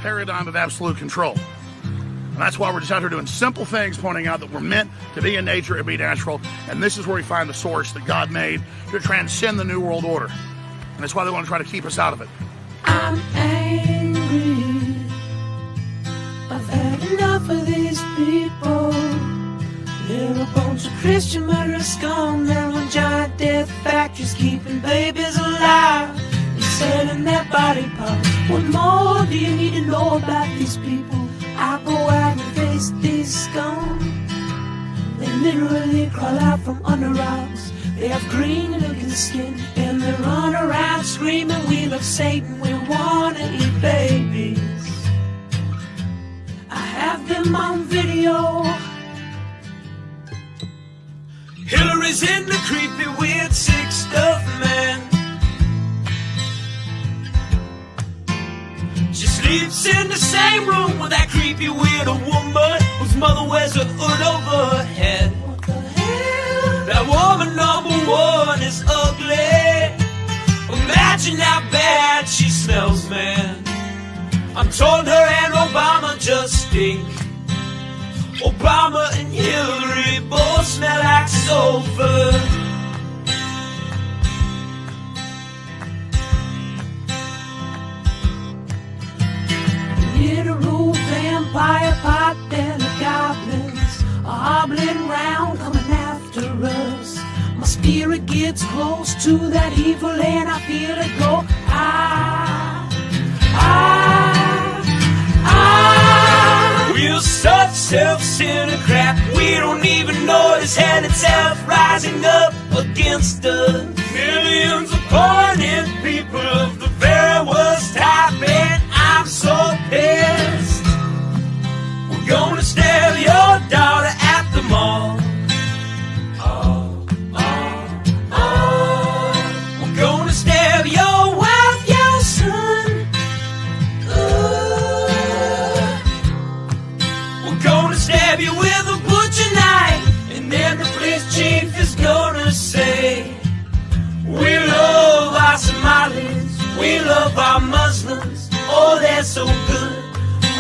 paradigm of absolute control. And that's why we're just out here doing simple things, pointing out that we're meant to be in nature and be natural. And this is where we find the source that God made to transcend the New World Order. And that's why they want to try to keep us out of it. I'm angry. I've had enough of these people. They're a bunch of Christian murderers scum. They're on giant death factories keeping babies alive and selling their body parts. What more do you need to know about these people? I go out and face these scum. They literally crawl out from under rocks. They have green looking skin and they run around screaming, we love Satan, we wanna eat babies. I have them on video. Hillary's in the creepy weird sick stuff, man. She sleeps in the same room with that creepy weird woman whose mother wears a hood over her head. What the hell? That woman number one is ugly. Imagine how bad she smells, man. I'm told her and Obama just stink. Obama and Hillary both smell like sulfur. Literal vampire pot and the goblins are hobbling round coming after us. My spirit gets close to that evil and I feel it go. We're such self-centered crap. We don't even notice hell itself rising up against us. Millions of pointed people of the very worst type, and I'm so pissed. We're gonna stab your daughter at the mall. We're gonna stab your wife, your son. We're gonna stab you with a butcher knife, and then the police chief is gonna say, we love our Somalis, we love our Muslims. Oh, they're so good,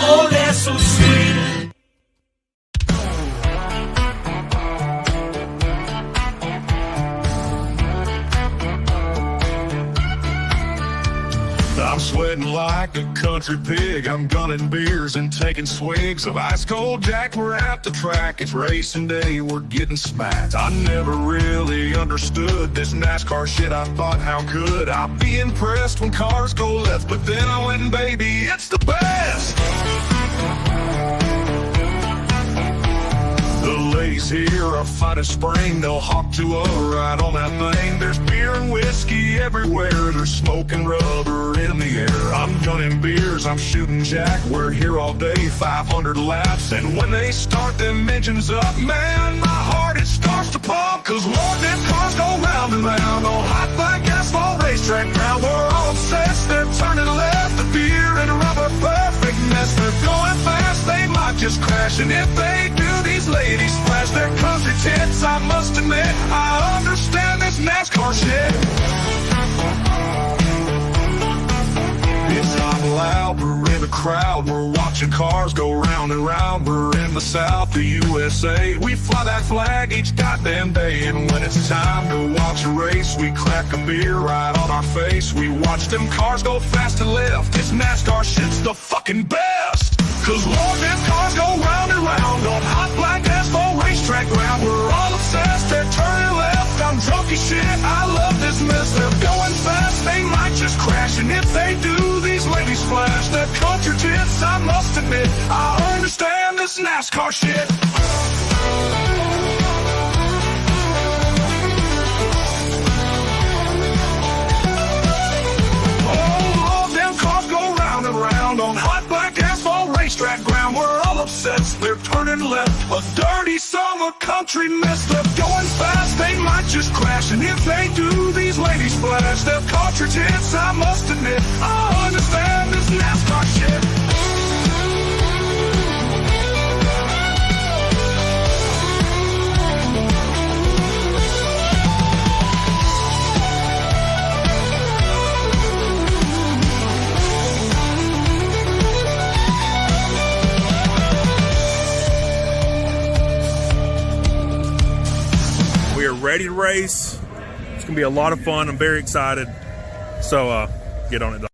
oh, they're so sweet. I'm sweating like a country pig. I'm gunning beers and taking swigs of ice cold Jack. We're at the track, it's racing day, we're getting smacked. I never really understood this NASCAR shit. I thought, how could I be impressed when cars go left? But then I went, baby, it's the best. The ladies here are fine as spring. They'll hop to a ride on that thing. There's beer and whiskey everywhere. There's smoke and rubber in the air. I'm gunning beers, I'm shooting Jack. We're here all day, 500 laps. And when they start them engines up, man, my heart, it starts to pump. Cause Lord, them cars go round and round on hot black asphalt racetrack ground. We're all obsessed, they're turning left. The beer and rubber, perfect mess. They're going fast, they might just crash. And if they do, these ladies splash their country tits. I must admit, I understand this NASCAR shit. It's not loud, we're in the crowd. We're watching cars go round and round. We're in the South, the USA. We fly that flag each goddamn day. And when it's time to watch a race, we crack a beer right on our face. We watch them cars go fast and left. This NASCAR shit's the fucking best. Cause Lord, them cars go round and round on hot black asphalt racetrack ground. We're all obsessed, they're turning left. I'm drunk as shit, I love this mess. They're going fast, they might just crash. And if they do, these ladies flash their country tits. I must admit, I understand this NASCAR shit. Oh, them cars go round and round on hot black asphalt racetrack ground. We're all obsessed, they're turning left. A dirty summer country mess. They're going fast, they might just crash. And if they do, these ladies flash their country tits. I must admit, I understand this NASCAR shit. ready to race. It's gonna be a lot of fun. I'm very excited. So get on it.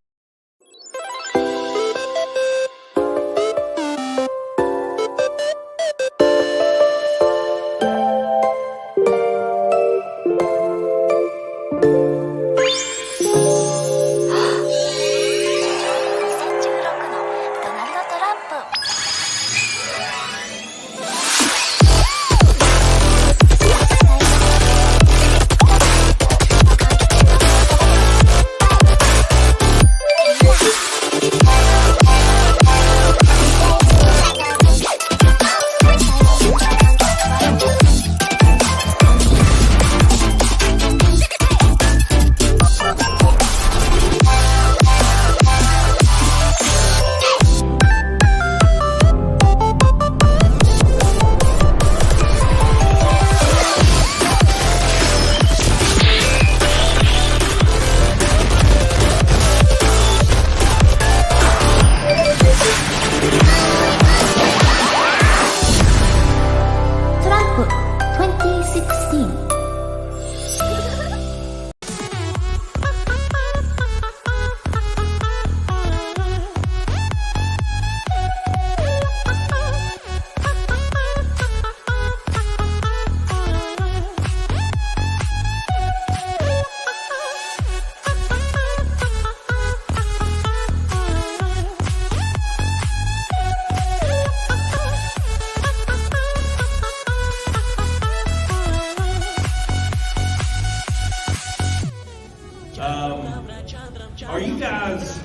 Are you guys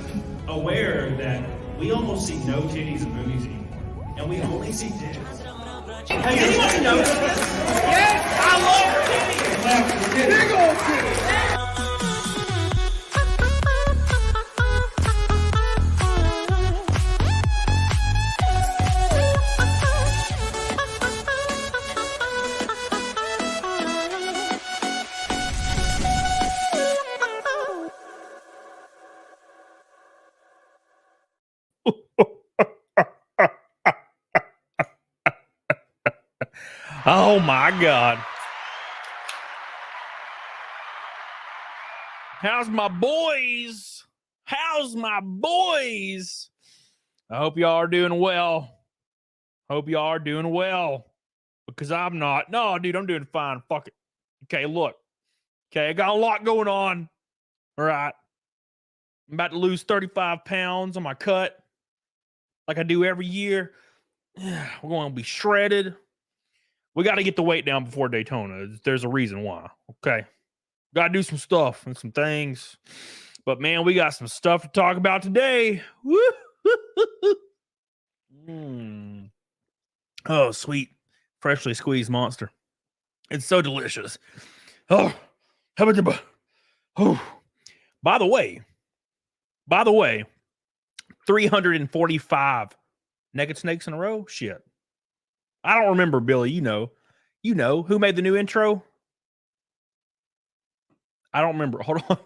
aware that we almost see no titties in movies anymore? And we only see titties. Hey, anyone notice this? Yes, I love titties. Big old titties. Oh my God. How's my boys? How's my boys? I hope y'all are doing well. Hope y'all are doing well. Because I'm not. No, dude, I'm doing fine. Fuck it. Okay, look. Okay, I got a lot going on. All right. I'm about to lose 35 pounds on my cut. Like I do every year. We're going to be shredded. We got to get the weight down before Daytona. There's a reason why. Okay. Got to do some stuff and some things. But, man, we got some stuff to talk about today. Oh, sweet. Freshly squeezed Monster. It's so delicious. Oh, how about the... Oh. By the way, 345 naked snakes in a row? Shit. I don't remember, Billy. You know who made the new intro? I don't remember. Hold on.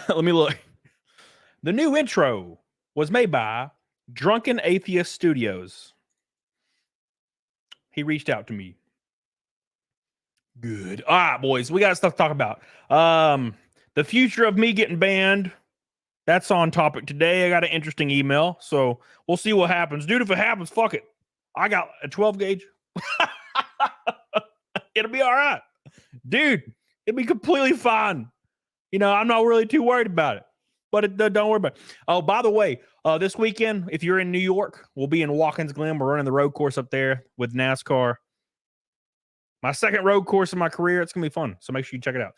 Let me look. The new intro was made by Drunken Atheist Studios. He reached out to me. Good. All right, boys. We got stuff to talk about. The future of me getting banned. That's on topic today. I got an interesting email, so we'll see what happens. Dude, if it happens, fuck it. I got a 12 gauge. It'll be all right. Dude, it'll be completely fine. You know, I'm not really too worried about it. But don't worry about it. Oh, by the way, this weekend, if you're in New York, we'll be in Watkins Glen. We're running the road course up there with NASCAR. My second road course in my career. It's going to be fun. So make sure you check it out.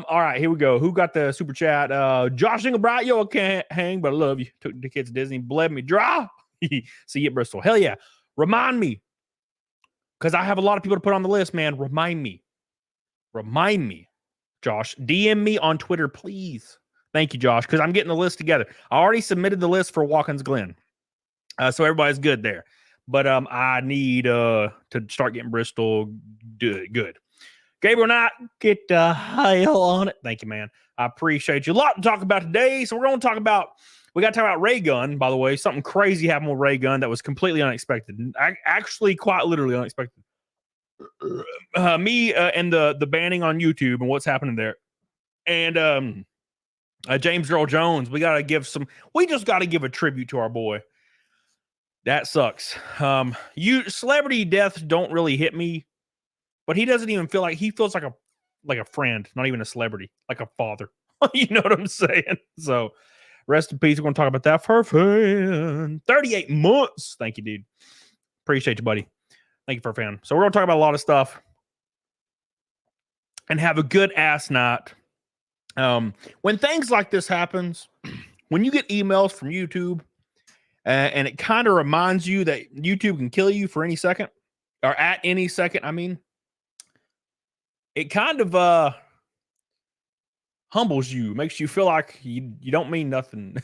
All right, here we go. Who got the super chat? Josh Inglebright. Yo, I can't hang, but I love you. Took the kids to Disney. Bled me dry. See you at Bristol. Hell yeah. Remind me. Because I have a lot of people to put on the list, man. Remind me, Josh. DM me on Twitter, please. Thank you, Josh, because I'm getting the list together. I already submitted the list for Watkins Glen. So everybody's good there. But I need to start getting Bristol good. Gabriel Knight, get the hell on it. Thank you, man. I appreciate you. A lot to talk about today. So we got to talk about raygun, by the way. Something crazy happened with raygun that was completely unexpected. Actually, quite literally unexpected. me and the banning on YouTube and what's happening there. And James Earl Jones, we just got to give a tribute to our boy. That sucks. Celebrity deaths don't really hit me, but he doesn't even he feels like a friend, not even a celebrity, like a father. You know what I'm saying? So rest in peace. We're going to talk about that for fan. 38 months. Thank you, dude. Appreciate you, buddy. Thank you for a fan. So we're going to talk about a lot of stuff and have a good ass night. When things like this happens, when you get emails from YouTube and it kind of reminds you that YouTube can kill you for any second, or at any second, I mean, it kind of humbles you, makes you feel like you don't mean nothing,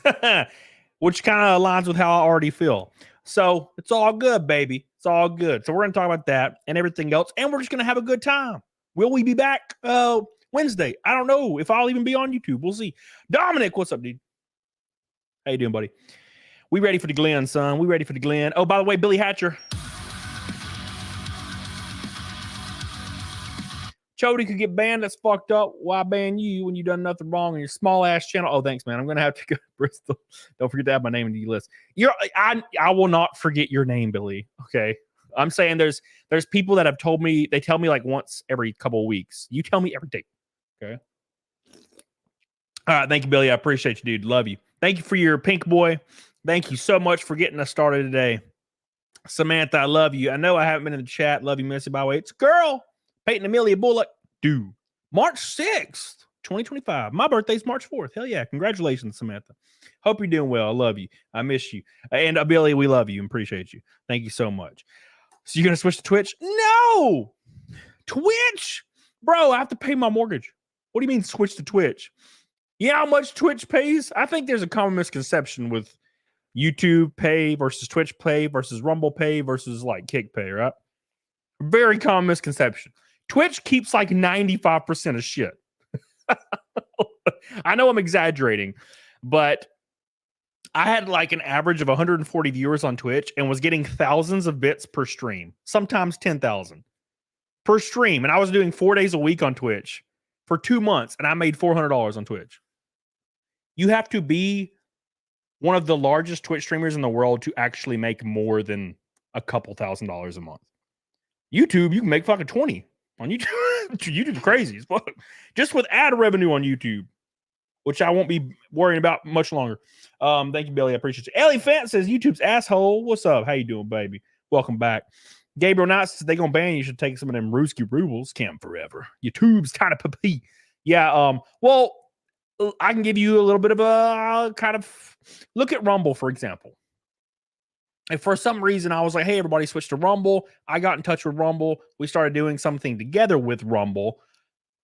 which kind of aligns with how I already feel. So it's all good, baby. It's all good. So we're going to talk about that and everything else, and we're just going to have a good time. Will we be back Wednesday? I don't know if I'll even be on YouTube. We'll see. Dominic, what's up, dude? How you doing, buddy? We ready for the Glen, son. We ready for the Glen. Oh, by the way, Billy Hatcher. Chody could get banned. That's fucked up. Why ban you when you done nothing wrong on your small ass channel? Oh, thanks, man. I'm gonna have to go to Bristol. Don't forget to add my name in the list. I will not forget your name, Billy. Okay. I'm saying there's people that have told me, they tell me like once every couple of weeks. You tell me every day. Okay. All right. Thank you, Billy. I appreciate you, dude. Love you. Thank you for your pink boy. Thank you so much for getting us started today. Samantha, I love you. I know I haven't been in the chat. Love you, Missy. By the way, it's a girl. Peyton Amelia Bullock. Dude. March 6th, 2025. My birthday's March 4th. Hell yeah. Congratulations, Samantha. Hope you're doing well. I love you. I miss you. And Billy, we love you and appreciate you. Thank you so much. So you're going to switch to Twitch? No. Twitch? Bro, I have to pay my mortgage. What do you mean switch to Twitch? You know how much Twitch pays? I think there's a common misconception with YouTube pay versus Twitch pay versus Rumble pay versus like Kick pay, right? Very common misconception. Twitch keeps like 95% of shit. I know I'm exaggerating, but I had like an average of 140 viewers on Twitch and was getting thousands of bits per stream, sometimes 10,000 per stream. And I was doing 4 days a week on Twitch for 2 months, and I made $400 on Twitch. You have to be one of the largest Twitch streamers in the world to actually make more than a couple $1,000s a month. YouTube, you can make fucking 20 on YouTube. YouTube's crazy as fuck. Just with ad revenue on YouTube, which I won't be worrying about much longer. Thank you, Billy. I appreciate you. Ellie Fant says, YouTube's asshole. What's up? How you doing, baby? Welcome back. Gabriel Knight says, they gonna ban you. Should take some of them Ruski rubles. Camp forever. YouTube's kind of pee. Yeah, well, I can give you a little bit of a kind of look at Rumble, for example. If for some reason I was like, hey, everybody switch to Rumble, I got in touch with Rumble, we started doing something together with Rumble,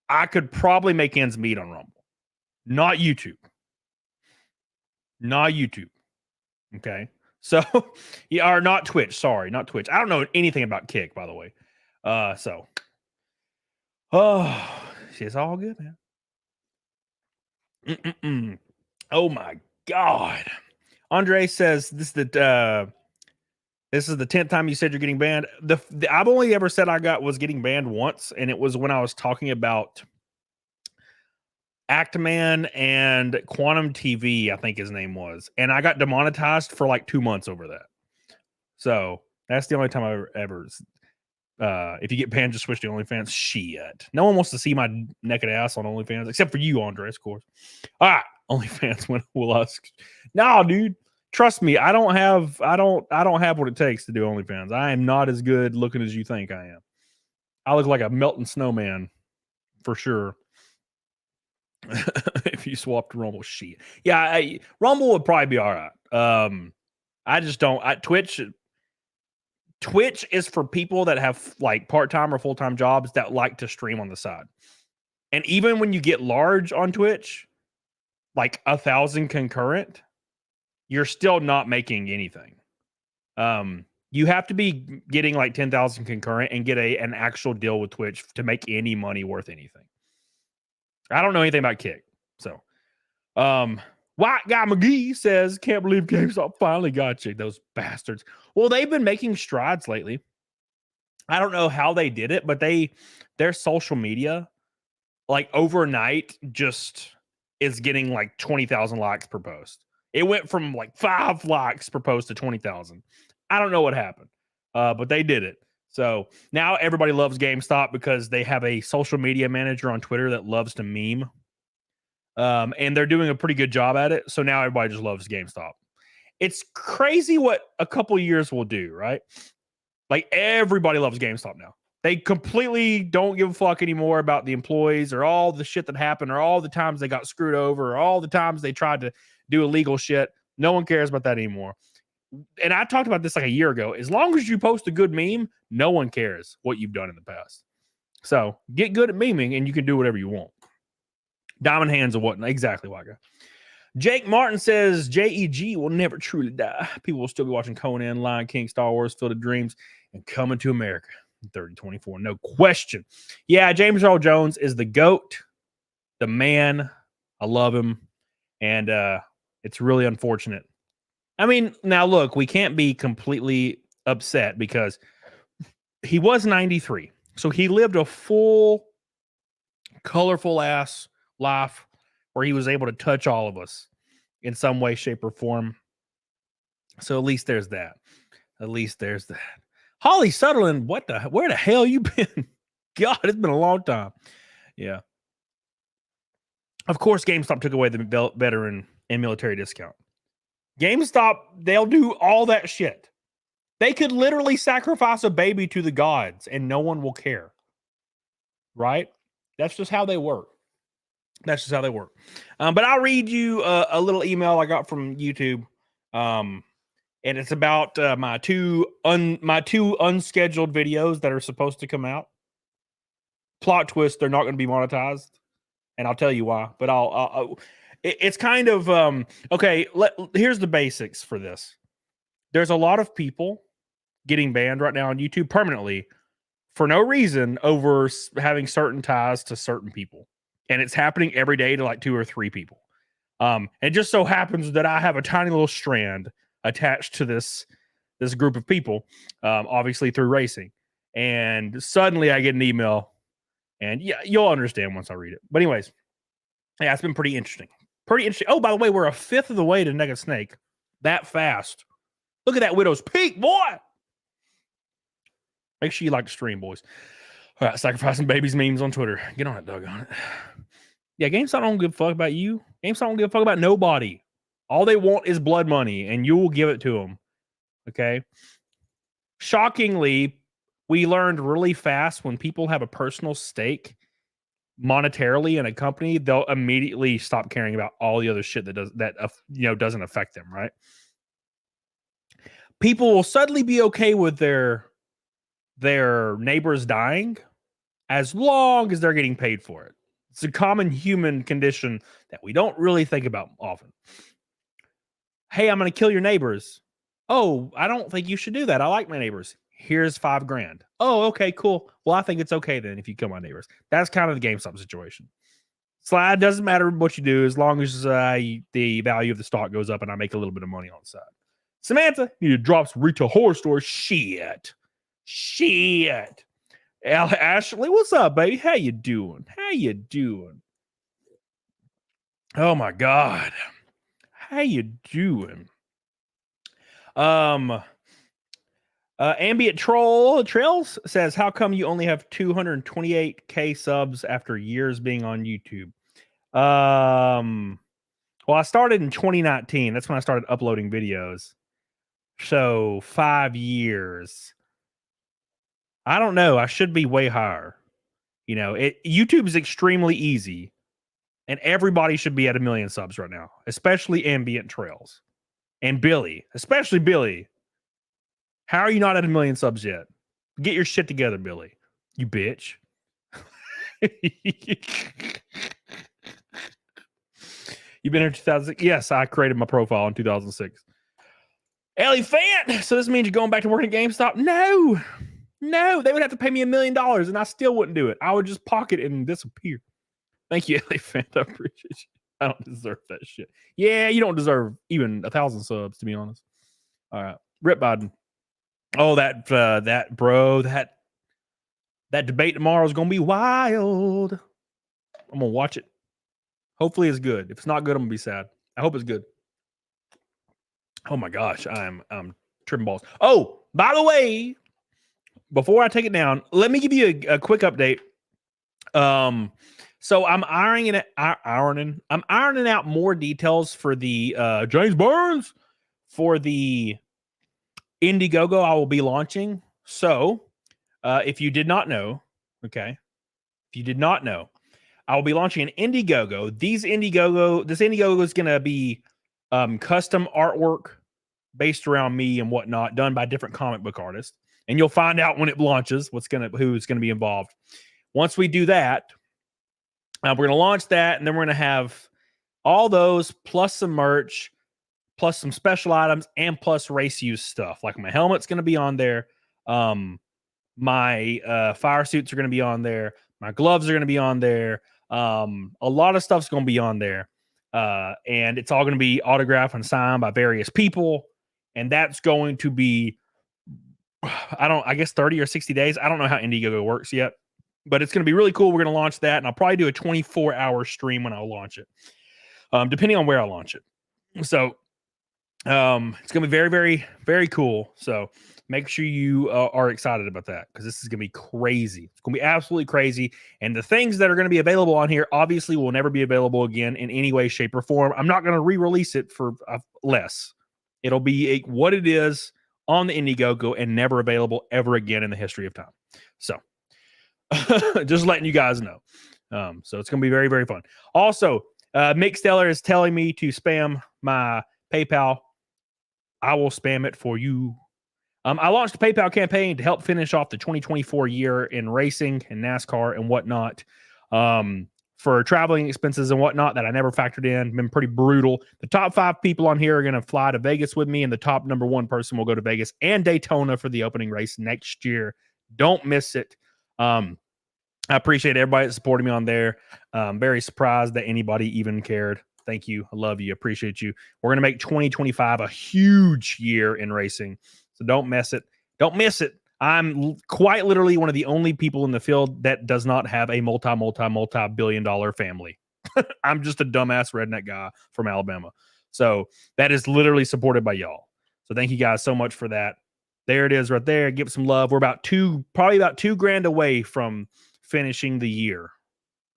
I could probably make ends meet on Rumble. Not YouTube. Not YouTube. Okay. So, yeah, or not Twitch. Sorry, not Twitch. I don't know anything about Kick, by the way. It's all good, man. Oh my God. Andre says this is the 10th time you said you're getting banned. I've only ever said I was getting banned once, and it was when I was talking about Actman and Quantum TV, I think his name was, and I got demonetized for like 2 months over that. So that's the only time I ever. If you get banned, just switch to OnlyFans. Shit, no one wants to see my naked ass on OnlyFans except for you, Andre, of course. All right, OnlyFans will ask. No, dude, trust me, I don't have what it takes to do OnlyFans. I am not as good looking as you think I am. I look like a melting snowman for sure. If you swapped Rumble, shit. Yeah, Rumble would probably be all right. I just don't. Twitch is for people that have like part-time or full-time jobs that like to stream on the side. And even when you get large on Twitch, like 1,000 concurrent, you're still not making anything. You have to be getting like 10,000 concurrent and get an actual deal with Twitch to make any money worth anything. I don't know anything about Kick. So, White Guy McGee says, can't believe GameStop finally got you, those bastards. Well, they've been making strides lately. I don't know how they did it, but their social media, like overnight, just is getting like 20,000 likes per post. It went from like 5 likes per post to 20,000. I don't know what happened, but they did it. So now everybody loves GameStop because they have a social media manager on Twitter that loves to meme. And they're doing a pretty good job at it. So now everybody just loves GameStop. It's crazy what a couple years will do, right? Like everybody loves GameStop now. They completely don't give a fuck anymore about the employees or all the shit that happened or all the times they got screwed over or all the times they tried to do illegal shit. No one cares about that anymore. And I talked about this like a year ago. As long as you post a good meme, no one cares what you've done in the past. So get good at memeing and you can do whatever you want. Diamond hands or whatnot. Exactly, Waka. Jake Martin says JEG will never truly die. People will still be watching Conan, Lion King, Star Wars, Field of Dreams, and Coming to America in 3024. No question. Yeah, James Earl Jones is the GOAT, the man. I love him. And it's really unfortunate. I mean, now look, we can't be completely upset because he was 93. So he lived a full, colorful ass life where he was able to touch all of us in some way, shape, or form. So at least there's that. At least there's that. Holly Sutherland, where the hell you been? God, it's been a long time. Yeah. Of course, GameStop took away the veteran and military discount. GameStop, they'll do all that shit. They could literally sacrifice a baby to the gods and no one will care. Right? That's just how they work. That's just how they work. But I'll read you a little email I got from YouTube. And it's about my two unscheduled videos that are supposed to come out. Plot twist, they're not going to be monetized. And I'll tell you why. But it's kind of, okay, here's the basics for this. There's a lot of people getting banned right now on YouTube permanently for no reason over having certain ties to certain people. And it's happening every day to like 2 or 3 people. It just so happens that I have a tiny little strand attached to this group of people, obviously through racing. And suddenly I get an email, and yeah, you'll understand once I read it. But anyways, yeah, it's been pretty interesting. Pretty interesting. Oh, by the way, we're a 5th of the way to Naked Snake. That fast. Look at that Widow's Peak, boy. Make sure you like the stream, boys. All right, sacrificing babies memes on Twitter. Get on it, doggone it. Yeah, GameStop don't give a fuck about you. GameStop don't give a fuck about nobody. All they want is blood money, and you will give it to them. Okay? Shockingly, we learned really fast when people have a personal stake monetarily in a company, they'll immediately stop caring about all the other shit that doesn't affect them, right? People will suddenly be okay with their neighbors dying as long as they're getting paid for it. It's a common human condition that we don't really think about often. Hey, I'm going to kill your neighbors. Oh, I don't think you should do that. I like my neighbors. Here's $5,000. Oh, okay, cool. Well, I think it's okay then if you kill my neighbors. That's kind of the GameStop situation. Slide, doesn't matter what you do as long as the value of the stock goes up and I make a little bit of money on the side. Samantha, you drops retail horror store. Shit. Ashley, what's up, baby? How you doing? Oh my God. How you doing? Ambient Trails says, how come you only have 228K subs after years being on YouTube? Well, I started in 2019. That's when I started uploading videos. So 5 years. I don't know. I should be way higher. YouTube is extremely easy. And everybody should be at 1 million subs right now, especially Ambient Trails. And Billy, especially Billy. How are you not at 1 million subs yet? Get your shit together, Billy. You bitch. You've been here 2006? Yes, I created my profile in 2006. Ellie Fant. So this means you're going back to working at GameStop? No. They would have to pay me $1 million and I still wouldn't do it. I would just pocket it and disappear. Thank you, Ellie Fant. I appreciate you. I don't deserve that shit. Yeah, you don't deserve even 1,000 subs, to be honest. All right. Rip Biden. Oh, that bro, that That debate tomorrow is going to be wild. I'm going to watch it. Hopefully it's good. If it's not good, I'm going to be sad. I hope it's good. Oh my gosh, I'm tripping balls. Oh, by the way, before I take it down, let me give you a quick update. So I'm ironing out more details for the James Burns for the Indiegogo I will be launching. So if you did not know, okay, if you did not know, I will be launching an Indiegogo. This Indiegogo is going to be custom artwork based around me and whatnot, done by different comic book artists. And you'll find out when it launches who's going to be involved. Once we do that, we're going to launch that, and then we're going to have all those plus some merch, plus some special items, and plus race use stuff. Like my helmet's going to be on there. My fire suits are going to be on there. My gloves are going to be on there. A lot of stuff's going to be on there. And it's all going to be autographed and signed by various people. And that's going to be, I guess 30 or 60 days. I don't know how Indiegogo works yet, but it's going to be really cool. We're going to launch that, and I'll probably do a 24-hour stream when I'll launch it, depending on where I launch it. So it's going to be very, very, very cool. So make sure you are excited about that, because this is going to be crazy. It's going to be absolutely crazy. And the things that are going to be available on here obviously will never be available again in any way, shape, or form. I'm not going to re-release it for less. It'll be what it is on the Indiegogo and never available ever again in the history of time. So just letting you guys know. So it's going to be very, very fun. Also, Mick Steller is telling me to spam my PayPal. I will spam it for you. I launched a PayPal campaign to help finish off the 2024 year in racing and NASCAR and whatnot. For traveling expenses and whatnot that I never factored in. Been pretty brutal. The top 5 people on here are going to fly to Vegas with me, and the top number 1 person will go to Vegas and Daytona for the opening race next year. Don't miss it. I appreciate everybody that supported me on there. Very surprised that anybody even cared. Thank you. I love you. Appreciate you. We're going to make 2025 a huge year in racing. So don't miss it. Don't miss it. I'm quite literally one of the only people in the field that does not have a multi-billion-dollar family. I'm just a dumbass redneck guy from Alabama. So that is literally supported by y'all. So thank you guys so much for that. There it is right there. Give it some love. We're probably about $2,000 away from finishing the year.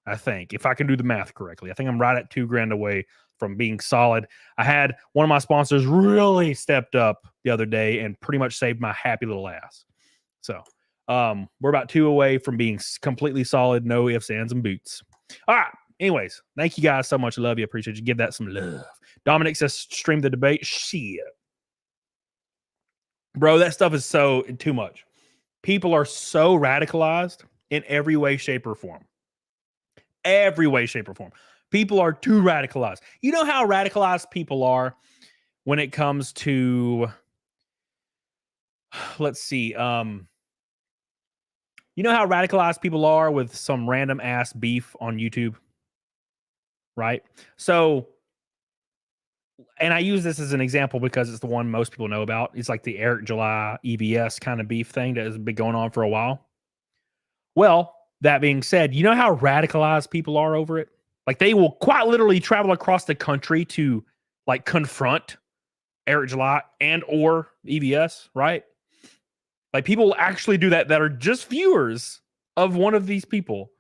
I think, if I can do the math correctly. I think I'm right at $2,000 away from being solid. I had one of my sponsors really stepped up the other day and pretty much saved my happy little ass. So we're about 2 away from being completely solid. No ifs, ands, and boots. All right. Anyways, thank you guys so much. Love you. Appreciate you. Give that some love. Dominic says, stream the debate. Shit. Bro, that stuff is so too much. People are so radicalized in every way, shape, or form. Every way, shape, or form. People are too radicalized. You know how radicalized people are when it comes to, let's see, you know how radicalized people are with some random ass beef on YouTube, right? So, and I use this as an example because it's the one most people know about. It's like the Eric July EVS kind of beef thing that has been going on for a while. Well, that being said, you know how radicalized people are over it? Like, they will quite literally travel across the country to like confront Eric July and or EVS, right? Like, people actually do that are just viewers of one of these people.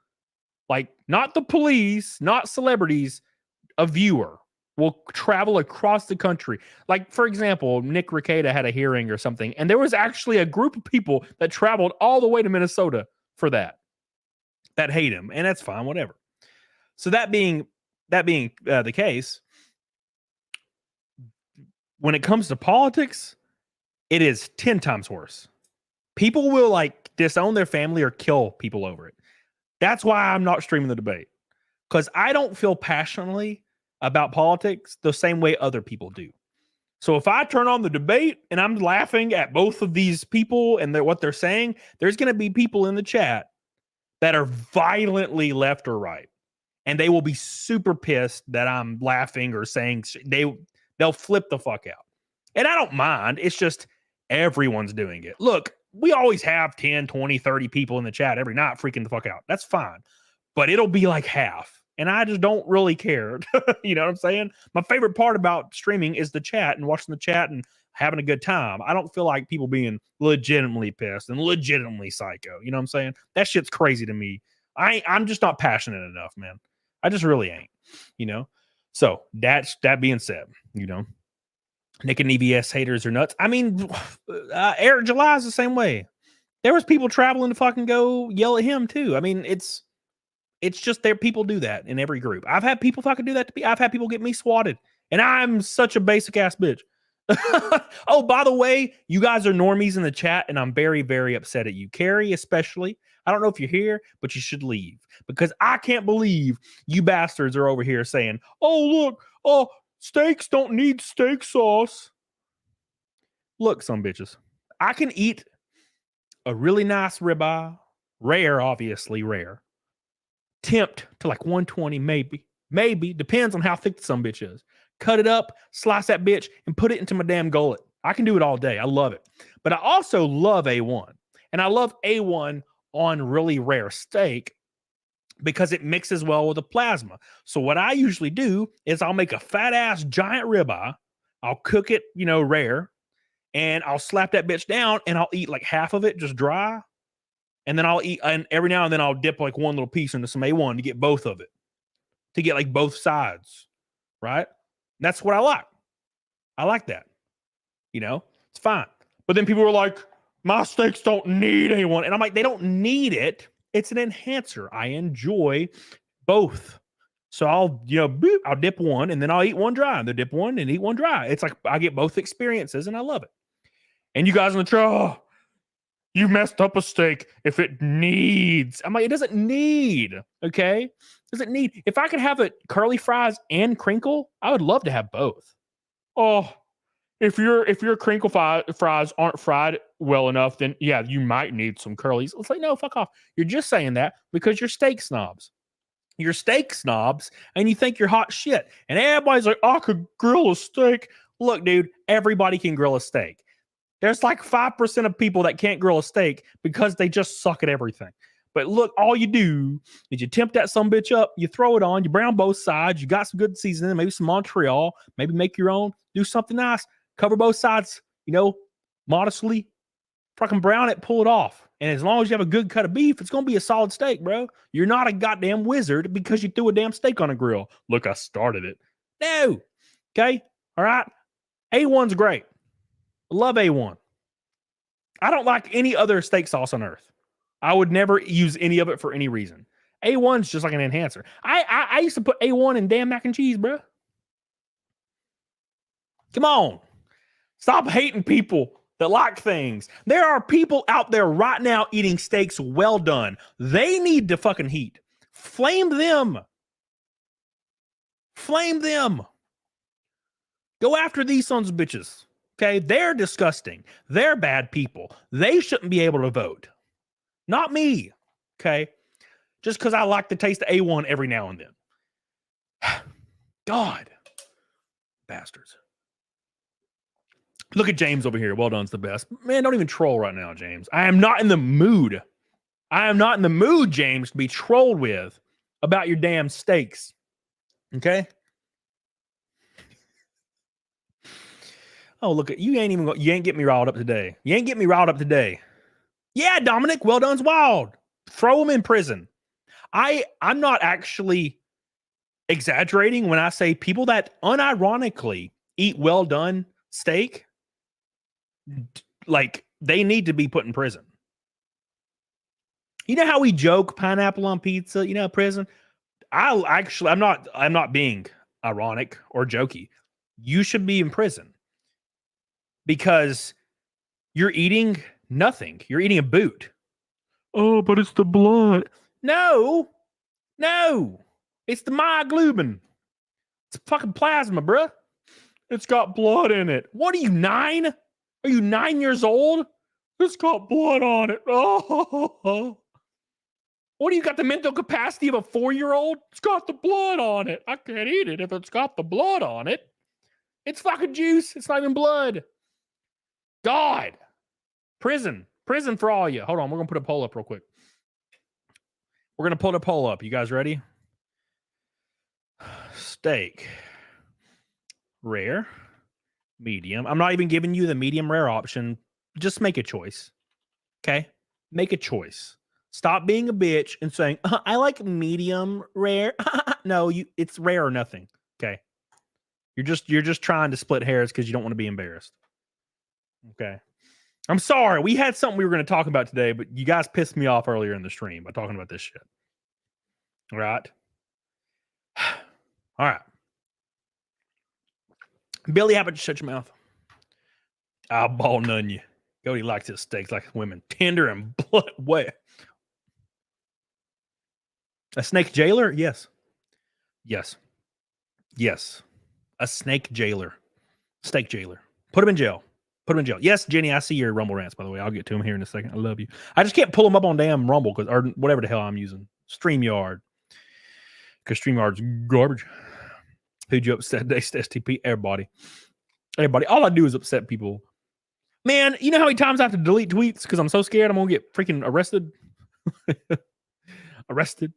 Like, not the police, not celebrities, a viewer will travel across the country. Like, for example, Nick Rekieta had a hearing or something, and there was actually a group of people that traveled all the way to Minnesota for that hate him, and that's fine, whatever. So that being the case, when it comes to politics, it is 10 times worse. People will like disown their family or kill people over it. That's why I'm not streaming the debate, because I don't feel passionately about politics the same way other people do. So if I turn on the debate and I'm laughing at both of these people and what they're saying, there's going to be people in the chat that are violently left or right. And they will be super pissed that I'm laughing or saying they'll flip the fuck out. And I don't mind. It's just everyone's doing it. Look, we always have 10, 20, 30 people in the chat every night freaking the fuck out. That's fine. But it'll be like half. And I just don't really care. You know what I'm saying? My favorite part about streaming is the chat and watching the chat and having a good time. I don't feel like people being legitimately pissed and legitimately psycho. You know what I'm saying? That shit's crazy to me. I'm just not passionate enough, man. I just really ain't, you know? So that being said, you know, Nick and EVS haters are nuts. I mean, Eric July is the same way. There was people traveling to fucking go yell at him too. I mean, it's just there. People do that in every group. I've had people fucking do that to me. I've had people get me swatted, and I'm such a basic ass bitch. Oh, by the way, you guys are normies in the chat, and I'm very, very upset at you. Carrie, especially. I don't know if you're here, but you should leave because I can't believe you bastards are over here saying, oh, look, oh, steaks don't need steak sauce. Look, some bitches, I can eat a really nice ribeye, rare, obviously rare, tempt to like 120, maybe, depends on how thick some bitch is. Cut it up, slice that bitch, and put it into my damn gullet. I can do it all day. I love it. But I also love A1. And I love A1 on really rare steak because it mixes well with the plasma. So what I usually do is I'll make a fat ass giant ribeye. I'll cook it, you know, rare, and I'll slap that bitch down and I'll eat like half of it just dry. And then I'll eat, and every now and then I'll dip like one little piece into some A1 to get both of it, to get like both sides, right? And that's what I like. I like that. You know, it's fine. But then people were like, my steaks don't need A1. And I'm like, they don't need it. It's an enhancer. I enjoy both. So I'll, you know, boop, I'll dip one and then I'll eat one dry. And then dip one and eat one dry. It's like I get both experiences and I love it. And you guys in the chat, oh, you messed up a steak if it needs. I'm like, it doesn't need, okay? It doesn't need. If I could have it curly fries and crinkle, I would love to have both. Oh, if your crinkle fries aren't fried well enough, then yeah, you might need some curlies. It's like, no, fuck off. You're just saying that because you're steak snobs. You're steak snobs, and you think you're hot shit. And everybody's like, I could grill a steak. Look, dude, everybody can grill a steak. There's like 5% of people that can't grill a steak because they just suck at everything. But look, all you do is you tempt that some bitch up, you throw it on, you brown both sides, you got some good seasoning, maybe some Montreal, maybe make your own, do something nice, cover both sides, you know, modestly, fucking brown it, pull it off. And as long as you have a good cut of beef, it's going to be a solid steak, bro. You're not a goddamn wizard because you threw a damn steak on a grill. Look, I started it. No. Okay. All right. A1's great. I love A1. I don't like any other steak sauce on earth. I would never use any of it for any reason. A1's just like an enhancer. I used to put A1 in damn mac and cheese, bro. Come on. Stop hating people that like things. There are people out there right now eating steaks well done. They need to fucking heat. Flame them. Flame them. Go after these sons of bitches. Okay, they're disgusting. They're bad people. They shouldn't be able to vote. Not me. Okay, just because I like the taste of A1 every now and then. God, bastards. Look at James over here. Well done's the best. Man, don't even troll right now, James. I am not in the mood. I am not in the mood, James, to be trolled with about your damn steaks. Okay? Oh, look at you ain't getting me riled up today. You ain't getting me riled up today. Yeah, Dominic, well done's wild. Throw him in prison. I'm not actually exaggerating when I say people that unironically eat well done steak, like they need to be put in prison. You know how we joke pineapple on pizza, you know, prison? I'm not being ironic or jokey. You should be in prison because you're eating nothing. You're eating a boot. Oh, but it's the blood. No, it's the myoglobin. It's fucking plasma, bruh. It's got blood in it. What are you, 9? Are you 9 years old? It's got blood on it. Oh. What do you got, the mental capacity of a 4-year-old? It's got the blood on it. I can't eat it if it's got the blood on it. It's fucking juice. It's not even blood. God. Prison. Prison for all you. Hold on. We're going to put a poll up real quick. We're going to pull the poll up. You guys ready? Steak. Rare. Medium. I'm not even giving you the medium rare option. Just make a choice. Okay? Make a choice. Stop being a bitch and saying, I like medium rare. No, it's rare or nothing. Okay. You're just trying to split hairs because you don't want to be embarrassed. Okay. I'm sorry. We had something we were going to talk about today, but you guys pissed me off earlier in the stream by talking about this shit. All right. All right. Billy, how about you shut your mouth? I'll ball none you. Cody likes his steaks like women. Tender and blood wet. A snake jailer? Yes. Yes. Yes. A snake jailer. Steak jailer. Put him in jail. Put him in jail. Yes, Jenny, I see your Rumble rants, by the way. I'll get to him here in a second. I love you. I just can't pull them up on damn Rumble or whatever the hell I'm using. StreamYard. Because StreamYard's garbage. Who'd you upset today? STP? Everybody. Everybody. All I do is upset people. Man, you know how many times I have to delete tweets because I'm so scared I'm going to get freaking arrested? Arrested?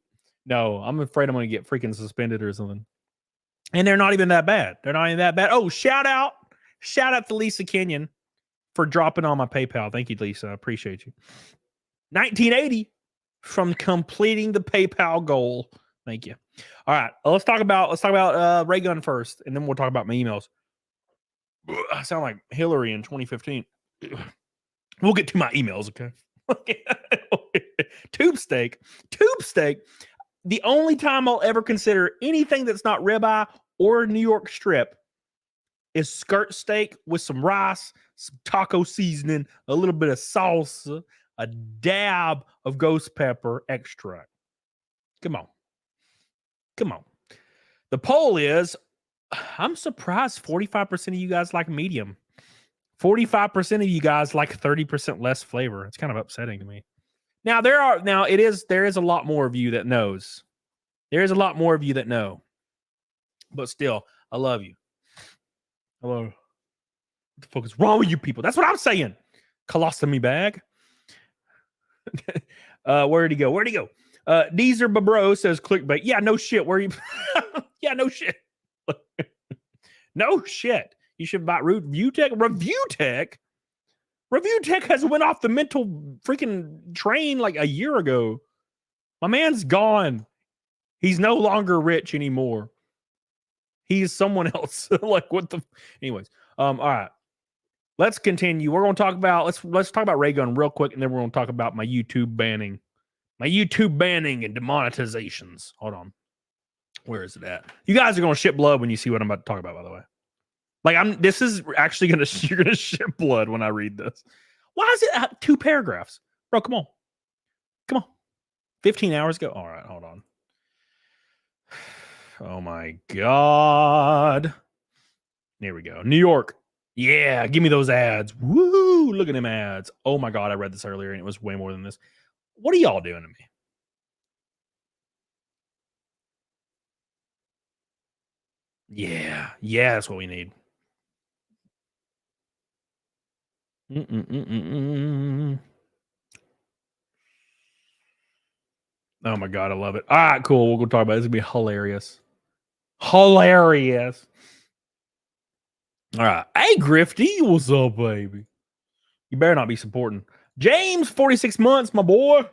No, I'm afraid I'm going to get freaking suspended or something. And they're not even that bad. They're not even that bad. Oh, shout out to Lisa Kenyon for dropping on my PayPal. Thank you, Lisa. I appreciate you. 1980 from completing the PayPal goal. Thank you. All right, let's talk about raygun first, and then we'll talk about my emails. I sound like Hillary in 2015. We'll get to my emails, okay? Tube steak. The only time I'll ever consider anything that's not ribeye or New York strip is skirt steak with some rice, some taco seasoning, a little bit of salsa, a dab of ghost pepper extract. Come on. The poll is, I'm surprised 45% of you guys like medium. 45% of you guys like 30% less flavor. It's kind of upsetting to me. Now there is a lot more of you that knows. There is a lot more of you that know. But still, I love you. Hello. What the fuck is wrong with you people? That's what I'm saying. Colostomy bag. Where'd he go? Deezer Babro says clickbait. Yeah, no shit. Where you? Yeah, no shit. No shit. You should buy Review Tech. Review Tech has went off the mental freaking train like a year ago. My man's gone. He's no longer rich anymore. He's someone else. Like what the? Anyways, all right. Let's continue. We're going to talk about let's talk about raygun real quick, and then we're going to talk about my YouTube banning. My YouTube banning and demonetizations. Hold on. Where is it at? You guys are going to shit blood when you see what I'm about to talk about, by the way. Like this is actually you're going to shit blood when I read this. Why is it 2 paragraphs? Bro, come on. 15 hours ago. All right, hold on. Oh my God. There we go. New York. Yeah, give me those ads. Woo, look at them ads. Oh my God, I read this earlier and it was way more than this. What are y'all doing to me? Yeah, that's what we need. Oh my God, I love it. All right, cool. We'll go talk about it. It's going to be hilarious. Hilarious. All right. Hey, Grifty. What's up, baby? You better not be supporting. James, 46 months, my boy.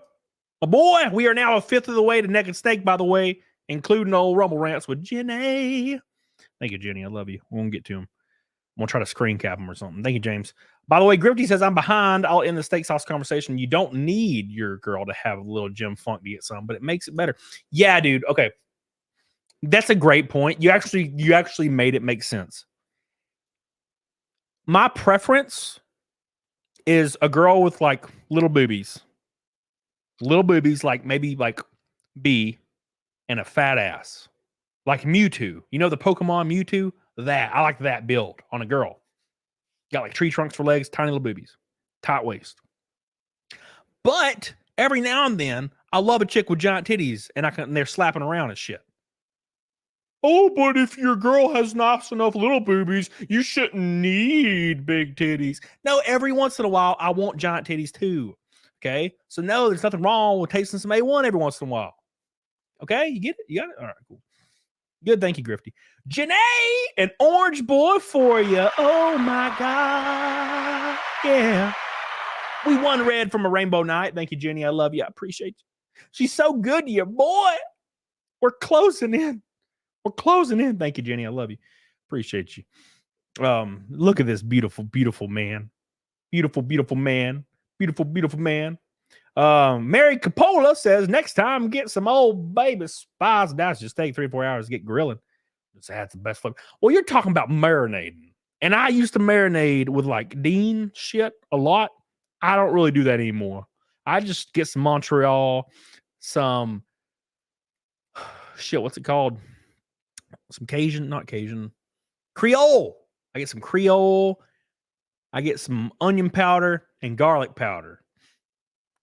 My boy. We are now a fifth of the way to Naked Steak, by the way, including old Rumble Rants with Jenny. Thank you, Jenny. I love you. We won't get to him. I'm going to try to screen cap him or something. Thank you, James. By the way, Grifty says, I'm behind. I'll end the steak sauce conversation. You don't need your girl to have a little Jim Funk to get some, but it makes it better. Yeah, dude. Okay. That's a great point. You actually made it make sense. My preference is a girl with like little boobies. Little boobies, like maybe like B, and a fat ass. Like Mewtwo. You know the Pokemon Mewtwo? That. I like that build on a girl. Got like tree trunks for legs, tiny little boobies. Tight waist. But every now and then, I love a chick with giant titties and they're slapping around and shit. Oh, but if your girl has nice enough little boobies, you shouldn't need big titties. No, every once in a while, I want giant titties too. Okay. So, no, there's nothing wrong with tasting some A1 every once in a while. Okay. You get it? You got it? All right, cool. Good. Thank you, Grifty. Janae, an orange boy for you. Oh, my God. Yeah. We won red from a rainbow night. Thank you, Jenny. I love you. I appreciate you. She's so good to you, boy. We're closing in. We're closing in. Thank you, Jenny. I love you. Appreciate you. Look at this beautiful, beautiful man. Beautiful, beautiful man. Beautiful, beautiful man. Mary Capola says, next time get some old baby spice. That's just take 3 or 4 hours to get grilling. That's the best flavor. Well, you're talking about marinating. And I used to marinate with like Dean shit a lot. I don't really do that anymore. I just get some Montreal, some shit, what's it called? Some Cajun, not Cajun, Creole. I get some Creole. I get some onion powder and garlic powder,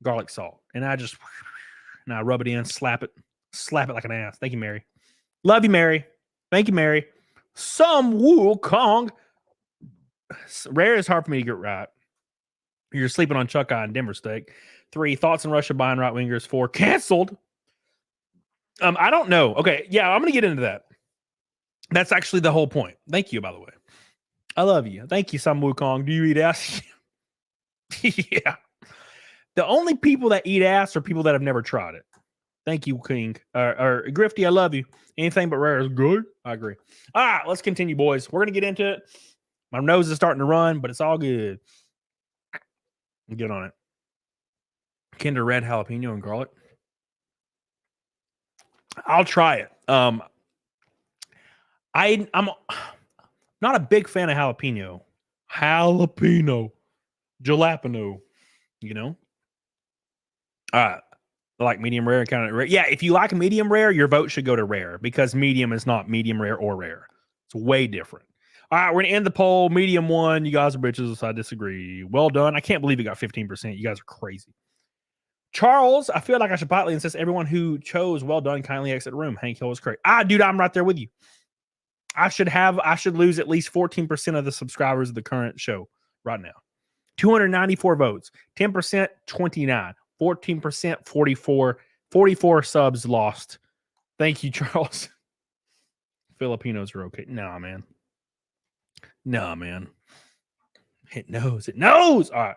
garlic salt. And I rub it in, slap it like an ass. Thank you, Mary. Love you, Mary. Thank you, Mary. Some Wukong. Rare is hard for me to get right. You're sleeping on Chuck Eye and Denver steak. 3, thoughts on Russia buying right wingers. 4, canceled. I don't know. Okay, yeah, I'm gonna get into that. That's actually the whole point. Thank you, by the way. I love you. Thank you, Sam Wukong. Do you eat ass? Yeah. The only people that eat ass are people that have never tried it. Thank you, King. Or Grifty, I love you. Anything but rare is good. I agree. All right, let's continue, boys. We're gonna get into it. My nose is starting to run, but it's all good. Get on it. Kinder Red jalapeno and garlic. I'll try it. I'm not a big fan of jalapeno. Jalapeno. You know? I like medium rare, kind of rare. Yeah, if you like medium rare, your vote should go to rare because medium is not medium rare or rare. It's way different. All right, we're going to end the poll. Medium one. You guys are bitches. I disagree. Well done. I can't believe you got 15%. You guys are crazy. Charles, I feel like I should politely insist everyone who chose well done kindly exit the room. Hank Hill was great. Dude, I'm right there with you. I should lose at least 14% of the subscribers of the current show right now. 294 votes. 10%, 29. 14%, 44. 44 subs lost. Thank you, Charles. Filipinos are okay. Nah, man. It knows. All right.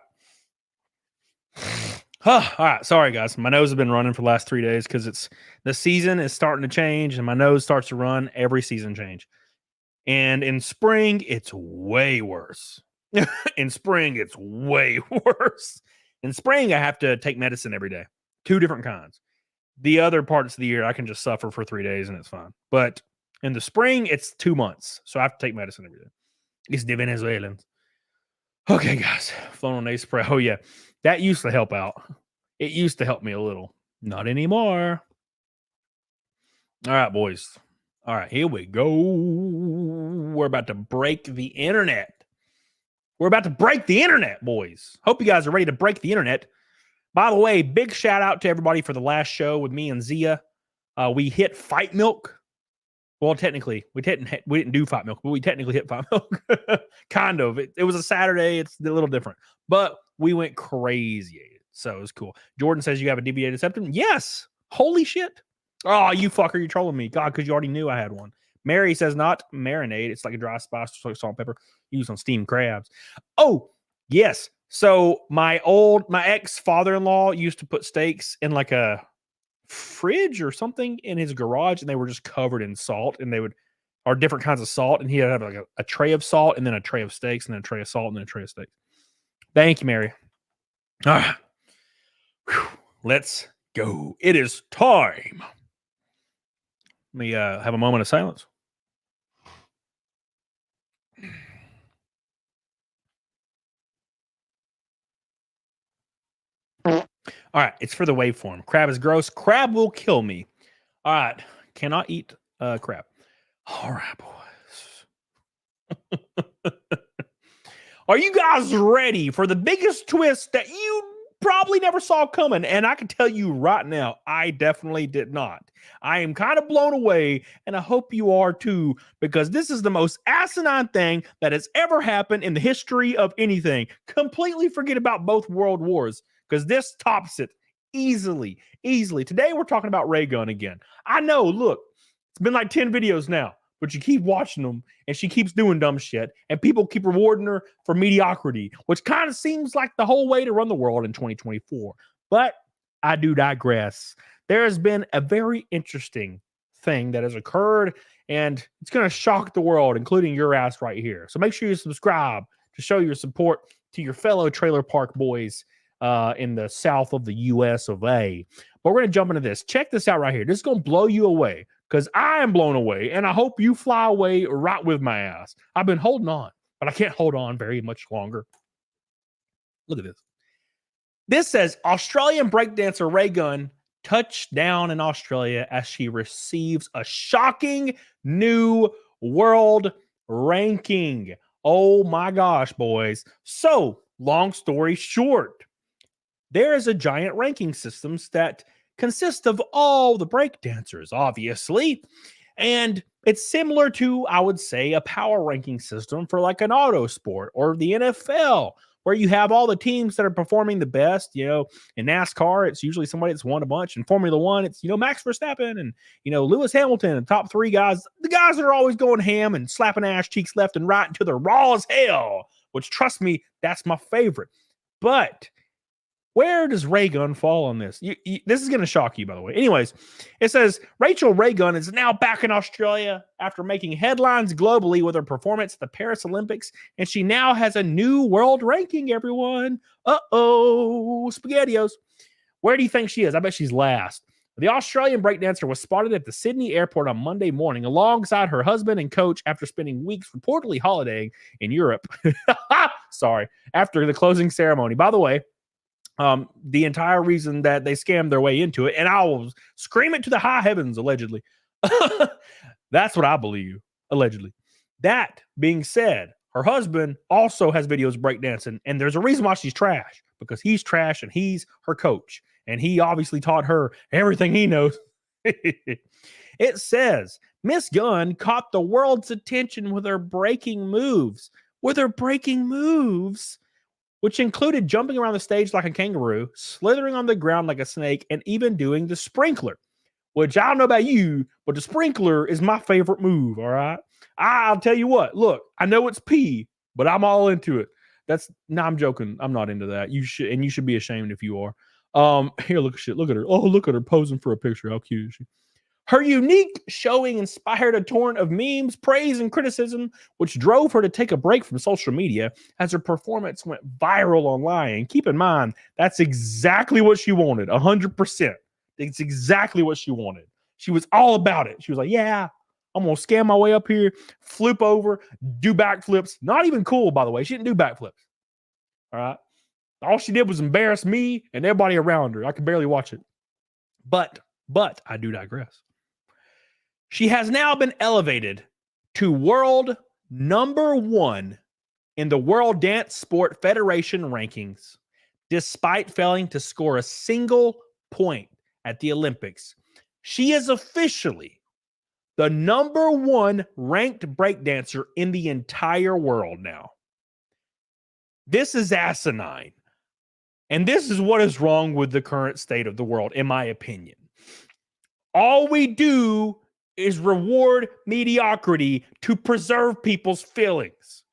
All right. Sorry, guys. My nose has been running for the last 3 days because the season is starting to change and my nose starts to run every season change. And in spring, it's way worse. In spring, I have to take medicine every day. 2 different kinds. The other parts of the year, I can just suffer for 3 days and it's fine. But in the spring, it's 2 months. So I have to take medicine every day. It's the Venezuelans. Okay, guys. Flown on ace spray. Oh, yeah. That used to help out. It used to help me a little. Not anymore. All right, boys. All right, here we go. We're about to break the internet. Boys. Hope you guys are ready to break the internet. By the way, big shout out to everybody for the last show with me and Zia. We hit Fight Milk. Well, technically, we didn't do Fight Milk, but we technically hit Fight Milk. Kind of. It was a Saturday. It's a little different. But we went crazy. So it was cool. Jordan says you have a deviated septum. Yes. Holy shit. Oh, you fucker. You're trolling me. God, because you already knew I had one. Mary says not marinade. It's like a dry spice, like salt and pepper used on steamed crabs. Oh, yes. So my ex-father-in-law used to put steaks in like a fridge or something in his garage, and they were just covered in salt, and or different kinds of salt, and he had like a tray of salt, and then a tray of steaks, and then a tray of salt, and then a tray of steaks. Thank you, Mary. All right. Whew. Let's go. It is time. Let me have a moment of silence. All right, it's for the waveform. Crab is gross. Crab will kill me. All right, cannot eat crab. All right, boys. Are you guys ready for the biggest twist that you probably never saw coming. And I can tell you right now, I definitely did not. I am kind of blown away, and I hope you are too, because this is the most asinine thing that has ever happened in the history of anything. Completely forget about both world wars, because this tops it easily. Today, we're talking about ray gun again. I know, look, it's been like 10 videos now, but you keep watching them, and she keeps doing dumb shit, and people keep rewarding her for mediocrity, which kind of seems like the whole way to run the world in 2024. But I do digress. There has been a very interesting thing that has occurred, and it's going to shock the world, including your ass right here. So make sure you subscribe to show your support to your fellow trailer park boys in the south of the US of A. But we're going to jump into this. Check this out right here. This is going to blow you away, because I am blown away, and I hope you fly away right with my ass. I've been holding on, but I can't hold on very much longer. Look at this. This says Australian breakdancer Ray Gun touched down in Australia as she receives a shocking new world ranking. Oh my gosh, boys. So, long story short, there is a giant ranking system that consists of all the breakdancers, obviously. And it's similar to, I would say, a power ranking system for like an auto sport or the NFL, where you have all the teams that are performing the best. You know, in NASCAR, it's usually somebody that's won a bunch. In Formula One, it's, you know, Max Verstappen and, you know, Lewis Hamilton, and top three guys, the guys that are always going ham and slapping ass cheeks left and right until they're raw as hell, which, trust me, that's my favorite. But where does Ray Gun fall on this? This is going to shock you, by the way. Anyways, it says Rachel Ray Gun is now back in Australia after making headlines globally with her performance at the Paris Olympics, and she now has a new world ranking, everyone. Uh-oh, SpaghettiOs. Where do you think she is? I bet she's last. The Australian breakdancer was spotted at the Sydney airport on Monday morning alongside her husband and coach after spending weeks reportedly holidaying in Europe. Sorry, after the closing ceremony. By the way, the entire reason that they scammed their way into it, and I will scream it to the high heavens, allegedly. That's what I believe, allegedly. That being said, her husband also has videos breakdancing, and there's a reason why she's trash, because he's trash and he's her coach, and he obviously taught her everything he knows. It says Miss Gunn caught the world's attention with her breaking moves. Which included jumping around the stage like a kangaroo, slithering on the ground like a snake, and even doing the sprinkler, which I don't know about you, but the sprinkler is my favorite move, all right? I'll tell you what, look, I know it's pee, but I'm all into it. I'm joking. I'm not into that. You should be ashamed if you are. Here, look at her. Oh, look at her posing for a picture. How cute is she? Her unique showing inspired a torrent of memes, praise, and criticism, which drove her to take a break from social media as her performance went viral online. And keep in mind, that's exactly what she wanted, 100%. It's exactly what she wanted. She was all about it. She was like, yeah, I'm going to scam my way up here, flip over, do backflips. Not even cool, by the way. She didn't do backflips. All right? All she did was embarrass me and everybody around her. I could barely watch it. But I do digress. She has now been elevated to world number 1 in the World Dance Sport Federation rankings, despite failing to score a single point at the Olympics. She is officially the number 1 ranked breakdancer in the entire world now. This is asinine. And this is what is wrong with the current state of the world, in my opinion. All we do is reward mediocrity to preserve people's feelings.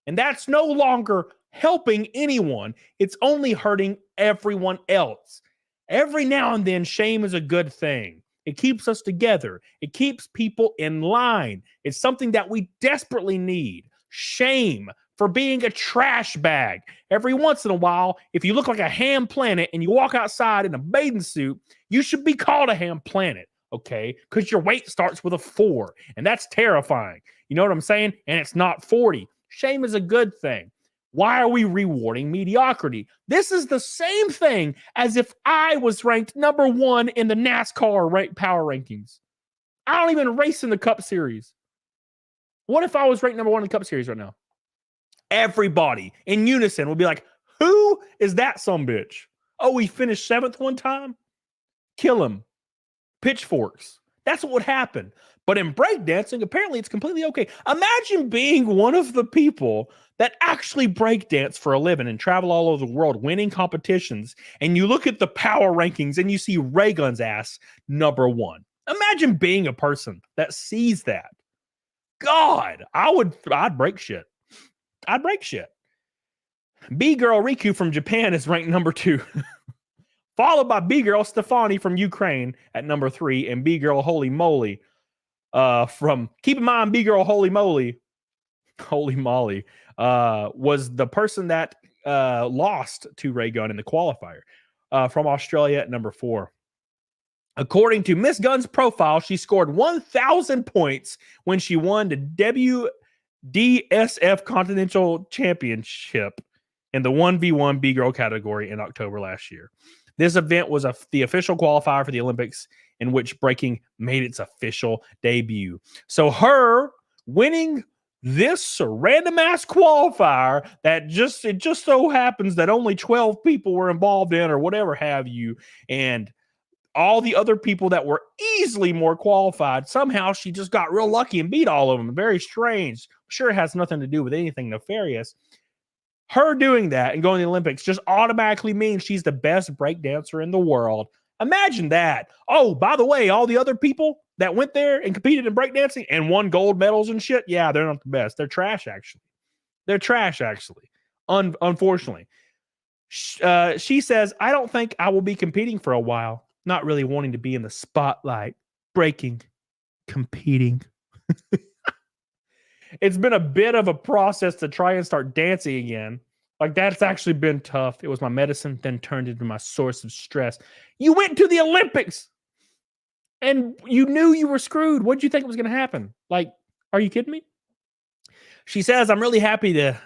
And that's no longer helping anyone. It's only hurting everyone else. Every now and then, shame is a good thing. It keeps us together. It keeps people in line. It's something that we desperately need. Shame for being a trash bag. Every once in a while, if you look like a ham planet and you walk outside in a bathing suit, you should be called a ham planet. Okay, because your weight starts with a 4, and that's terrifying. You know what I'm saying? And it's not 40. Shame is a good thing. Why are we rewarding mediocrity? This is the same thing as if I was ranked number 1 in the NASCAR power rankings. I don't even race in the Cup Series. What if I was ranked number 1 in the Cup Series right now? Everybody in unison would be like, who is that sumbitch? Oh, he finished 7th one time? Kill him. Pitchforks. That's what would happen. But in breakdancing, apparently it's completely okay. Imagine being one of the people that actually breakdance for a living and travel all over the world, winning competitions, and you look at the power rankings and you see Raygun's ass #1. Imagine being a person that sees that. God, I'd break shit. I'd break shit. B-girl Riku from Japan is ranked #2. Followed by B-girl Stefani from Ukraine at #3, and B-girl Holy Moly from, keep in mind, B-girl Holy Moly was the person that lost to Raygun in the qualifier from Australia at #4. According to Miss Gunn's profile, she scored 1,000 points when she won the WDSF Continental Championship in the 1v1 B-girl category in October last year. This event was the official qualifier for the Olympics, in which breaking made its official debut. So her winning this random ass qualifier that it just so happens that only 12 people were involved in, or whatever have you, and all the other people that were easily more qualified, somehow she just got real lucky and beat all of them. Very strange. I'm sure it has nothing to do with anything nefarious. Her doing that and going to the Olympics just automatically means she's the best breakdancer in the world. Imagine that. Oh, by the way, all the other people that went there and competed in breakdancing and won gold medals and shit, yeah, they're not the best. They're trash, actually. They're trash, actually. Unfortunately. She says, I don't think I will be competing for a while. Not really wanting to be in the spotlight. Breaking. Competing. It's been a bit of a process to try and start dancing again. Like, that's actually been tough. It was my medicine, then turned into my source of stress. You went to the Olympics and you knew you were screwed. What did you think was going to happen? Like, are you kidding me? She says, I'm really happy to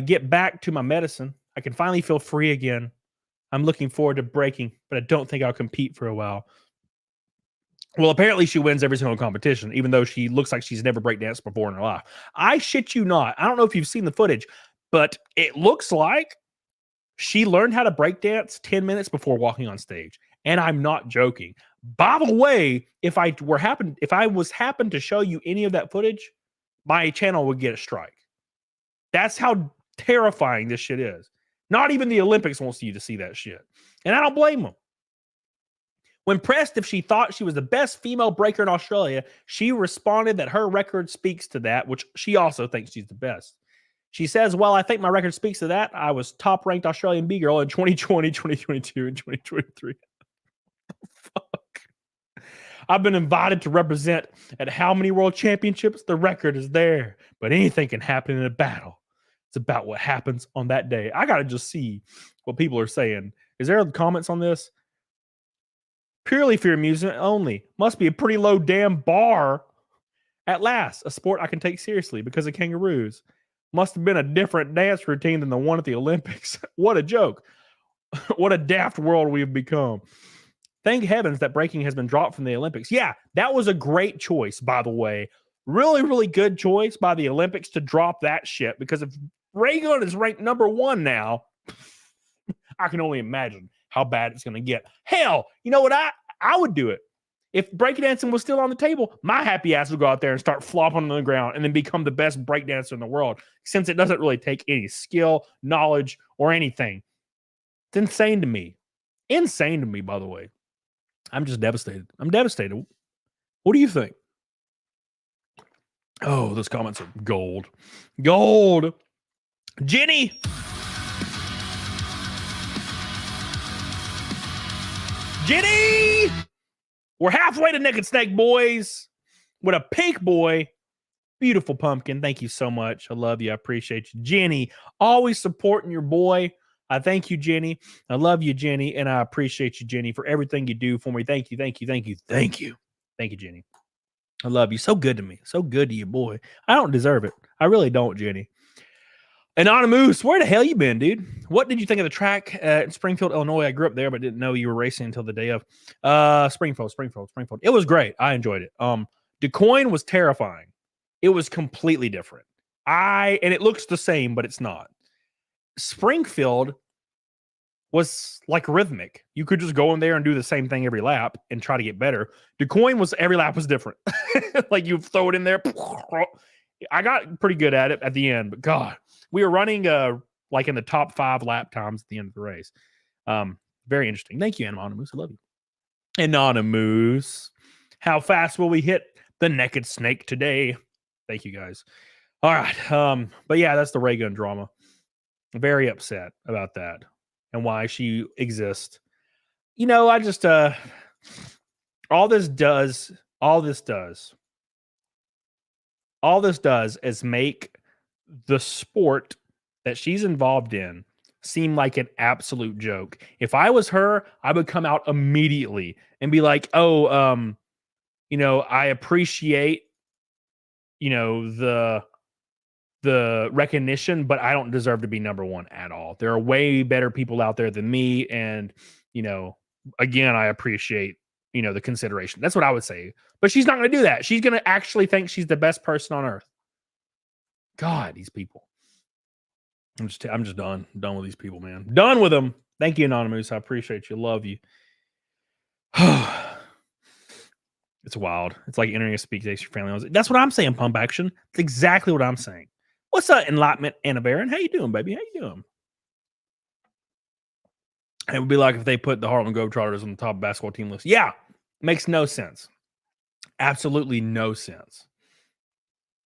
get back to my medicine. I can finally feel free again. I'm looking forward to breaking, but I don't think I'll compete for a while. Well, apparently she wins every single competition, even though she looks like she's never breakdanced before in her life. I shit you not. I don't know if you've seen the footage, but it looks like she learned how to breakdance 10 minutes before walking on stage. And I'm not joking. By the way, if I was happened to show you any of that footage, my channel would get a strike. That's how terrifying this shit is. Not even the Olympics wants you to see that shit. And I don't blame them. When pressed if she thought she was the best female breaker in Australia, she responded that her record speaks to that, which she also thinks she's the best. She says, well, I think my record speaks to that. I was top-ranked Australian B-girl in 2020, 2022, and 2023. Fuck. I've been invited to represent at how many world championships? The record is there. But anything can happen in a battle. It's about what happens on that day. I got to just see what people are saying. Is there comments on this? Purely for amusement only. Must be a pretty low damn bar. At last, a sport I can take seriously because of kangaroos. Must have been a different dance routine than the one at the Olympics. What a joke. What a daft world we've become. Thank heavens that breaking has been dropped from the Olympics. Yeah, that was a great choice, by the way. Really, really good choice by the Olympics to drop that shit, because if Raygun is ranked #1 now, I can only imagine how bad it's going to get. Hell, you know what? I would do it. If breakdancing was still on the table, my happy ass would go out there and start flopping on the ground and then become the best breakdancer in the world, since it doesn't really take any skill, knowledge, or anything. It's insane to me. Insane to me, by the way. I'm just devastated. I'm devastated. What do you think? Oh, those comments are gold. Gold. Jenny. Jenny! We're halfway to Naked Snake, boys. With a pink boy. Beautiful pumpkin. Thank you so much. I love you. I appreciate you. Jenny, always supporting your boy. I thank you, Jenny. I love you, Jenny. And I appreciate you, Jenny, for everything you do for me. Thank you, thank you, thank you, thank you. Thank you, Jenny. I love you. So good to me. So good to you, boy. I don't deserve it. I really don't, Jenny. Anonymous, where the hell you been, dude? What did you think of the track in Springfield, Illinois? I grew up there, but didn't know you were racing until the day of. Springfield. It was great. I enjoyed it. DuQuoin was terrifying. It was completely different. And it looks the same, but it's not. Springfield was like rhythmic. You could just go in there and do the same thing every lap and try to get better. DeCoin was every lap was different. Like you throw it in there. I got pretty good at it at the end, but God, we were running like in the top 5 lap times at the end of the race. Very interesting. Thank you, Anonymous. I love you. Anonymous. How fast will we hit the naked snake today? Thank you, guys. All right. But yeah, that's the raygun drama. Very upset about that and why she exists. You know, I just all this does is make the sport that she's involved in seem like an absolute joke. If I was her, I would come out immediately and be like, "Oh, you know, I appreciate, you know, the recognition, but I don't deserve to be number one at all. There are way better people out there than me, and you know, again, I appreciate, you know, the consideration." That's what I would say. But she's not going to do that. She's going to actually think she's the best person on earth. God, these people. I'm just done with these people, man. Done with them. Thank you, Anonymous. I appreciate you. Love you. It's wild. It's like entering a speak to your family. That's what I'm saying, Pump Action. That's exactly what I'm saying. What's up, Enlightenment Anna Baron? How you doing, baby? How you doing? It would be like if they put the Harlem Globetrotters on the top basketball team list. Yeah, makes no sense. Absolutely no sense.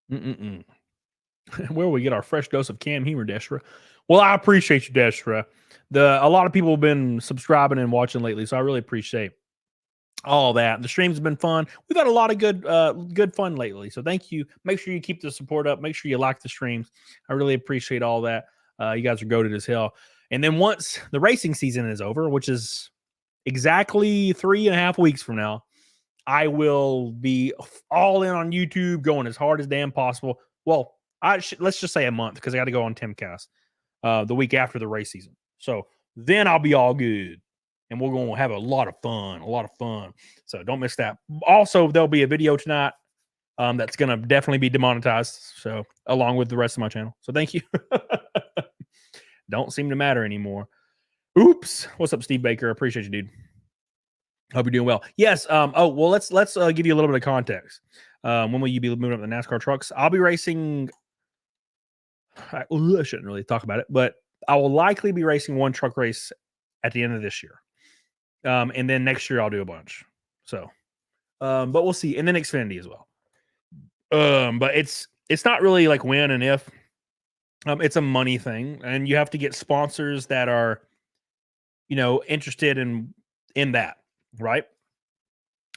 Where will we get our fresh dose of cam humor, Deshra? Well, I appreciate you, Deshra. A lot of people have been subscribing and watching lately, so I really appreciate all that. The streams have been fun. We've had a lot of good fun lately, so thank you. Make sure you keep the support up. Make sure you like the streams. I really appreciate all that. You guys are goated as hell. And then once the racing season is over, which is exactly 3.5 weeks from now, I will be all in on YouTube, going as hard as damn possible. Well, let's just say a month, because I got to go on Timcast the week after the race season. So then I'll be all good, and we're going to have a lot of fun. So don't miss that. Also, there'll be a video tonight that's going to definitely be demonetized, so along with the rest of my channel. So thank you. Don't seem to matter anymore. Oops. What's up, Steve Baker? I appreciate you, dude. Hope you're doing well. Yes. Oh, well, let's give you a little bit of context. When will you be moving up the NASCAR trucks? I'll be racing. I shouldn't really talk about it, but I will likely be racing one truck race at the end of this year. And then next year I'll do a bunch. So, but we'll see. And then Xfinity as well. But it's not really like when and if. It's a money thing, and you have to get sponsors that are, you know, interested in that, right?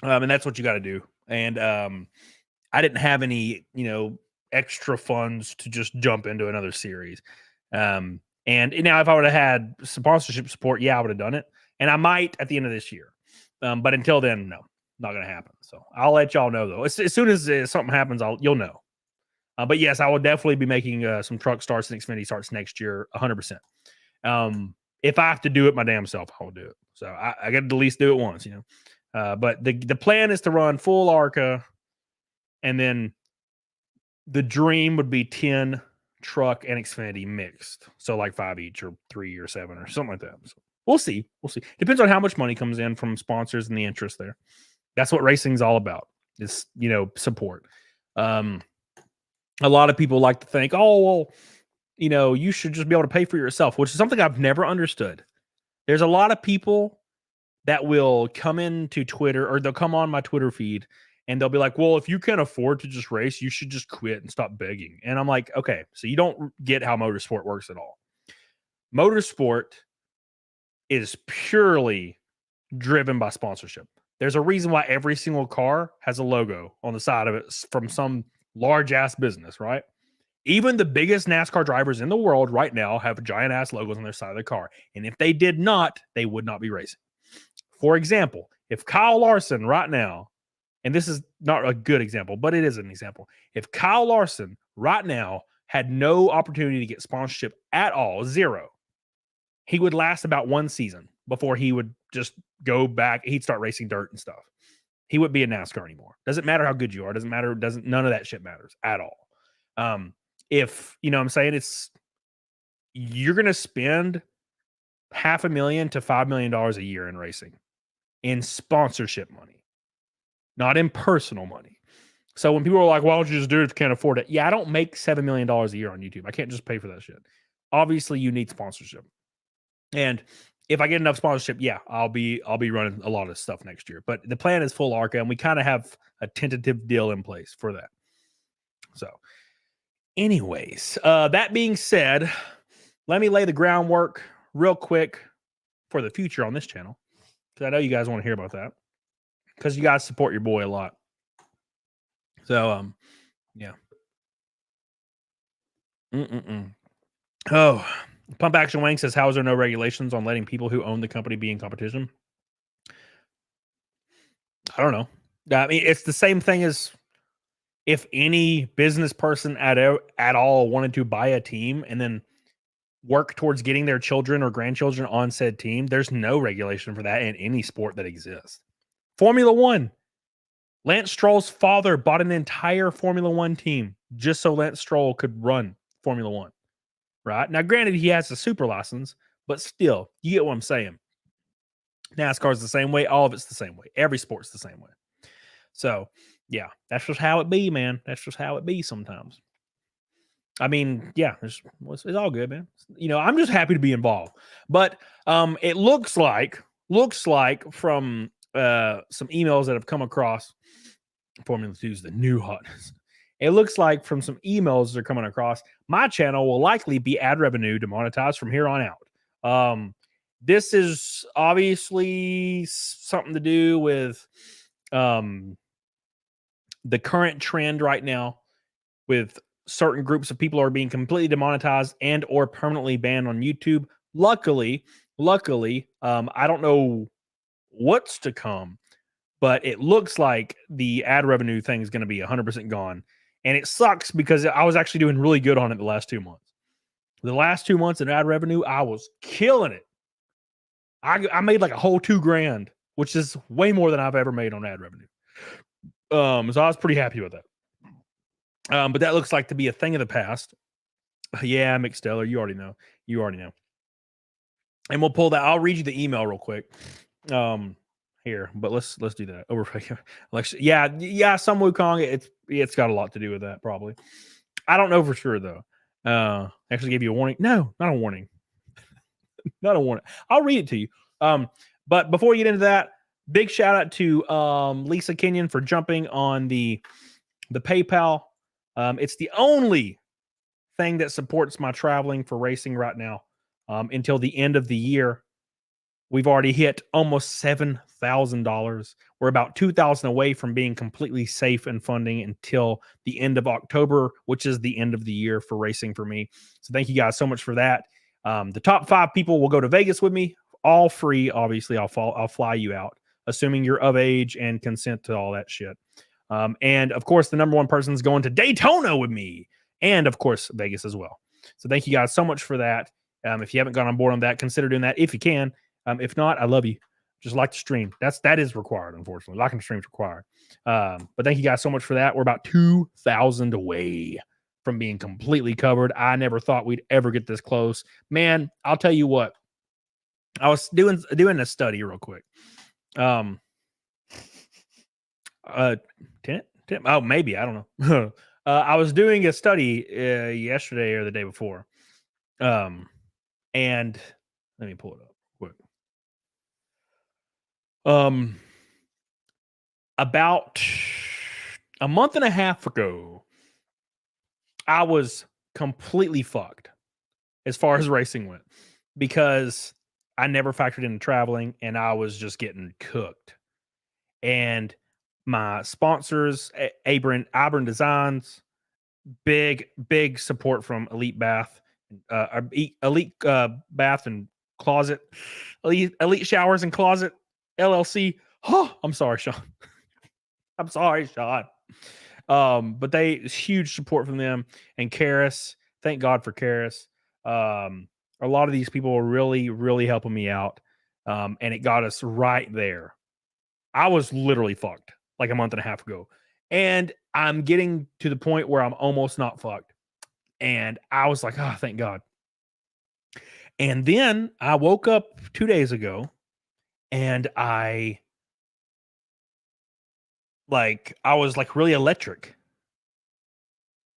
And that's what you got to do. And I didn't have any, you know, extra funds to just jump into another series. And now if I would have had sponsorship support, yeah, I would have done it. And I might at the end of this year. But until then, no, not going to happen. So I'll let y'all know, though. As soon as something happens, you'll know. But yes, I will definitely be making some truck starts and Xfinity starts next year, 100%. If I have to do it my damn self, I will do it. So I got to at least do it once, you know. But the plan is to run full ARCA, and then the dream would be 10 truck and Xfinity mixed. So like 5 each, or 3 or 7 or something like that. So we'll see. Depends on how much money comes in from sponsors and the interest there. That's what racing's all about. Is, you know, support. A lot of people like to think, oh, well, you know, you should just be able to pay for yourself, which is something I've never understood. There's a lot of people that will come into Twitter, or they'll come on my Twitter feed, and they'll be like, well, if you can't afford to just race, you should just quit and stop begging. And I'm like, okay, so you don't get how motorsport works at all. Motorsport is purely driven by sponsorship. There's a reason why every single car has a logo on the side of it from some large ass business, right? Even the biggest NASCAR drivers in the world right now have giant ass logos on their side of the car. And if they did not, they would not be racing. For example, if Kyle Larson right now, and this is not a good example, but it is an example. If Kyle Larson right now had no opportunity to get sponsorship at all, zero, he would last about one season before he would just go back. He'd start racing dirt and stuff. He wouldn't be in NASCAR anymore. Doesn't matter how good you are. Doesn't matter. None of that shit matters at all. If, you know what I'm saying, you're going to spend $500,000 to $5 million a year in racing, in sponsorship money, not in personal money. So when people are like, why don't you just do it if you can't afford it? Yeah, I don't make $7 million a year on YouTube. I can't just pay for that shit. Obviously, you need sponsorship. And if I get enough sponsorship, yeah, I'll be running a lot of stuff next year. But the plan is full ARCA, and we kind of have a tentative deal in place for that. So, anyways, that being said, let me lay the groundwork real quick for the future on this channel, because I know you guys want to hear about that, because you guys support your boy a lot. So, yeah. Oh, Pump Action Wang says, how is there no regulations on letting people who own the company be in competition? I don't know. I mean, it's the same thing as if any business person at all wanted to buy a team and then work towards getting their children or grandchildren on said team. There's no regulation for that in any sport that exists. Formula One. Lance Stroll's father bought an entire Formula One team just so Lance Stroll could run Formula One. Right? Now, granted, he has a super license, but still, you get what I'm saying. NASCAR's the same way. All of it's the same way. Every sport's the same way. So, yeah, that's just how it be, man. That's just how it be sometimes. I mean, yeah, it's all good, man. You know, I'm just happy to be involved. But it looks like from some emails that have come across, Formula 2 is the new hotness. It looks like from some emails that are coming across, my channel will likely be ad revenue demonetized from here on out. This is obviously something to do with the current trend right now, with certain groups of people are being completely demonetized and or permanently banned on YouTube. Luckily, I don't know what's to come, but it looks like the ad revenue thing is going to be 100% gone. And it sucks because I was actually doing really good on it the last 2 months. The last 2 months in ad revenue, I was killing it. I made like a whole $2,000, which is way more than I've ever made on ad revenue. So I was pretty happy with that. But that looks like to be a thing of the past. Yeah, McSteller, you already know. And we'll pull that. I'll read you the email real quick. Here, but let's do that. Yeah, some Wukong. It's got a lot to do with that, probably. I don't know for sure though. Actually gave you a warning. No, not a warning. Not a warning. I'll read it to you. But before we get into that, big shout out to Lisa Kenyon for jumping on the PayPal. It's the only thing that supports my traveling for racing right now until the end of the year. We've already hit almost $7,000. We're about $2,000 away from being completely safe and funding until the end of October, which is the end of the year for racing for me. So thank you guys so much for that. The top 5 people will go to Vegas with me, all free. Obviously, I'll fly you out, assuming you're of age and consent to all that shit. And of course, the number 1 person is going to Daytona with me, and of course, Vegas as well. So thank you guys so much for that. If you haven't gone on board on that, consider doing that if you can. If not, I love you. Just like to stream. That is required, unfortunately. Liking to stream is required. But thank you guys so much for that. We're about 2,000 away from being completely covered. I never thought we'd ever get this close. Man, I'll tell you what. I was doing a study real quick. 10? Oh, maybe. I don't know. I was doing a study yesterday or the day before. And let me pull it up. About a month and a half ago, I was completely fucked as far as racing went, because I never factored into traveling and I was just getting cooked. And my sponsors, Abram Designs, big support from Elite Bath, Elite Bath and Closet, Elite Showers and Closet LLC. Oh, I'm sorry, Sean. I'm sorry, Sean. But huge support from them, and Karis. Thank God for Karis. A lot of these people were really helping me out. And it got us right there. I was literally fucked like a month and a half ago. And I'm getting to the point where I'm almost not fucked. And I was like, oh, thank God. And then I woke up 2 days ago and I was like really electric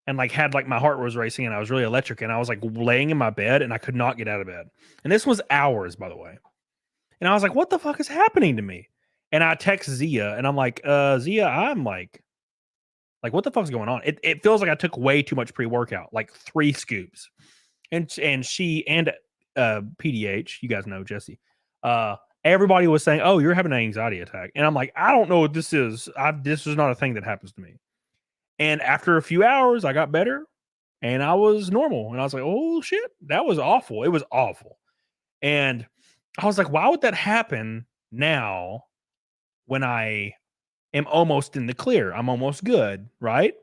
and like had like my heart was racing and I was really electric and I was like laying in my bed and I could not get out of bed. And this was hours, by the way. And I was like, what the fuck is happening to me? And I text Zia and I'm like, Zia, I'm like, what the fuck's going on? It feels like I took way too much pre-workout, like 3 scoops. And she and PDH, you guys know Jesse. Everybody was saying, "Oh, you're having an anxiety attack," and I'm like, "I don't know what this is. This is not a thing that happens to me." And after a few hours, I got better, and I was normal. And I was like, "Oh shit, that was awful. It was awful." And I was like, "Why would that happen now when I am almost in the clear? I'm almost good, right?"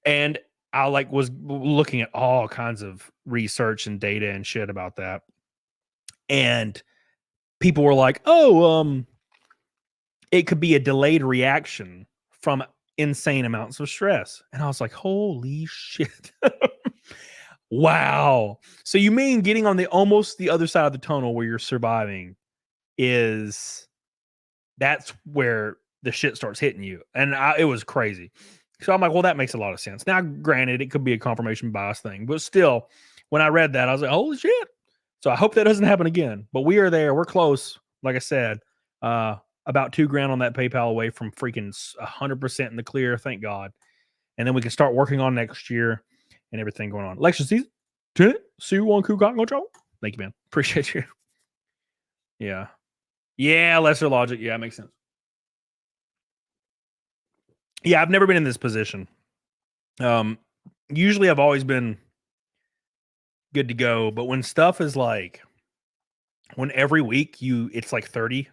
And I like was looking at all kinds of research and data and shit about that. And people were like, "Oh, it could be a delayed reaction from insane amounts of stress." And I was like, "Holy shit." Wow. So you mean getting on almost the other side of the tunnel where you're surviving that's where the shit starts hitting you. And it was crazy. So I'm like, well, that makes a lot of sense. Now, granted, it could be a confirmation bias thing, but still, when I read that, I was like, holy shit. So I hope that doesn't happen again. But we are there. We're close. Like I said, about $2,000 on that PayPal away from freaking 100% in the clear. Thank God. And then we can start working on next year and everything going on. Election season. See you on Kukak Control. Thank you, man. Appreciate you. Yeah. Yeah, lesser logic. Yeah, it makes sense. Yeah, I've never been in this position. Usually I've always been good to go, but when stuff is like, when every week it's like 30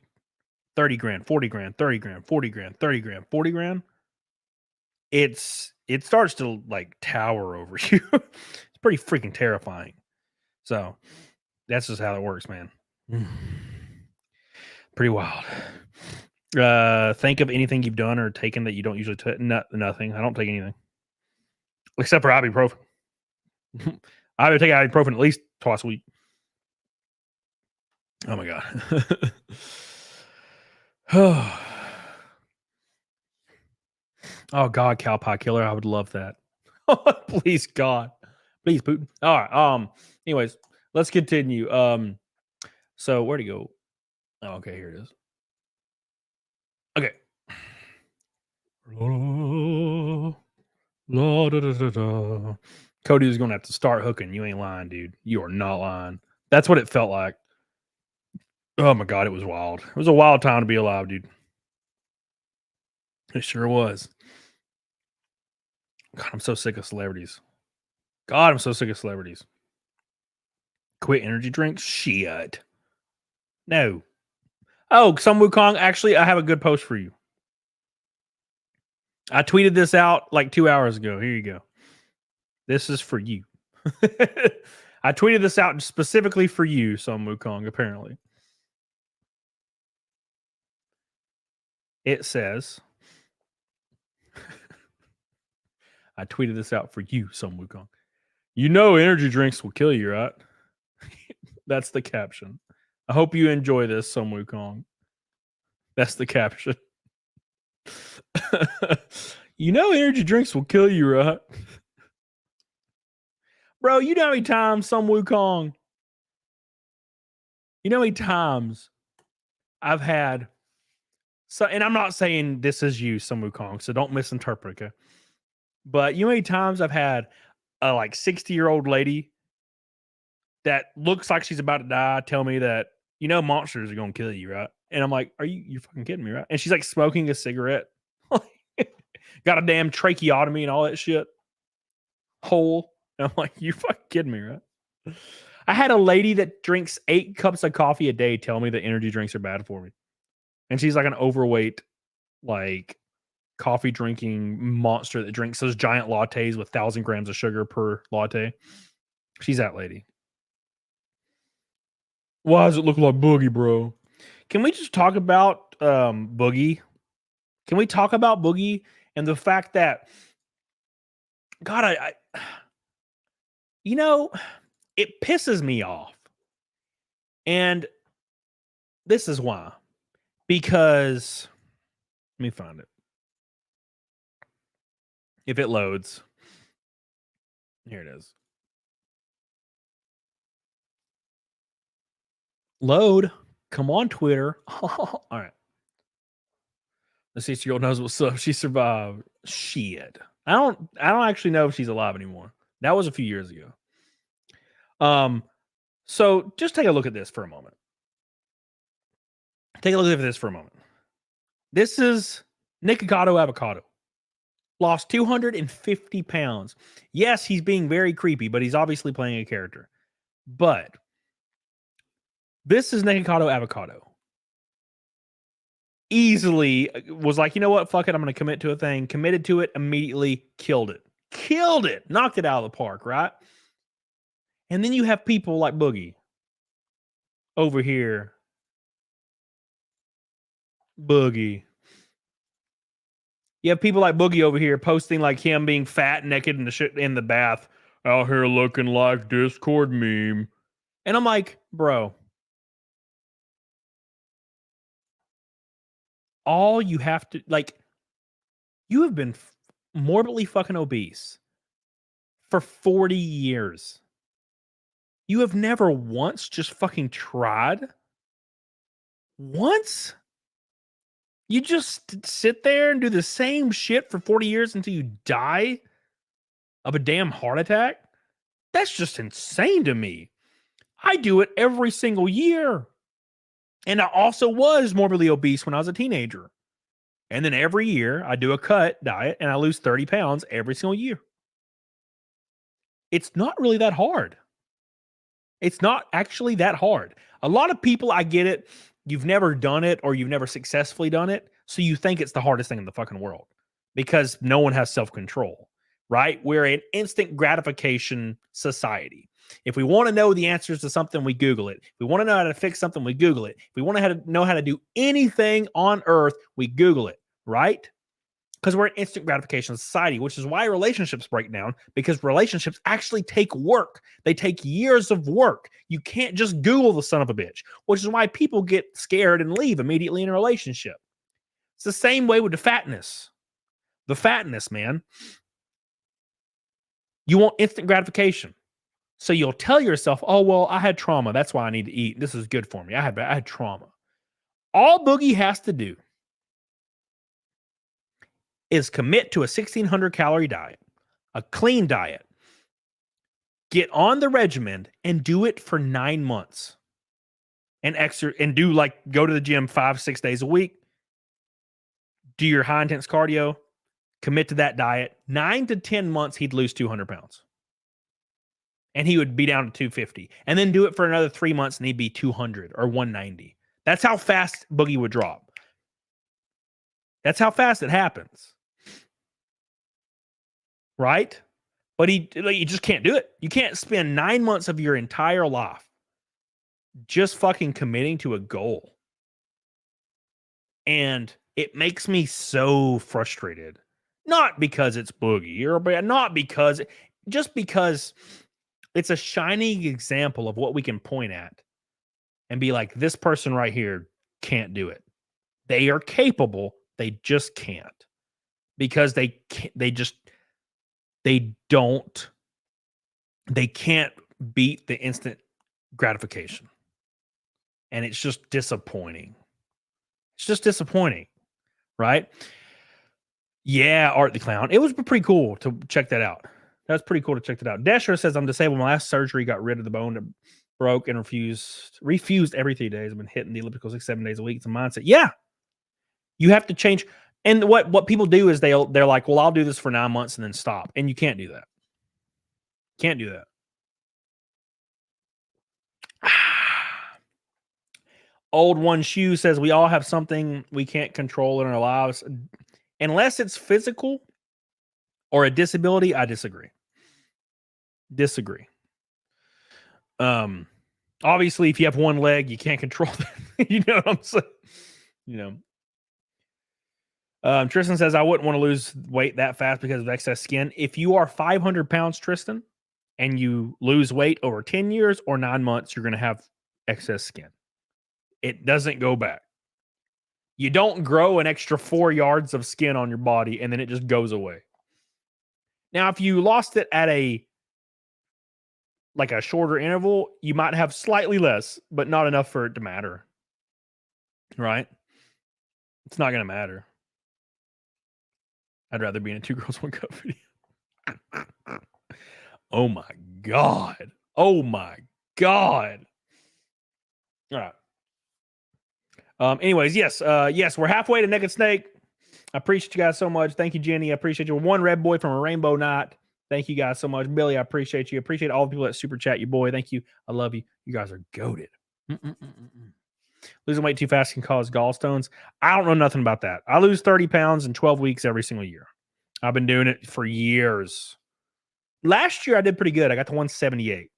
grand, 40 grand, 30 grand, 40 grand, 30 grand, 40 grand, it starts to like tower over you. It's pretty freaking terrifying. So that's just how it works, man. Pretty wild. Think of anything you've done or taken that you don't usually take. Nothing. I don't take anything except for ibuprofen. I would take ibuprofen at least twice a week. Oh my god. Oh god, cow pie killer. I would love that. Please God. Please Putin. All right. Anyways, let's continue. So where'd he go? Oh, okay, here it is. Okay. Cody was gonna have to start hooking. You ain't lying, dude. You are not lying. That's what it felt like. Oh my god, it was wild. It was a wild time to be alive, dude. It sure was. God, I'm so sick of celebrities. God, I'm so sick of celebrities. Quit energy drinks? Shit. No. Oh, Sun Wukong, actually, I have a good post for you. I tweeted this out like 2 hours ago. Here you go. This is for you. I tweeted this out specifically for you, Sun Wukong, apparently. It says, I tweeted this out for you, Sun Wukong. You know energy drinks will kill you, right? That's the caption. I hope you enjoy this, Sun Wukong. That's the caption. You know energy drinks will kill you, right? Bro, you know how many times, Sun Wukong, you know how many times I've had, so, and I'm not saying this is you, Sun Wukong, so don't misinterpret, okay? But you know how many times I've had a like 60-year-old lady that looks like she's about to die tell me that, you know, monsters are going to kill you, right? And I'm like, you're fucking kidding me, right? And she's like smoking a cigarette. Got a damn tracheotomy and all that shit. Whole. And I'm like, you fucking kidding me, right? I had a lady that drinks 8 cups of coffee a day tell me that energy drinks are bad for me. And she's like an overweight, like coffee drinking monster that drinks those giant lattes with 1,000 grams of sugar per latte. She's that lady. Why does it look like Boogie, bro? Can we just talk about Boogie? Can we talk about Boogie and the fact that, God, I you know, it pisses me off And this is why. Because, let me find it. If it loads. Here it is. Load. Come on, Twitter. All right. The 6-year-old knows what's up. She survived. Shit. I don't actually know if she's alive anymore. That was a few years ago. So just take a look at this for a moment. Take a look at this for a moment. This is Nikocado Avocado. Lost 250 pounds. Yes, he's being very creepy, but he's obviously playing a character. But this is Nikocado Avocado. Easily was like, you know what? Fuck it. I'm going to commit to a thing. Committed to it immediately. Killed it. Killed it. Knocked it out of the park, right? And then you have people like Boogie over here. Boogie. You have people like Boogie over here posting like him being fat, naked in the bath, out here looking like Discord meme. And I'm like, bro, all you have to, like, you have been morbidly fucking obese for 40 years. You have never once just fucking tried? Once? You just sit there and do the same shit for 40 years until you die of a damn heart attack? That's just insane to me. I do it every single year. And I also was morbidly obese when I was a teenager. And then every year I do a cut diet and I lose 30 pounds every single year. It's not really that hard. It's not actually that hard. A lot of people, I get it. You've never done it or you've never successfully done it. So you think it's the hardest thing in the fucking world because no one has self-control, right? We're an instant gratification society. If we want to know the answers to something, we Google it. If we want to know how to fix something, we Google it. If we want to know how to do anything on earth, we Google it, right? Because we're an instant gratification society, which is why relationships break down, because relationships actually take work. They take years of work. You can't just Google the son of a bitch, which is why people get scared and leave immediately in a relationship. It's the same way with the fatness. The fatness, man. You want instant gratification. So you'll tell yourself, oh, well, I had trauma. That's why I need to eat. This is good for me. I had trauma. All Boogie has to do is commit to a 1,600 calorie diet, a clean diet, get on the regimen and do it for 9 months and do like go to the gym 5-6 days a week, do your high intense cardio, commit to that diet. 9 to 10 months, he'd lose 200 pounds. And he would be down to 250. And then do it for another 3 months and he'd be 200 or 190. That's how fast Boogie would drop. That's how fast it happens. Right? But you just can't do it. You can't spend 9 months of your entire life just fucking committing to a goal. And it makes me so frustrated. Not because it's Boogie or not because, just because it's a shining example of what we can point at and be like, this person right here can't do it. They are capable. They just can't because they can't beat the instant gratification. And it's just disappointing. It's just disappointing, right? Yeah, Art the Clown. It was pretty cool to check that out. That's pretty cool to check that out. Dasher says, I'm disabled. My last surgery got rid of the bone that broke and refused every 3 days. I've been hitting the elliptical 6-7 days a week. It's a mindset. Yeah. You have to change. And what people do is they're like, well, I'll do this for 9 months and then stop. And you can't do that. Can't do that. Old One Shoe says, we all have something we can't control in our lives. Unless it's physical or a disability, I disagree. Obviously, if you have one leg, you can't control that. You know what I'm saying? You know. Tristan says, I wouldn't want to lose weight that fast because of excess skin. If you are 500 pounds, Tristan, and you lose weight over 10 years or 9 months, you're going to have excess skin. It doesn't go back. You don't grow an extra 4 yards of skin on your body and then it just goes away. Now, if you lost it at a shorter interval, you might have slightly less, but not enough for it to matter. Right? It's not going to matter. I'd rather be in a 2 Girls 1 Cup video. Oh my God. Oh my God. All right. Anyways, yes, we're halfway to Naked Snake. I appreciate you guys so much. Thank you, Jenny. I appreciate you. One Red Boy from a Rainbow Night. Thank you guys so much. Billy, I appreciate you. Appreciate all the people that super chat you, boy. Thank you. I love you. You guys are goated. Losing weight too fast can cause gallstones. I don't know nothing about that. I lose 30 pounds in 12 weeks every single year. I've been doing it for years. Last year, I did pretty good. I got to 178.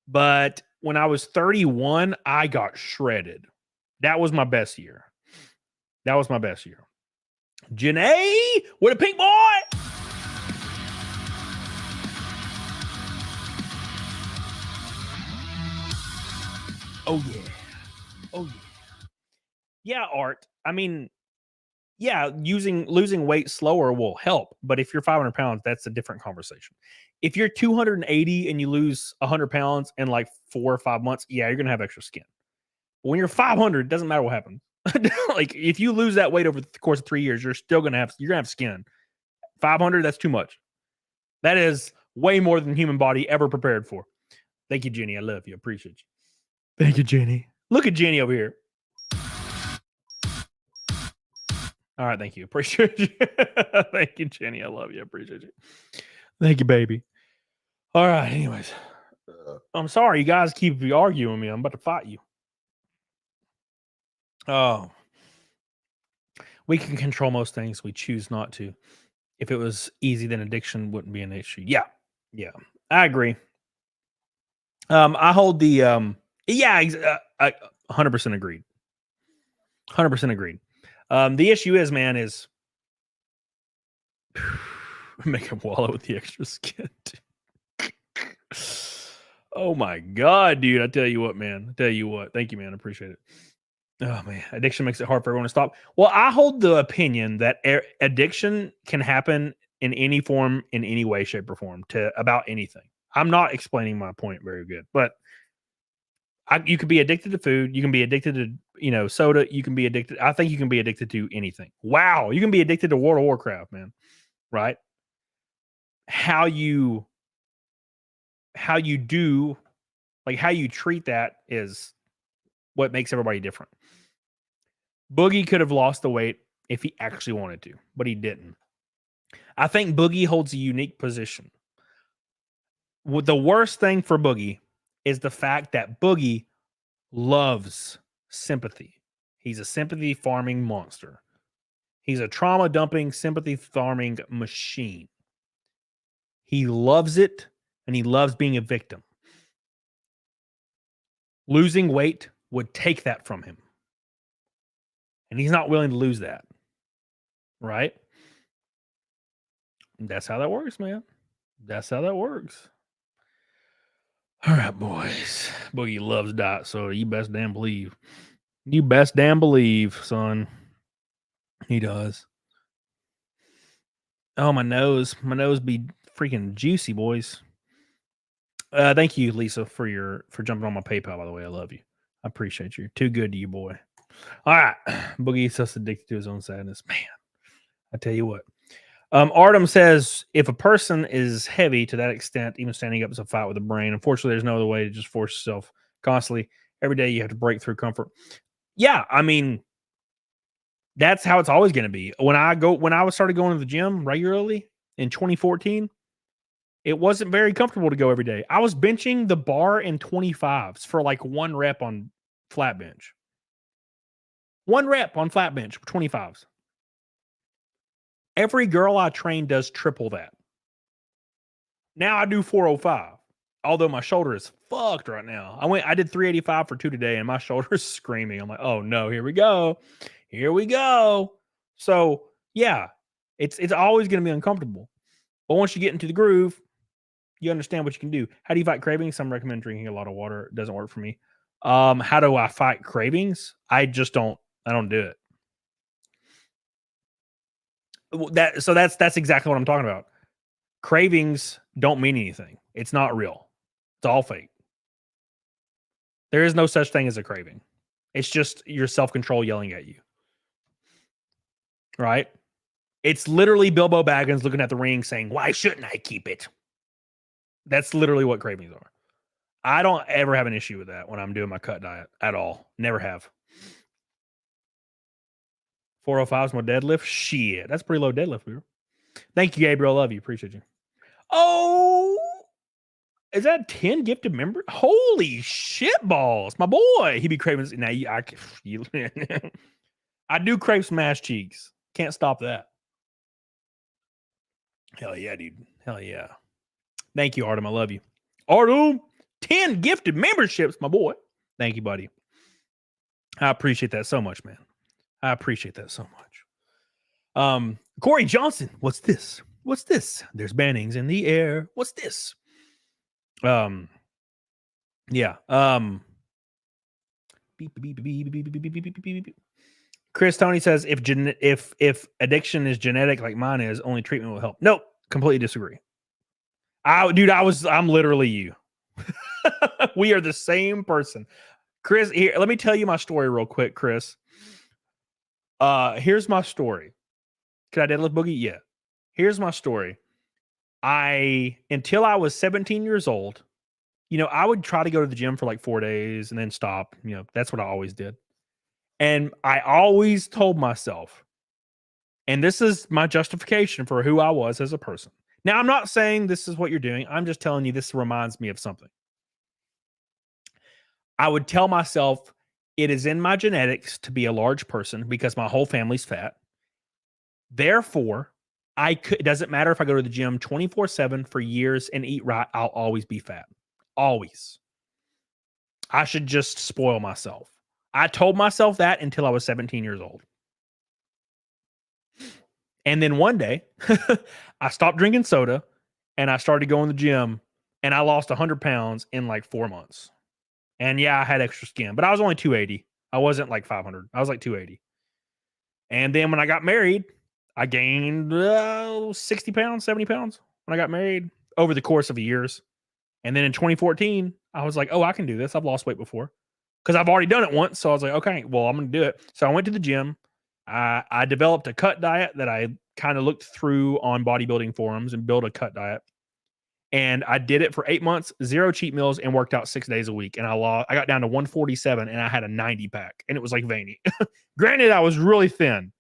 But when I was 31, I got shredded. That was my best year. Janae with a pink boy. Oh, yeah. Yeah, Art. I mean, yeah, losing weight slower will help. But if you're 500 pounds, that's a different conversation. If you're 280 and you lose 100 pounds in like 4 or 5 months, yeah, you're going to have extra skin. But when you're 500, it doesn't matter what happens. Like if you lose that weight over the course of 3 years, you're going to have skin. 500, that's too much. That is way more than the human body ever prepared for. Thank you, Jenny. I love you. Appreciate you. Thank you, Jenny. Look at Jenny over here. All right, thank you. Appreciate you. Thank you, Jenny. I love you. Appreciate you. Thank you, baby. All right, anyways. I'm sorry you guys keep arguing with me. I'm about to fight you. Oh. We can control most things. We choose not to. If it was easy, then addiction wouldn't be an issue. Yeah. I agree. I hold the 100% agreed. 100% agreed. The issue is, man, is make him wallow with the extra skin. Oh my God, dude. I tell you what, man. Thank you, man. I appreciate it. Oh man, addiction makes it hard for everyone to stop. Well, I hold the opinion that addiction can happen in any form, in any way, shape, or form to about anything. I'm not explaining my point very good, but you could be addicted to food. You can be addicted to, soda. You can be addicted. I think you can be addicted to anything. Wow. You can be addicted to World of Warcraft, man. Right? How you do, like how you treat that is what makes everybody different. Boogie could have lost the weight if he actually wanted to, but he didn't. I think Boogie holds a unique position. The worst thing for Boogie is the fact that Boogie loves sympathy. He's a sympathy farming monster. He's a trauma dumping, sympathy farming machine. He loves it, and he loves being a victim. Losing weight would take that from him. And he's not willing to lose that. Right? And that's how that works, man. That's how that works. All right, boys. Boogie loves diet soda. You best damn believe. You best damn believe, son. He does. Oh, my nose. My nose be freaking juicy, boys. Thank you, Lisa, for jumping on my PayPal, by the way. I love you. I appreciate you. Too good to you, boy. All right. Boogie's just addicted to his own sadness. Man, I tell you what. Artem says, if a person is heavy to that extent, even standing up is a fight with the brain. Unfortunately, there's no other way to just force yourself constantly. Every day you have to break through comfort. Yeah, I mean, that's how it's always going to be. When I started going to the gym regularly in 2014, it wasn't very comfortable to go every day. I was benching the bar in 25s for like 1 rep on flat bench. 1 rep on flat bench for 25s. Every girl I train does triple that. Now I do 405. Although my shoulder is fucked right now. I did 385 for 2 today, and my shoulder is screaming. I'm like, oh no, here we go. Here we go. So yeah, it's always going to be uncomfortable. But once you get into the groove, you understand what you can do. How do you fight cravings? Some recommend drinking a lot of water. It doesn't work for me. How do I fight cravings? I don't do it. That's exactly what I'm talking about. Cravings don't mean anything. It's not real. It's all fake. There is no such thing as a craving. It's just your self-control yelling at you. Right? It's literally Bilbo Baggins looking at the ring saying, "Why shouldn't I keep it?" That's literally what cravings are. I don't ever have an issue with that when I'm doing my cut diet at all. Never have. 405 is my deadlift. Shit, that's pretty low deadlift, bro. Thank you, Gabriel. Love you. Appreciate you. Oh, is that 10 gifted members? Holy shit balls, my boy. He be craving. Now I do crave smash cheeks. Can't stop that. Hell yeah, dude. Hell yeah. Thank you, Artem. I love you. Artem, 10 gifted memberships, my boy. Thank you, buddy. I appreciate that so much, man. I appreciate that so much. Corey Johnson, what's this? What's this? There's bannings in the air. What's this? Yeah. Beep, beep, beep, beep, beep, beep, beep, beep, beep, beep, beep. Chris Tony says if addiction is genetic like mine is, only treatment will help. Nope, completely disagree. I'm literally you. We are the same person. Chris, here, let me tell you my story real quick, Chris. Here's my story. Can I deadlift boogie? Yeah. Here's my story. Until I was 17 years old, I would try to go to the gym for like 4 days and then stop. That's what I always did. And I always told myself, and this is my justification for who I was as a person. Now, I'm not saying this is what you're doing. I'm just telling you this reminds me of something. I would tell myself it is in my genetics to be a large person because my whole family's fat. Therefore, it doesn't matter if I go to the gym 24/7 for years and eat right, I'll always be fat. Always. I should just spoil myself. I told myself that until I was 17 years old. And then one day, I stopped drinking soda and I started going to the gym and I lost 100 pounds in like 4 months. And yeah, I had extra skin, but I was only 280. I wasn't like 500. I was like 280. And then when I got married, I gained 60 pounds, 70 pounds when I got married over the course of years. And then in 2014, I was like, oh, I can do this. I've lost weight before because I've already done it once. So I was like, okay, well, I'm going to do it. So I went to the gym. I developed a cut diet that I kind of looked through on bodybuilding forums and built a cut diet. And I did it for 8 months, 0 cheat meals, and worked out 6 days a week. And I got down to 147 and I had a 90 pack and it was like veiny. Granted, I was really thin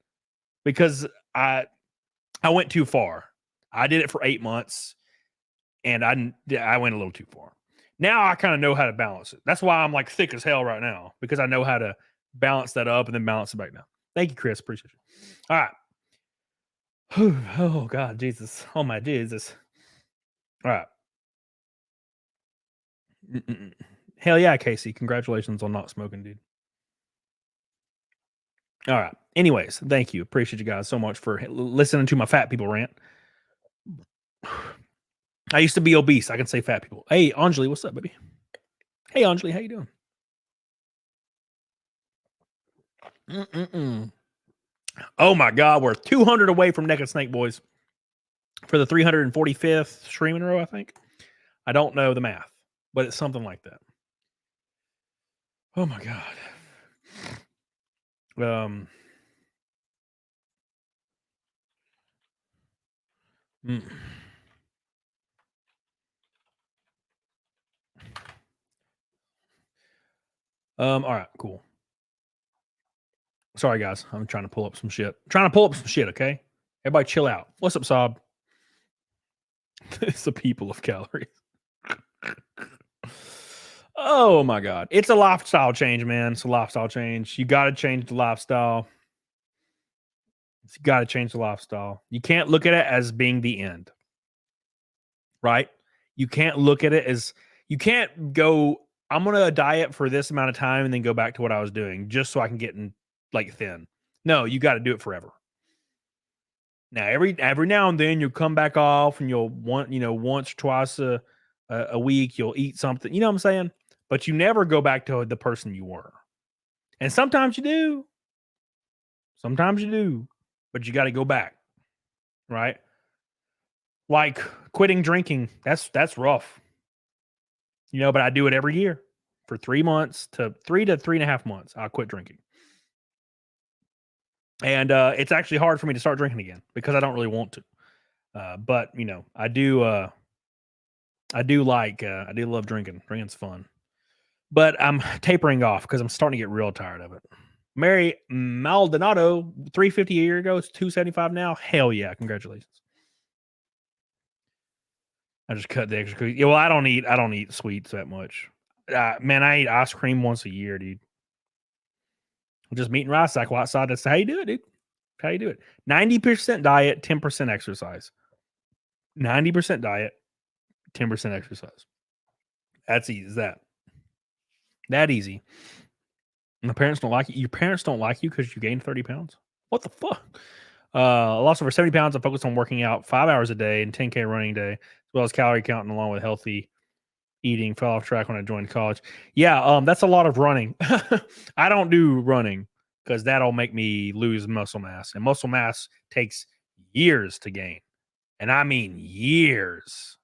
because I went too far. I did it for 8 months and I went a little too far. Now I kind of know how to balance it. That's why I'm like thick as hell right now, because I know how to balance that up and then balance it back down. Thank you, Chris. Appreciate you. All right. Oh, God, Jesus. Oh, my Jesus. All right. Hell yeah, Casey. Congratulations on not smoking, dude. All right. Anyways, thank you. Appreciate you guys so much for listening to my fat people rant. I used to be obese. I can say fat people. Hey, Anjali, what's up, baby? Hey, Anjali, how you doing? Oh my God, we're 200 away from Neck and Snake, boys, for the 345th stream in a row, I think. I don't know the math, but it's something like that. Oh my God. All right, cool. Sorry, guys. I'm trying to pull up some shit. Okay? Everybody chill out. What's up, Saab? It's the people of calories. Oh, my God. It's a lifestyle change, man. It's a lifestyle change. You got to change the lifestyle. You got to change the lifestyle. You can't look at it as being the end. Right? You can't look at it as... You can't go, I'm going to diet for this amount of time and then go back to what I was doing just so I can get in like thin. No, you got to do it forever. Now, every now and then you'll come back off and you'll once or twice a week, you'll eat something. You know what I'm saying? but you never go back to the person you were. And sometimes you do. Sometimes you do, but you got to go back, right? Like quitting drinking, that's rough. You know, but I do it every year for 3 months to 3.5 months. I'll quit drinking. And it's actually hard for me to start drinking again because I don't really want to. But you know, I do love drinking. Drinking's fun. But I'm tapering off because I'm starting to get real tired of it. Mary Maldonado, 350 a year ago, it's 275 now. Hell yeah, congratulations. I just cut the extra cookies. Yeah, well, I don't eat sweets that much. Man, I eat ice cream once a year, dude. I'm just meat and rice cycle outside. That's how you do it, dude. How you do it. 90% diet, 10% exercise. 90% diet, 10% exercise. That's easy as that. That easy. My parents don't like you. Your parents don't like you because you gained 30 pounds? What the fuck? I lost over 70 pounds. I focused on working out 5 hours a day and 10K running day, as well as calorie counting along with healthy eating. Fell off track when I joined college. Yeah, that's a lot of running. I don't do running because that'll make me lose muscle mass. And muscle mass takes years to gain. And I mean years.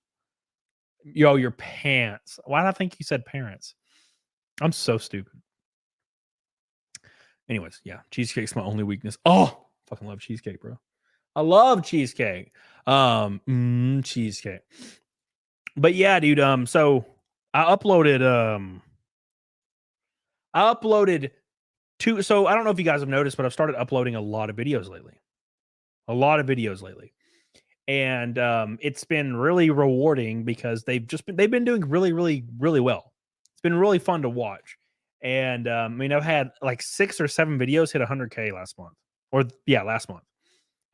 Yo, your pants. Why did I think you said parents? I'm so stupid. Anyways, yeah, cheesecake's my only weakness. Oh, fucking love cheesecake, bro. I love cheesecake. Cheesecake. But yeah, dude, so I uploaded two. So I don't know if you guys have noticed, but I've started uploading a lot of videos lately. And it's been really rewarding because they've been doing really, really, really well. It's been really fun to watch. And I mean, I've had like 6 or 7 videos hit 100K last month. Last month.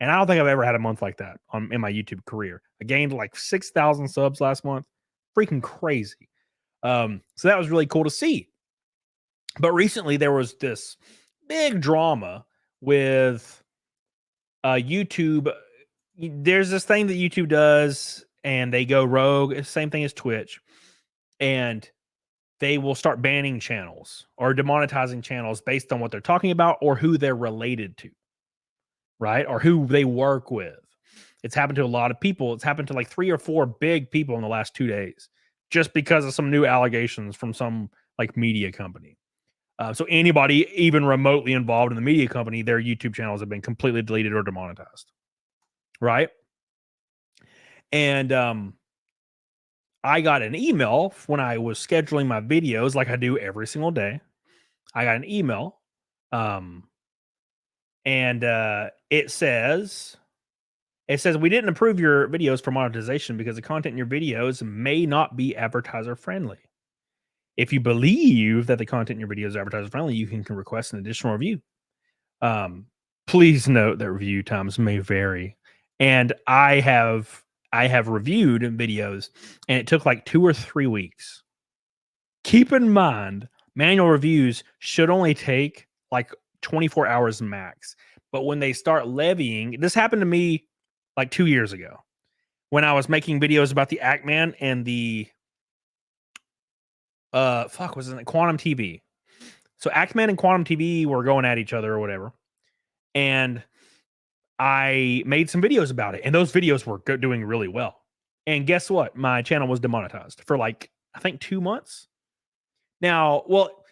And I don't think I've ever had a month like that in my YouTube career. I gained like 6,000 subs last month. Freaking crazy. So that was really cool to see. But recently there was this big drama with YouTube. There's this thing that YouTube does and they go rogue. Same thing as Twitch. And they will start banning channels or demonetizing channels based on what they're talking about or who they're related to, right? Or who they work with. It's happened to a lot of people. It's happened to like 3 or 4 big people in the last 2 days just because of some new allegations from some like media company. So anybody even remotely involved in the media company, their YouTube channels have been completely deleted or demonetized, right? And I got an email when I was scheduling my videos like I do every single day. I got an email and it says we didn't approve your videos for monetization because the content in your videos may not be advertiser friendly. If you believe that the content in your videos is advertiser friendly, you can request an additional review. Please note that review times may vary. And I have reviewed videos and it took like 2 or 3 weeks. Keep in mind, manual reviews should only take like 24 hours max. But when they start levying, this happened to me like 2 years ago when I was making videos about the Ackman and the was it Quantum TV? So Ackman and Quantum TV were going at each other or whatever. And I made some videos about it, and those videos were doing really well. And guess what? My channel was demonetized for like, I think 2 months. Now, well,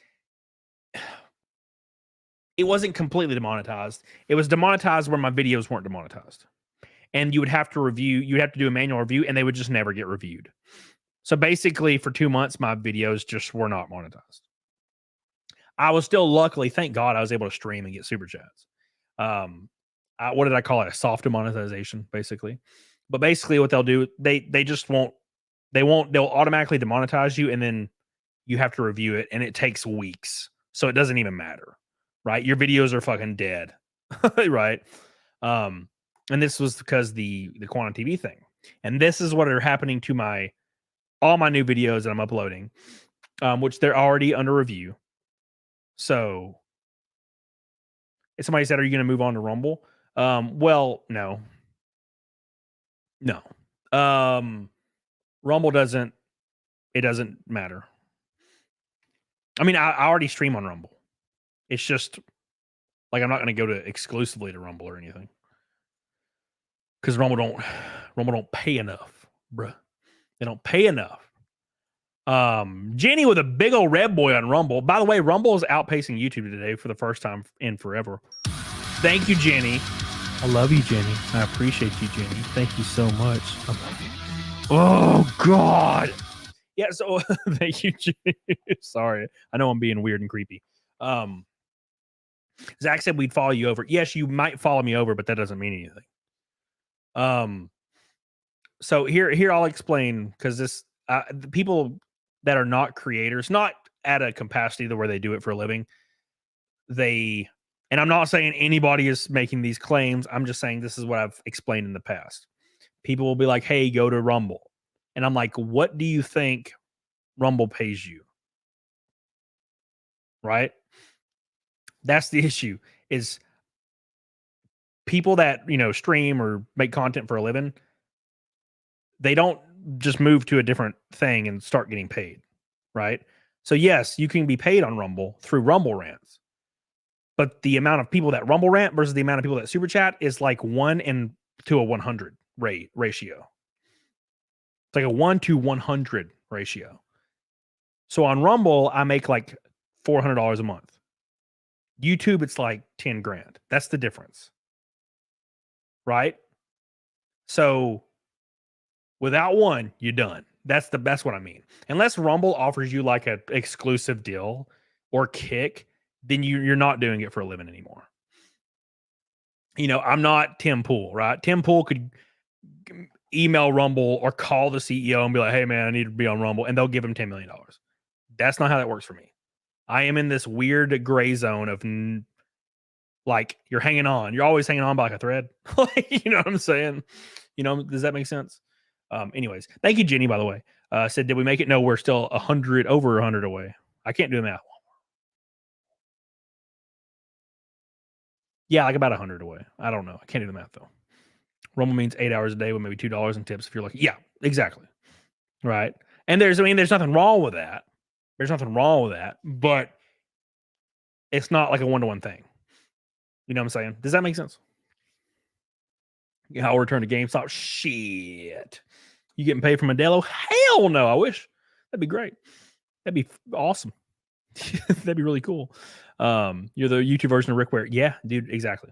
it wasn't completely demonetized. It was demonetized where my videos weren't demonetized. And you'd have to do a manual review, and they would just never get reviewed. So basically, for 2 months, my videos just were not monetized. I was still luckily, thank God, I was able to stream and get super chats. What did I call it? A soft demonetization, basically. But basically, what they'll do, they'll automatically demonetize you, and then you have to review it, and it takes weeks. So it doesn't even matter, right? Your videos are fucking dead, right? And this was because the Quantum TV thing. And this is what are happening to all my new videos that I'm uploading, which they're already under review. So if somebody said, are you going to move on to Rumble? Well, no. Rumble doesn't matter. I mean, I already stream on Rumble. It's just like I'm not going to go to exclusively to Rumble or anything because Rumble don't pay enough, bruh. They don't pay enough. Jenny with a big old red boy on Rumble. By the way, Rumble is outpacing YouTube today for the first time in forever. Thank you, Jenny. I love you, Jenny. I appreciate you, Jenny. Thank you so much. I love you. Oh God. Yeah. So thank you, Jenny. Sorry, I know I'm being weird and creepy. Zach said we'd follow you over. Yes, you might follow me over, but that doesn't mean anything. So here I'll explain because this the people that are not creators, not at a capacity to where they do it for a living, and I'm not saying anybody is making these claims. I'm just saying this is what I've explained in the past. People will be like, "Hey, go to Rumble," and I'm like, "What do you think Rumble pays you?" Right? That's the issue. Is people that stream or make content for a living, they don't just move to a different thing and start getting paid, right? So yes, you can be paid on Rumble through Rumble rants, but the amount of people that Rumble rant versus the amount of people that super chat is like 1 to a 100 ratio. It's like a 1 to 100 ratio. So on Rumble, I make like $400 a month. YouTube, it's like 10 grand. That's the difference. Right? So without one, you're done. That's what I mean. Unless Rumble offers you like an exclusive deal or kick, then you're not doing it for a living anymore. I'm not Tim Pool, right? Tim Pool could email Rumble or call the CEO and be like, "Hey man, I need to be on Rumble," and they'll give him $10 million. That's not how that works for me. I am in this weird gray zone of like you're hanging on. You're always hanging on by like a thread. You know what I'm saying? Does that make sense? Anyways, thank you, Jenny, by the way. Said, did we make it? No, we're still over 100 away. I can't do the math. Yeah, like about 100 away. I don't know. I can't do the math though. Rumble means 8 hours a day with maybe $2 in tips if you're lucky. Yeah, exactly. Right. And there's nothing wrong with that. There's nothing wrong with that, but it's not like a 1-to-1 thing. You know what I'm saying? Does that make sense? I'll return to GameStop. Shit. You getting paid from Modelo? Hell no. I wish. That'd be great. That'd be awesome. That'd be really cool. You're the YouTube version of Rick Ware. Yeah, dude. Exactly.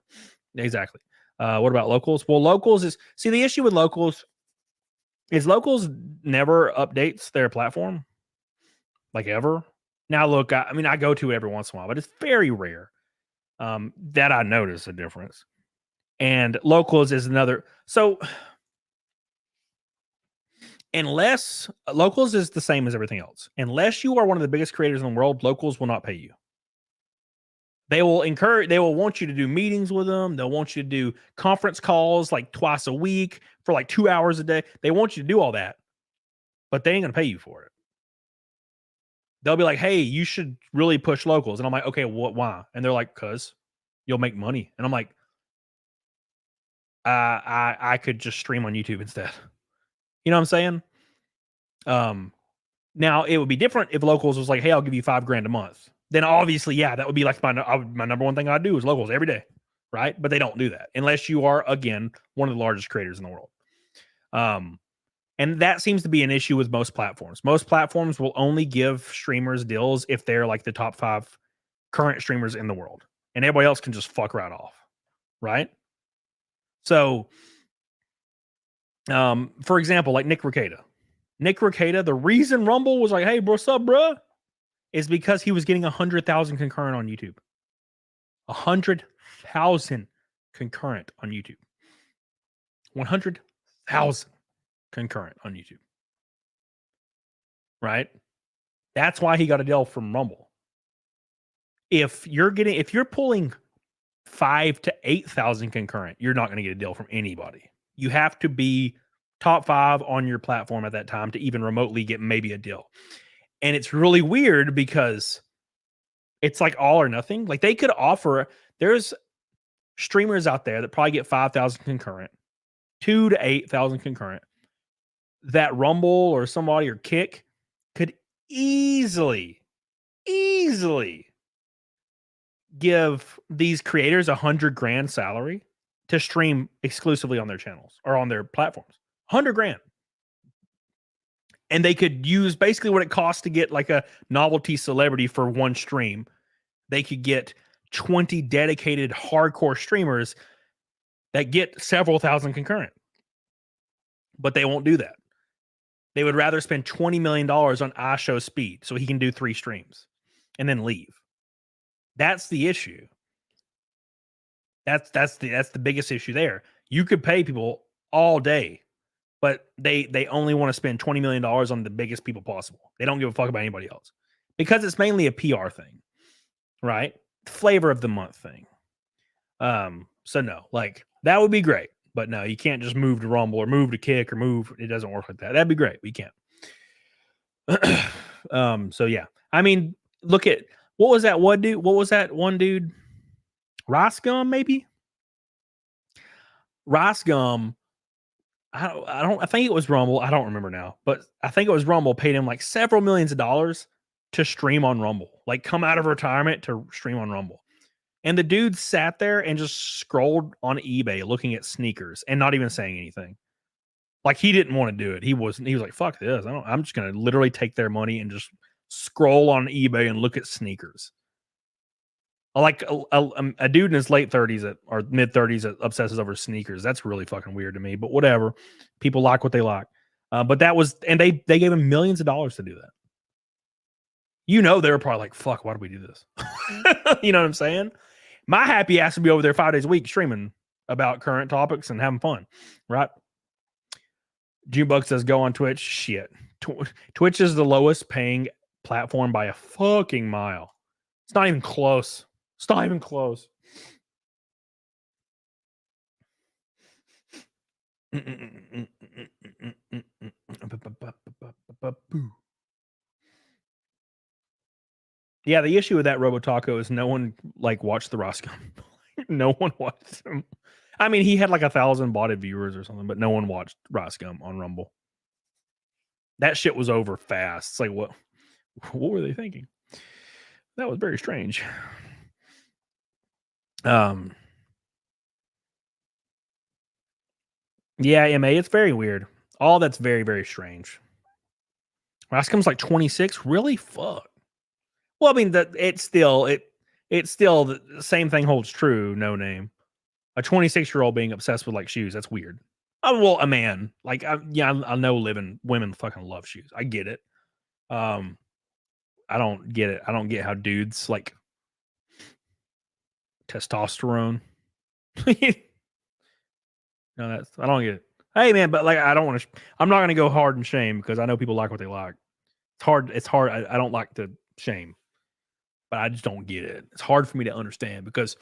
What about locals? Well, locals the issue with locals is locals never updates their platform, like ever. Now, look, I go to it every once in a while, but it's very rare that I notice a difference. And locals is another. So unless locals is the same as everything else, unless you are one of the biggest creators in the world, locals will not pay you. They will want you to do meetings with them. They'll want you to do conference calls like twice a week for like 2 hours a day. They want you to do all that, but they ain't going to pay you for it. They'll be like, "Hey, you should really push locals." And I'm like, "Okay, why?" And they're like, "'Cause you'll make money." And I'm like, I could just stream on YouTube instead. You know what I'm saying? Now it would be different if locals was like, "Hey, I'll give you $5,000 a month." Then obviously, yeah, that would be like my number one thing I'd do is locals every day, right? But they don't do that unless you are, again, one of the largest creators in the world. And that seems to be an issue with most platforms. Most platforms will only give streamers deals if they're like the top 5 current streamers in the world, and everybody else can just fuck right off, right? So, for example, like Nick Rekieta. Nick Rekieta, the reason Rumble was like, "Hey, bro, what's up, bro?" is because he was getting 100,000 concurrent on YouTube. 100,000 concurrent on YouTube. 100,000 concurrent on YouTube. Right? That's why he got a deal from Rumble. If you're pulling 5,000 to 8,000 concurrent, you're not going to get a deal from anybody. You have to be top 5 on your platform at that time to even remotely get maybe a deal. And it's really weird because it's like all or nothing. Like they could offer, there's streamers out there that probably get 5,000 concurrent, 2,000 to 8,000 concurrent, that Rumble or somebody or Kick could easily easily give these creators $100,000 salary to stream exclusively on their channels or on their platforms. $100,000. And they could use basically what it costs to get like a novelty celebrity for one stream. They could get 20 dedicated hardcore streamers that get several thousand concurrent. But they won't do that. They would rather spend $20 million on iShow Speed so he can do 3 streams and then leave. That's the issue. That's the biggest issue there. You could pay people all day, but they only want to spend $20 million on the biggest people possible. They don't give a fuck about anybody else because it's mainly a PR thing, right? Flavor of the month thing. So no, like that would be great, but no, you can't just move to Rumble or move to Kick or move. It doesn't work like that. That'd be great. We can't. So yeah, I mean, look at what was that one dude? What was that one dude? Rice Gum, maybe. Rice Gum. I think it was Rumble. I don't remember now, but I think it was Rumble paid him like several millions of dollars to stream on Rumble, like come out of retirement to stream on Rumble. And the dude sat there and just scrolled on eBay looking at sneakers and not even saying anything. Like he didn't want to do it. He was like, fuck this. I'm just going to literally take their money and just scroll on eBay and look at sneakers. Like a dude in his late 30s or mid 30s that obsesses over sneakers. That's really fucking weird to me, but whatever. People like what they like. But that was, and they gave him millions of dollars to do that. You know, they were probably like, fuck, why do we do this? You know what I'm saying? My happy ass would be over there 5 days a week streaming about current topics and having fun, right? Junebug says, go on Twitch. Shit. Twitch is the lowest paying platform by a fucking mile. It's not even close. It's not even close. Yeah, the issue with that Robotaco is no one like watched the Roscoe. No one watched him. I mean, he had like 1,000 botted viewers or something, but no one watched Roscoe on Rumble. That shit was over fast. It's like, what were they thinking? That was very strange. Yeah, MA, it's very weird. All that's very, very strange. Roscoe's like 26. Really? Fuck. Well, I mean, it's still the same thing holds true. No name. A 26-year-old being obsessed with like shoes. That's weird. Oh, well, a man. Like, I know women fucking love shoes. I get it. I don't get it. I don't get how dudes like testosterone. No, I don't get it. Hey, man, but like, I don't want to. I'm not going to go hard and shame because I know people like what they like. It's hard. I don't like to shame, but I just don't get it. It's hard for me to understand because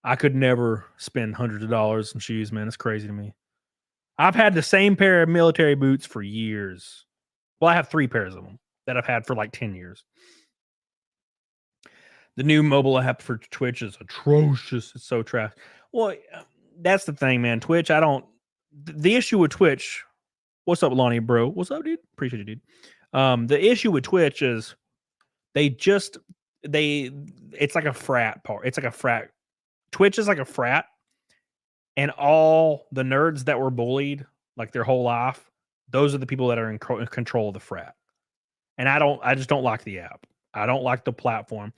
I could never spend hundreds of dollars on shoes, man. It's crazy to me. I've had the same pair of military boots for years. Well, I have 3 pairs of them that I've had for like 10 years. The new mobile app for Twitch is atrocious. It's so trash. Well, that's the thing, man. Twitch, the issue with Twitch, what's up, Lonnie, bro? What's up, dude? Appreciate you, dude. The issue with Twitch is it's like a frat part. It's like a frat. Twitch is like a frat, and all the nerds that were bullied like their whole life, those are the people that are in control of the frat. And I just don't like the app. I don't like the platform.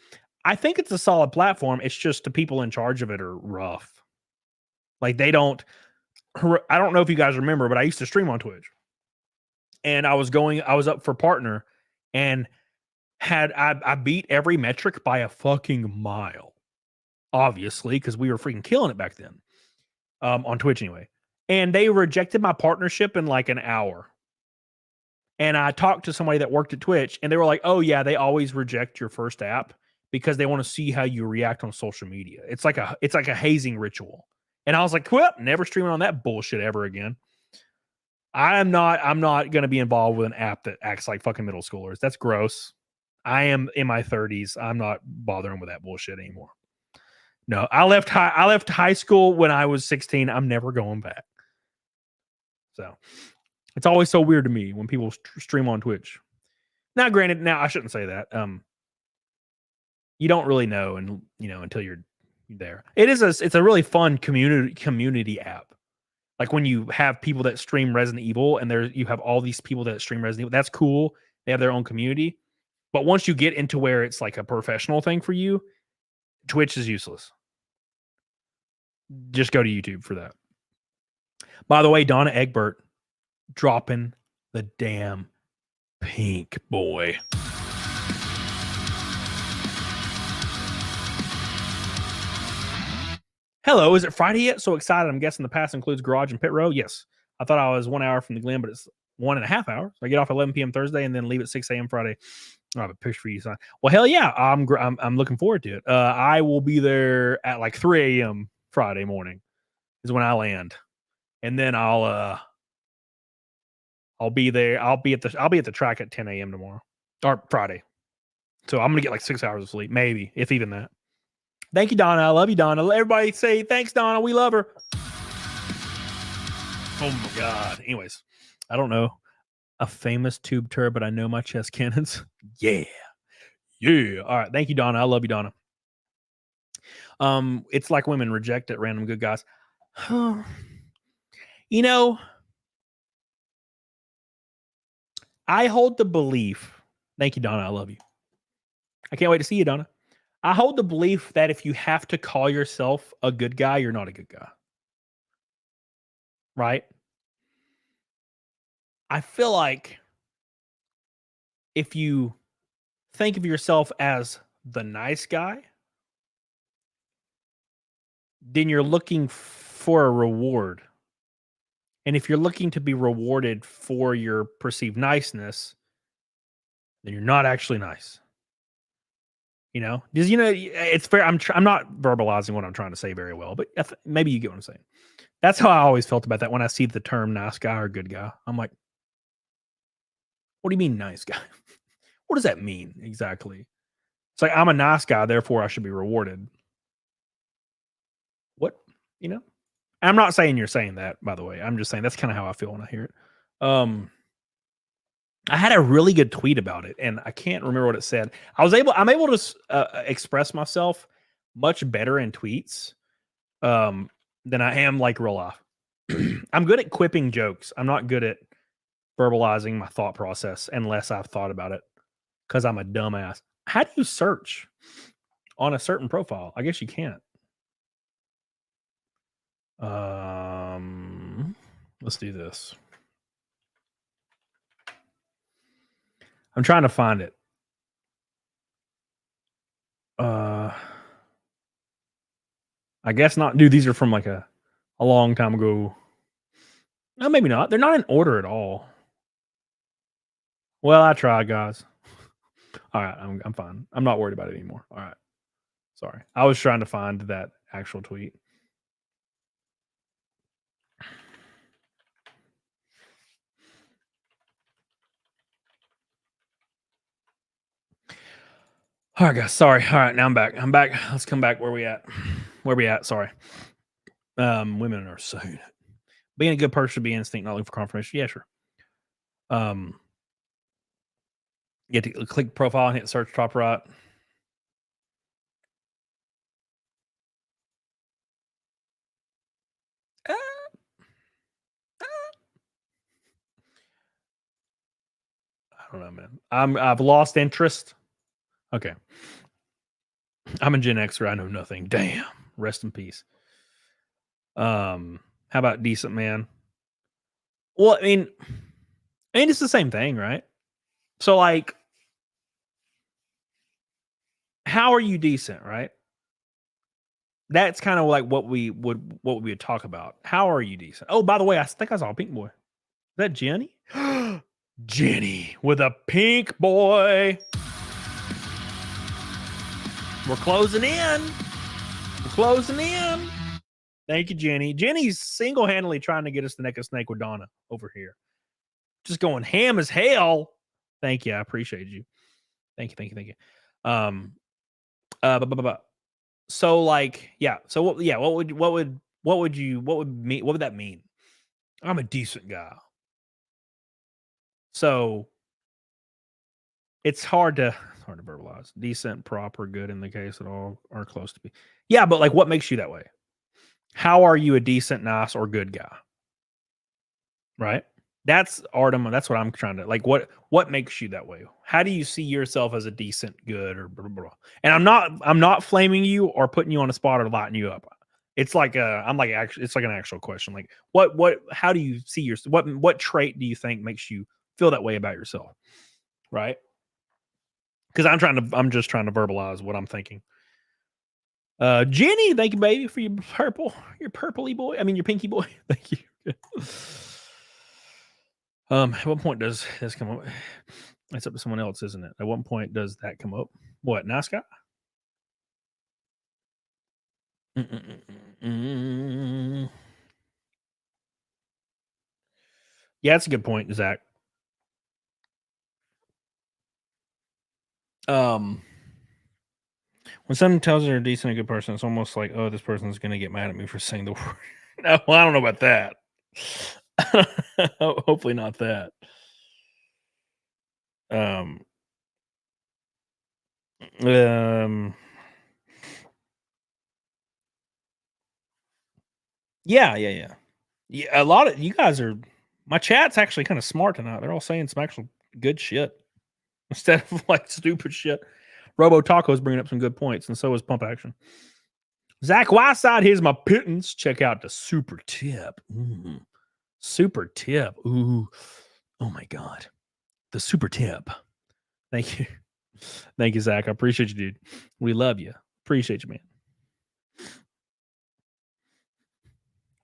I think it's a solid platform. It's just the people in charge of it are rough. Like I don't know if you guys remember, but I used to stream on Twitch. And I was up for partner and I beat every metric by a fucking mile. Obviously, because we were freaking killing it back then. On Twitch anyway. And they rejected my partnership in like an hour. And I talked to somebody that worked at Twitch and they were like, oh yeah, they always reject your first app because they want to see how you react on social media. It's like a hazing ritual. And I was like, well, never streaming on that bullshit ever again. I'm not going to be involved with an app that acts like fucking middle schoolers. That's gross. I am in my 30s. I'm not bothering with that bullshit anymore. No, I left high school when I was 16. I'm never going back. So it's always so weird to me when people stream on Twitch. Now, granted, I shouldn't say that. you don't really know, and until you're there. It's a really fun community app. Like when you have people that stream Resident Evil, and you have all these people that stream Resident Evil. That's cool. They have their own community. But once you get into where it's like a professional thing for you, Twitch is useless. Just go to YouTube for that. By the way, Donna Egbert dropping the damn pink boy. Hello, is it Friday yet? So excited. I'm guessing the pass includes garage and pit row. Yes. I thought I was 1 hour from the Glen, but it's 1.5 hours. I get off at 11 p.m. Thursday and then leave at 6 a.m. Friday. I have a picture for you, son. Well, hell yeah. I'm looking forward to it. I will be there at like 3 a.m. Friday morning is when I land. And then I'll be there. I'll be at the track at 10 a.m. tomorrow or Friday. So I'm going to get like 6 hours of sleep, maybe, if even that. Thank you, Donna. I love you, Donna. Everybody say thanks, Donna. We love her. Oh my God. Anyways, I don't know a famous tube turd, but I know my chest cannons. Yeah. Yeah. All right. Thank you, Donna. I love you, Donna. It's like women reject it, random good guys. I hold the belief. Thank you, Donna. I love you. I can't wait to see you, Donna. I hold the belief that if you have to call yourself a good guy, you're not a good guy. Right? I feel like if you think of yourself as the nice guy, then you're looking for a reward. And if you're looking to be rewarded for your perceived niceness, then you're not actually nice. Because it's fair. I'm not verbalizing what I'm trying to say very well, but maybe you get what I'm saying. That's how I always felt about that when I see the term nice guy or good guy. I'm like, what do you mean nice guy? What does that mean exactly? It's like, I'm a nice guy, therefore I should be rewarded. What? I'm not saying you're saying that, by the way. I'm just saying that's kind of how I feel when I hear it. I had a really good tweet about it, and I can't remember what it said. I'm able to express myself much better in tweets than I am like real life. I'm good at quipping jokes. I'm not good at verbalizing my thought process unless I've thought about it, because I'm a dumbass. How do you search on a certain profile? I guess you can't. Let's do this. I'm trying to find it. I guess not. Dude, these are from like a long time ago. No, maybe not. They're not in order at all. Well, I tried, guys. All right, I'm fine. I'm not worried about it anymore. All right. Sorry. I was trying to find that actual tweet. All right, guys. Sorry. All right, now I'm back. Let's come back. Where we at? Sorry. Women are so good. Being a good person should be instinct, not looking for confirmation. Yeah, sure. You have to click profile and hit search top right. I don't know, man. I've lost interest. Okay. I'm a Gen Xer. I know nothing. Damn. Rest in peace. How about decent man? Well, I mean, it's the same thing, right? So, like, how are you decent, right? That's kind of like what we would talk about. How are you decent? Oh, by the way, I think I saw a pink boy. Is that Jenny? Jenny with a pink boy. We're closing in. Thank you, Jenny. Jenny's single-handedly trying to get us the neck of snake with Donna over here. Just going ham as hell. Thank you. I appreciate you. Thank you. So like, yeah. So what would that mean? I'm a decent guy. So it's hard to hard to verbalize. Decent, proper, good in the case that all are close to be. Yeah, but like, what makes you that way? How are you a decent, nice, or good guy? Right? That's Artem. That's what I'm trying to like. What makes you that way? How do you see yourself as a decent, good, or blah, blah, blah? And I'm not flaming you or putting you on a spot or lighting you up. It's like it's like an actual question. Like how do you see your what trait do you think makes you feel that way about yourself? Right? Because I'm just trying to verbalize what I'm thinking. Jenny, thank you, baby, for your purpley boy. I mean, your pinky boy. Thank you. At what point does this come up? It's up to someone else, isn't it? At what point does that come up? What, nice guy? Yeah, that's a good point, Zach. When someone tells you they're a decent and good person, it's almost like, oh, this person's gonna get mad at me for saying the word. No, well, I don't know about that. Hopefully not that. Yeah. A lot of you guys are. My chat's actually kind of smart tonight. They're all saying some actual good shit instead of like stupid shit. Robo Taco's bringing up some good points, and so is Pump Action. Zach Whiteside, here's my pittance. Check out the super tip. Super tip. Ooh. Oh my God. The super tip. Thank you. Thank you, Zach. I appreciate you, dude. We love you. Appreciate you, man.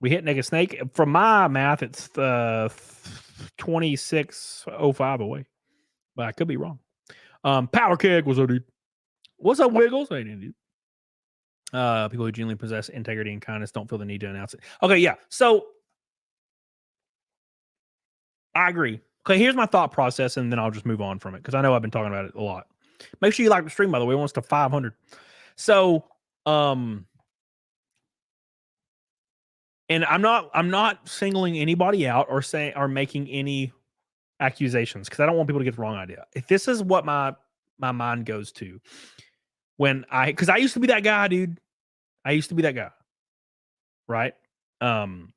We hit Nigga Snake. From my math, it's 26:05 away. But I could be wrong. Power Keg, what's up, dude? What's up, Wiggles? Hey, dude. People who genuinely possess integrity and kindness don't feel the need to announce it. Okay, yeah. So I agree. Okay, here's my thought process, and then I'll just move on from it because I know I've been talking about it a lot. Make sure you like the stream, by the way. It wants to 500. So, and I'm not singling anybody out or saying or making any accusations because I don't want people to get the wrong idea. If this is what my mind goes to because I used to be that guy, dude. I used to be that guy. Right? Rob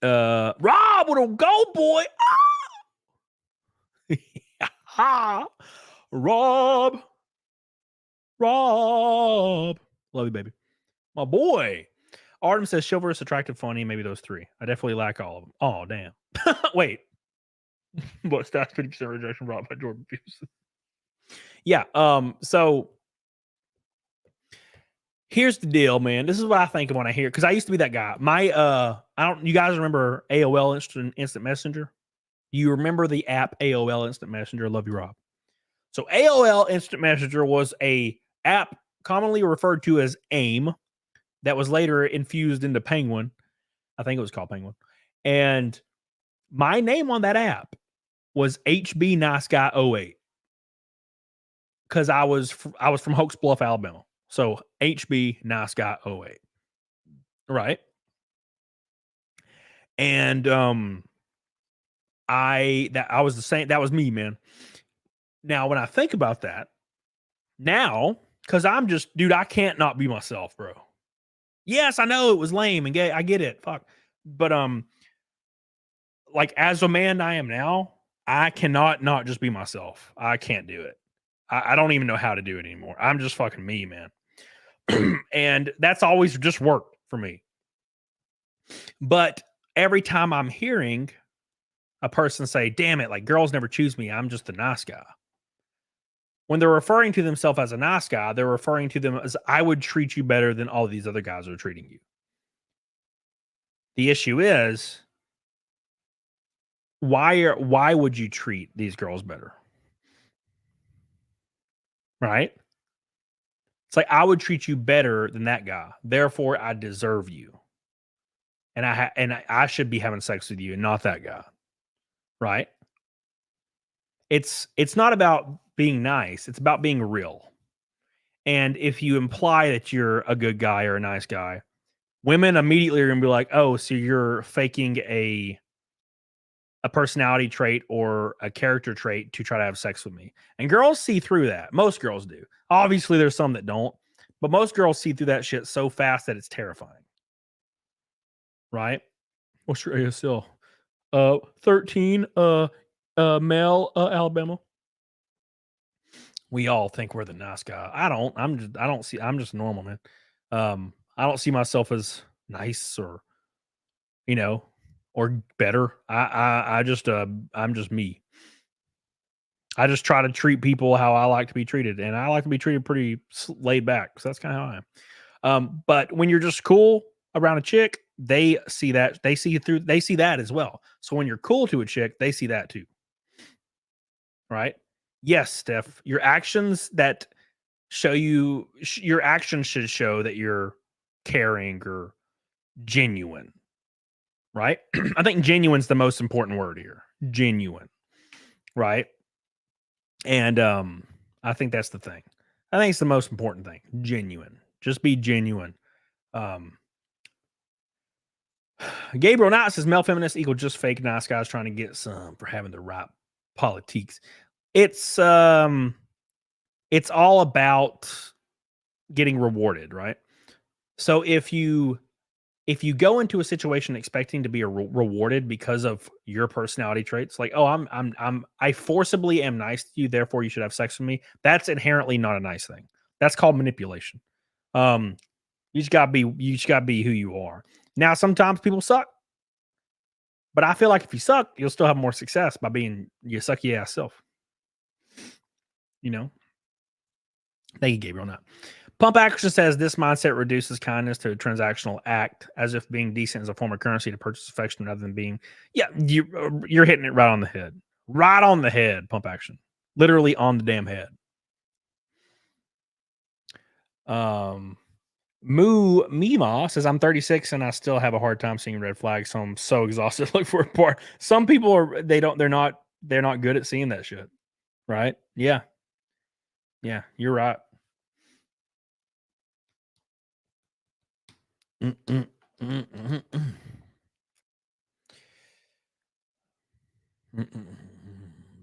with a go, boy. Ah! Rob. Love you, baby. My boy. Artem says chivalrous, attractive, funny, maybe those three. I definitely lack all of them. Oh, damn. Wait. But stats 50% rejection brought by Jordan Peterson. Yeah. So here's the deal, man. This is what I think of when I hear, because I used to be that guy. You guys remember AOL Instant Messenger? You remember the app AOL Instant Messenger? Love you, Rob. So AOL Instant Messenger was a app commonly referred to as AIM that was later infused into Penguin. I think it was called Penguin. And my name on that app was HB Nice Guy 08 because I was from Hoax Bluff, Alabama. So HB Nice Guy 08. Right? And I was the same. That was me, man. Now, when I think about that now, because I'm just, dude, I can't not be myself, bro. Yes, I know it was lame and gay. I get it. Fuck. But like as a man I am now, I cannot not just be myself. I can't do it. I don't even know how to do it anymore. I'm just fucking me, man. And that's always just worked for me. But every time I'm hearing a person say, damn it, like girls never choose me, I'm just a nice guy. When they're referring to themselves as a nice guy, they're referring to them as, I would treat you better than all these other guys are treating you. The issue is, why would you treat these girls better? Right? It's like, I would treat you better than that guy. Therefore, I deserve you. And I should be having sex with you and not that guy. Right? It's not about being nice. It's about being real. And if you imply that you're a good guy or a nice guy, women immediately are going to be like, oh, so you're faking a a personality trait or a character trait to try to have sex with me. And girls see through that. Most girls do. Obviously, there's some that don't, but most girls see through that shit so fast that it's terrifying. Right? What's your ASL? 13, male, Alabama. We all think we're the nice guy. I don't. I'm just normal, man. I don't see myself as nice or, or better. I'm just me. I just try to treat people how I like to be treated, and I like to be treated pretty laid back. So that's kind of how I am. But when you're just cool around a chick, they see that. They see that as well. So when you're cool to a chick, they see that too. Right? Yes, Steph. Your actions should show that you're caring or genuine. Right? I think genuine's the most important word here. Genuine. Right? And I think that's the thing. I think it's the most important thing. Genuine. Just be genuine. Gabriel Knight says male feminists equal just fake nice guys trying to get some for having the right politiques. It's all about getting rewarded, right? So if you go into a situation expecting to be rewarded because of your personality traits, like, oh, I forcibly am nice to you, therefore you should have sex with me. That's inherently not a nice thing. That's called manipulation. You just gotta be who you are. Now, sometimes people suck, but I feel like if you suck, you'll still have more success by being your sucky ass self. Thank you, Gabriel. Not. Pump Action says this mindset reduces kindness to a transactional act, as if being decent is a form of currency to purchase affection rather than being. Yeah, you're hitting it right on the head. Right on the head, Pump Action. Literally on the damn head. Moo Mima says I'm 36 and I still have a hard time seeing red flags, so I'm so exhausted. Look for a part. Some people they're not good at seeing that shit. Right? Yeah. Yeah, you're right.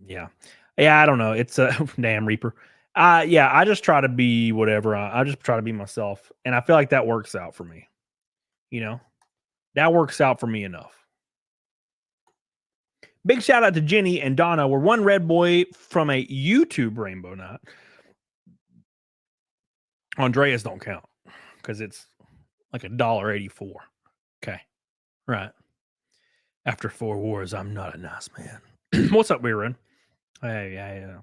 Yeah. I don't know. It's a damn Reaper. I just try to be whatever. I just try to be myself, and I feel like that works out for me. That works out for me enough. Big shout out to Jenny and Donna. We're one red boy from a YouTube rainbow knot. Andreas don't count because it's like $1.84. Okay. Right. After 4 wars, I'm not a nice man. What's up, Rerun? Hey.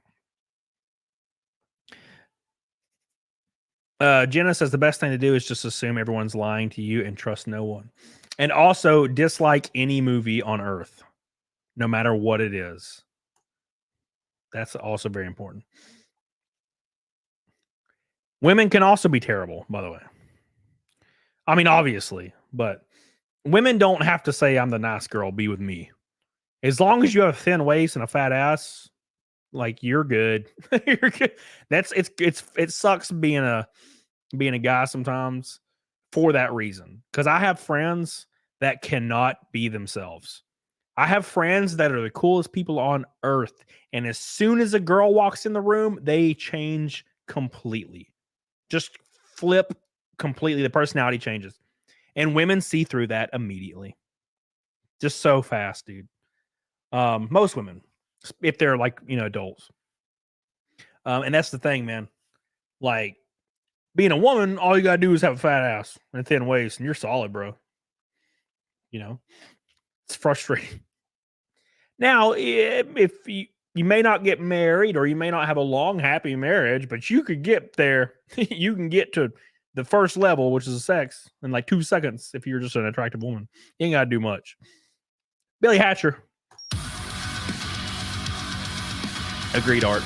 Jenna says the best thing to do is just assume everyone's lying to you and trust no one. And also dislike any movie on Earth, no matter what it is. That's also very important. Women can also be terrible, by the way. I mean, obviously, but women don't have to say, I'm the nice girl, be with me. As long as you have a thin waist and a fat ass, like, you're good. You're good. It sucks being a guy sometimes for that reason. Because I have friends that cannot be themselves. I have friends that are the coolest people on earth. And as soon as a girl walks in the room, they change completely. Just flip completely. The personality changes. And women see through that immediately. Just so fast, dude. Most women, if they're like, adults. And that's the thing, man. Like, being a woman, all you gotta do is have a fat ass and a thin waist, and you're solid, bro. It's frustrating. Now, if you may not get married or you may not have a long, happy marriage, but you could get there. You can get to the first level, which is sex, in like 2 seconds if you're just an attractive woman. You ain't gotta do much. Billy Hatcher. Agreed, Art.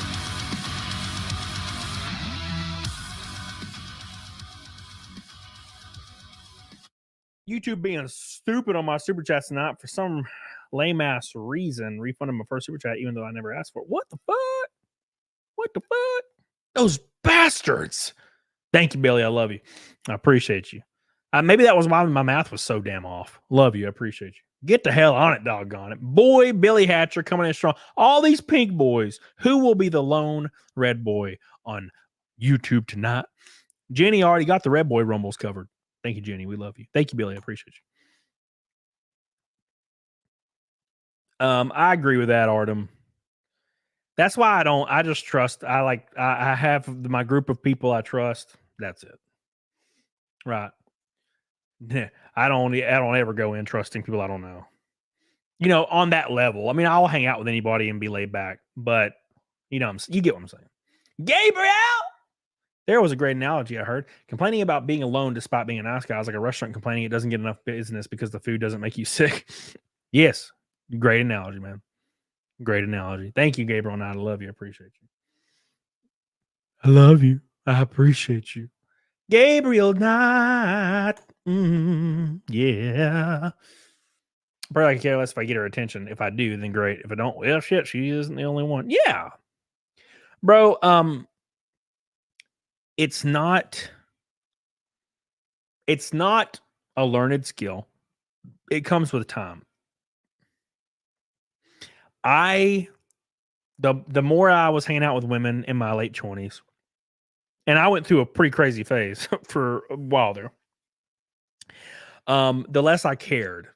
YouTube being stupid on my super chats tonight for some lame ass reason. Refunded my first super chat even though I never asked for it. What the fuck? What the fuck? Those bastards. Thank you, Billy. I love you. I appreciate you. Maybe that was why my math was so damn off. Love you. I appreciate you. Get the hell on it, doggone it. Boy, Billy Hatcher coming in strong. All these pink boys. Who will be the lone red boy on YouTube tonight? Jenny already got the red boy rumbles covered. Thank you, Jenny. We love you. Thank you, Billy. I appreciate you. I agree with that, Artem. That's why I just trust. I have my group of people I trust. That's it. Right. Yeah. I don't ever go in trusting people I don't know. You know, on that level. I mean, I'll hang out with anybody and be laid back, but you know, you get what I'm saying. Gabriel! There was a great analogy I heard. Complaining about being alone despite being a nice guy is like a restaurant complaining it doesn't get enough business because the food doesn't make you sick. Yes. Great analogy, man. Great analogy. Thank you, Gabriel Knight. I love you. I appreciate you. I love you. I appreciate you. Gabriel Knight. Yeah. Probably I could care less if I get her attention. If I do, then great. If I don't, well, shit, she isn't the only one. Yeah. Bro, it's not a learned skill. It comes with time. The more I was hanging out with women in my late 20s, and I went through a pretty crazy phase for a while there, the less I cared.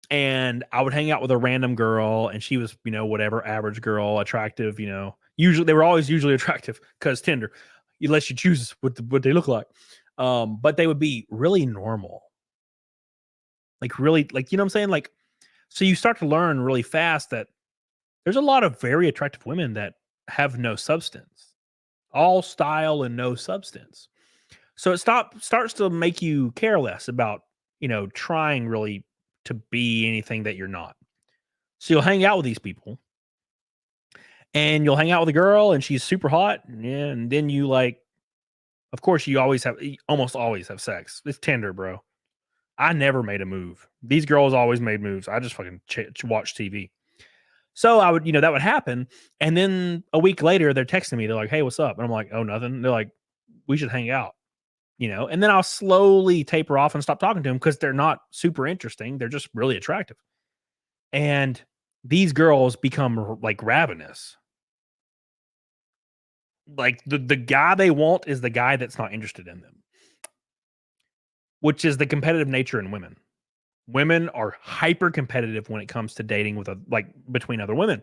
And I would hang out with a random girl, and she was, you know, whatever, average girl, attractive, you know. Usually, they were always usually attractive because Tinder, it lets you choose what they look like. But they would be really normal. Like, really, like, you know what I'm saying? Like, so you start to learn really fast that there's a lot of very attractive women that have no substance, all style and no substance. So it starts to make you care less about, you know, trying really to be anything that you're not. So you'll hang out with these people, and you'll hang out with a girl, and she's super hot, and then you like, of course, you almost always have sex. It's Tinder, bro. I never made a move. These girls always made moves. I just fucking watch TV. So I would, you know, that would happen. And then a week later, they're texting me. They're like, hey, what's up? And I'm like, oh, nothing. They're like, we should hang out, you know? And then I'll slowly taper off and stop talking to them because they're not super interesting. They're just really attractive. And these girls become like ravenous. Like the guy they want is the guy that's not interested in them, which is the competitive nature in women. Women are hyper competitive when it comes to dating with between other women.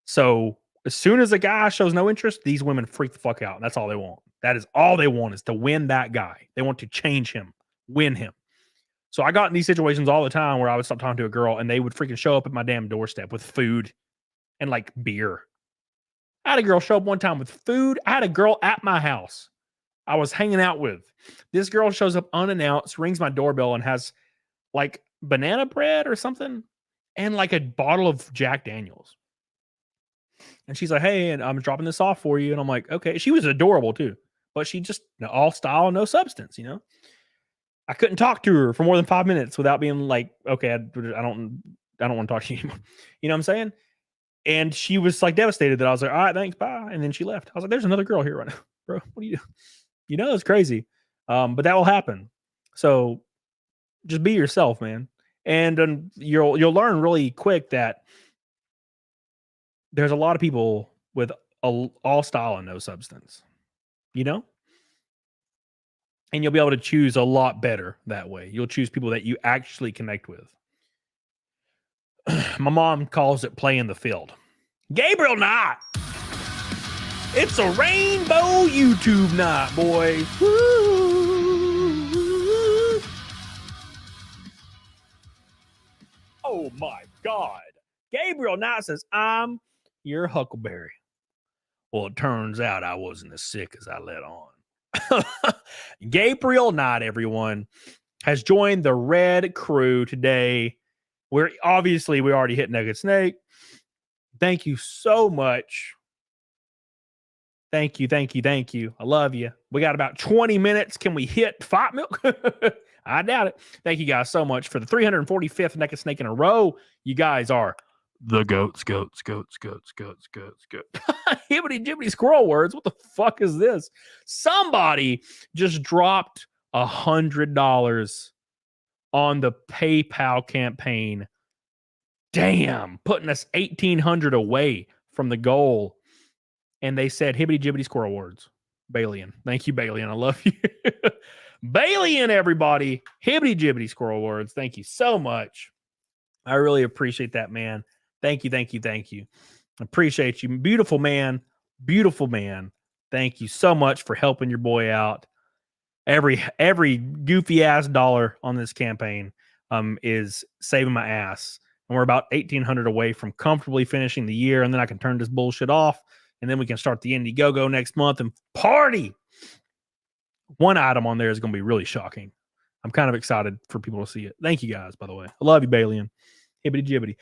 So as soon as a guy shows no interest, these women freak the fuck out. That's all they want. That is all they want, is to win that guy. They want to change him, win him. So I got in these situations all the time where I would stop talking to a girl and they would freaking show up at my damn doorstep with food and like beer. I had a girl show up one time with food. I had a girl at my house I was hanging out with. This girl shows up unannounced, rings my doorbell, and has like banana bread or something and like a bottle of Jack Daniels. And she's like, hey, and I'm dropping this off for you. And I'm like, okay. She was adorable too, but she just all style, no substance, you know? I couldn't talk to her for more than 5 minutes without being like, okay, I don't want to talk to you anymore. You know what I'm saying? And she was like devastated that I was like, all right, thanks, bye. And then she left. I was like, there's another girl here right now, bro. What are you doing? You know, it's crazy. But that will happen. So just be yourself, man. And you'll learn really quick that there's a lot of people with all style and no substance, you know? And you'll be able to choose a lot better that way. You'll choose people that you actually connect with. My mom calls it playing the field. Gabriel Knight. It's a rainbow YouTube night, boys. Woo. Oh my God. Gabriel Knight says, I'm your Huckleberry. Well, it turns out I wasn't as sick as I let on. Gabriel Knight, everyone, has joined the Red Crew today. We already hit Nugget Snake. Thank you so much. Thank you. I love you. We got about 20 minutes. Can we hit Fight Milk? I doubt it. Thank you guys so much for the 345th Nugget Snake in a row. You guys are the goats. Hibbity jibbity squirrel words. What the fuck is this? Somebody just dropped $100 on the PayPal campaign Damn, putting us 1,800 away from the goal. And they said, hibbity jibbity score awards. Balian. Thank you, Balian. I love you. Balian, everybody. Hibbity jibbity score awards. Thank you so much. I really appreciate that, man. Thank you, thank you, thank you. Appreciate you. Beautiful man. Beautiful man. Thank you so much for helping your boy out. Every goofy ass dollar on this campaign is saving my ass. And we're about 1,800 away from comfortably finishing the year, and then I can turn this bullshit off, and then we can start the Indiegogo next month and party. One item on there is going to be really shocking. I'm kind of excited for people to see it. Thank you guys, by the way. I love you, Balian. Hibbity jibbity.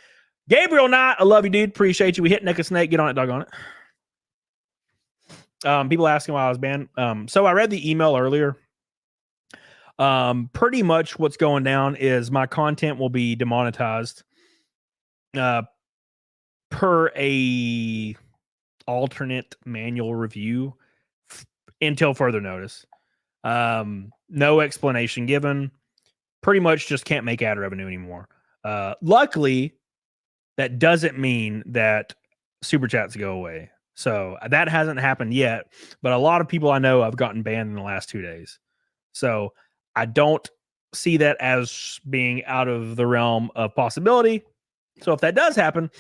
Gabriel Knight, I love you, dude. Appreciate you. We hit Nick a Snake. Get on it, doggone it. People asking why I was banned. So I read the email earlier. Pretty much what's going down is my content will be demonetized per a alternate manual review until further notice. No explanation given. Pretty much just can't make ad revenue anymore. Luckily, that doesn't mean that super chats go away. So that hasn't happened yet, but a lot of people I know have gotten banned in the last 2 days. So I don't see that as being out of the realm of possibility. So if that does happen,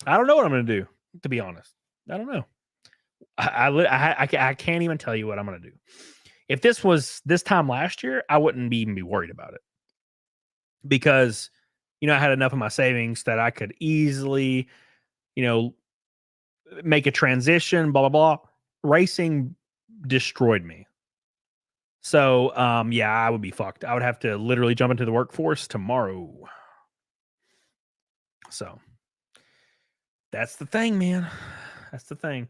I don't know what I'm going to do, to be honest. I don't know. I can't even tell you what I'm going to do. If this was this time last year, I wouldn't even be worried about it. Because, I had enough of my savings that I could easily, make a transition, blah, blah, blah. Racing destroyed me. So, yeah, I would be fucked. I would have to literally jump into the workforce tomorrow. So, that's the thing, man. That's the thing.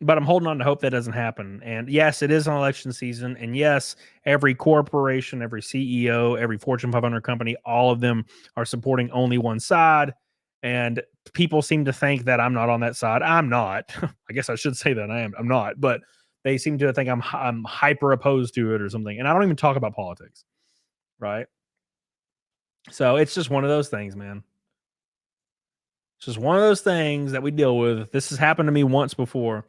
But I'm holding on to hope that doesn't happen. And yes, it is an election season. And yes, every corporation, every CEO, every Fortune 500 company, all of them are supporting only one side. And people seem to think that I'm not on that side. I'm not. I guess I should say that I am. I'm not. But they seem to think I'm hyper opposed to it or something. And I don't even talk about politics. Right? So it's just one of those things, man. It's just one of those things that we deal with. This has happened to me once before,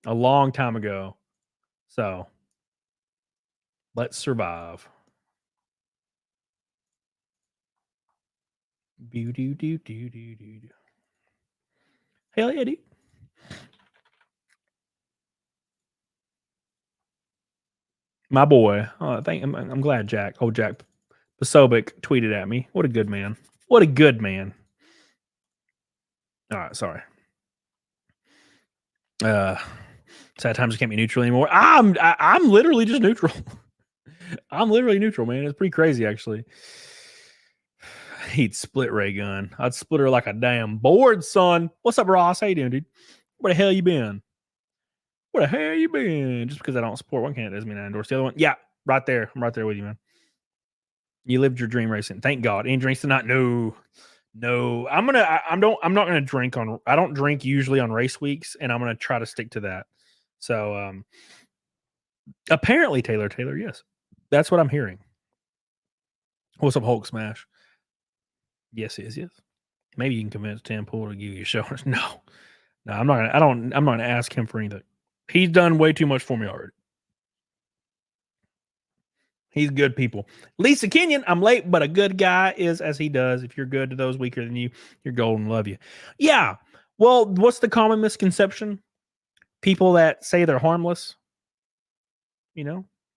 a long time ago. So let's survive. Hell yeah, dude. My boy. I'm glad Jack. Oh, Jack Pasobic tweeted at me. What a good man. What a good man. All right, sorry. Sad times I can't be neutral anymore. I'm literally just neutral. I'm literally neutral, man. It's pretty crazy, actually. He'd split ray gun. I'd split her like a damn board, son. What's up, Ross? How you doing, dude? Where the hell you been? Where the hell you been? Just because I don't support one candidate doesn't mean I endorse the other one. Yeah, right there. I'm right there with you, man. You lived your dream racing. Thank God. Any drinks tonight? No. I'm not gonna drink I don't drink usually on race weeks, and I'm gonna try to stick to that. So apparently Taylor, yes. That's what I'm hearing. What's up, Hulk Smash? Yes. Maybe you can convince Tim Pool to give you a show. No, I'm not gonna ask him for anything. He's done way too much for me already. He's good people. Lisa Kenyon, I'm late, but a good guy is as he does. If you're good to those weaker than you, you're golden. Love you. Yeah. Well, what's the common misconception? People that say they're harmless.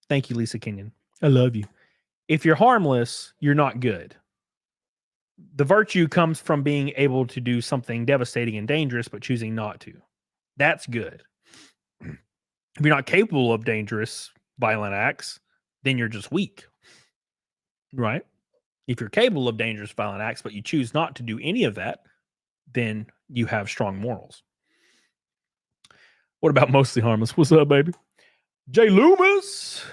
Thank you, Lisa Kenyon. I love you. If you're harmless, you're not good. The virtue comes from being able to do something devastating and dangerous, but choosing not to. That's good. If you're not capable of dangerous, violent acts, then you're just weak, right? If you're capable of dangerous, violent acts, but you choose not to do any of that, then you have strong morals. What about mostly harmless? What's up, baby? Jay Loomis.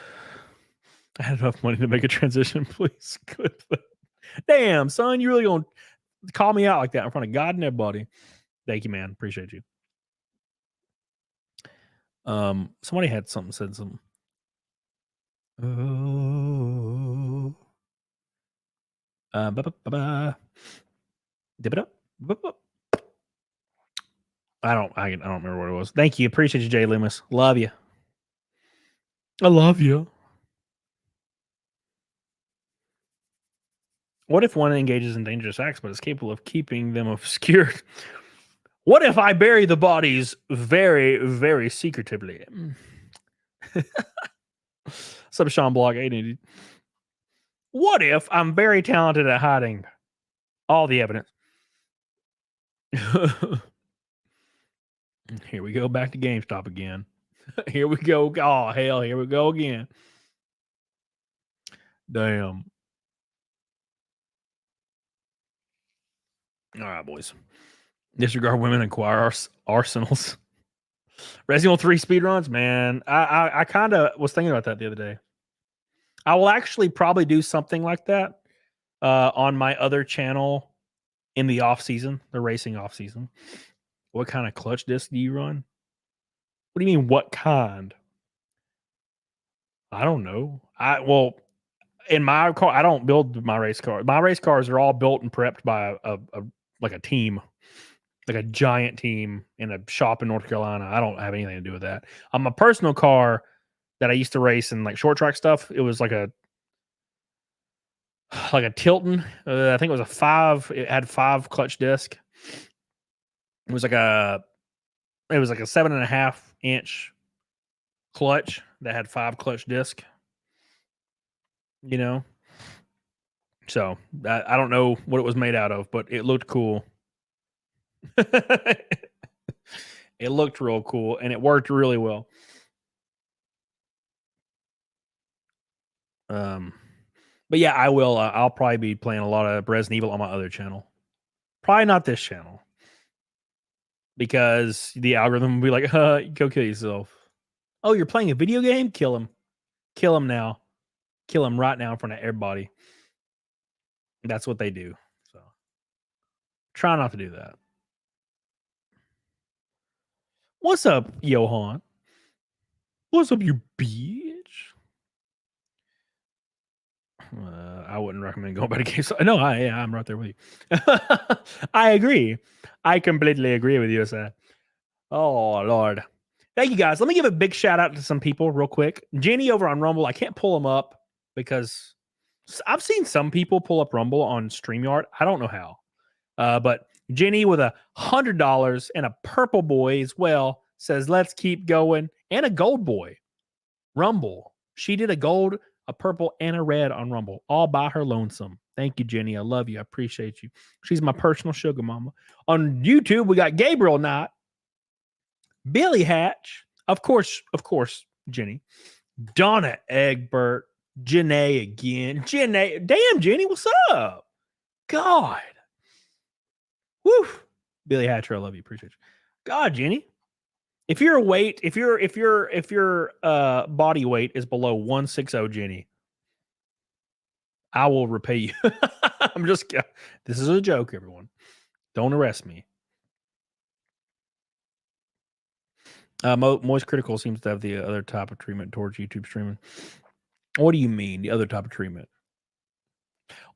I had enough money to make a transition, please. Good. Damn, son, you really gonna call me out like that in front of God and everybody? Thank you, man. Appreciate you. Somebody had said something. Dip it up. Boop, boop. I don't remember what it was. Thank you. Appreciate you, Jay Loomis. Love you. I love you. What if one engages in dangerous acts but is capable of keeping them obscured? What if I bury the bodies very, very secretively? Sub Sean Blog 880. What if I'm very talented at hiding all the evidence? Here we go back to GameStop again. Here we go. Oh, hell, here we go again. Damn. All right, boys. Disregard women, acquire arsenals. Resident Evil 3 speedruns, man. I kind of was thinking about that the other day. I will actually probably do something like that on my other channel in the off season, the racing off season. What kind of clutch disc do you run? What do you mean, what kind? I don't know. Well, in my car, I don't build my race car. My race cars are all built and prepped by a team, like a giant team in a shop in North Carolina. I don't have anything to do with that. On my personal car that I used to race in like short track stuff, it was like a Tilton. I think it was it had 5 clutch disc. It was like a 7.5 inch clutch that had 5 clutch disc. You know, so I don't know what it was made out of, but it looked cool. It looked real cool, and it worked really well. But yeah, I will. I'll probably be playing a lot of Resident Evil on my other channel. Probably not this channel, because the algorithm will be like, go kill yourself. Oh, you're playing a video game? Kill him. Kill him now. Kill him right now in front of everybody. That's what they do. So try not to do that. What's up, Johan? What's up, you bitch? I wouldn't recommend going back to games. No, I'm right there with you. I agree. I completely agree with you, sir. Oh, Lord. Thank you, guys. Let me give a big shout out to some people real quick. Jenny over on Rumble. I can't pull them up because I've seen some people pull up Rumble on StreamYard. I don't know how. But Jenny with $100 and a purple boy as well says, let's keep going. And a gold boy. Rumble. She did a gold, a purple, and a red on Rumble, all by her lonesome. Thank you, Jenny. I love you. I appreciate you. She's my personal sugar mama. On YouTube, we got Gabriel Knott, Billy Hatch, of course, Jenny, Donna Egbert, Janae again. Janae, damn, Jenny, what's up? God. Woo. Billy Hatcher, I love you. Appreciate you. God, Jenny. If your weight, if your body weight is below 160, Jenny, I will repay you. I'm just kidding. This is a joke, everyone. Don't arrest me. Moist Critical seems to have the other type of treatment towards YouTube streaming. What do you mean, the other type of treatment?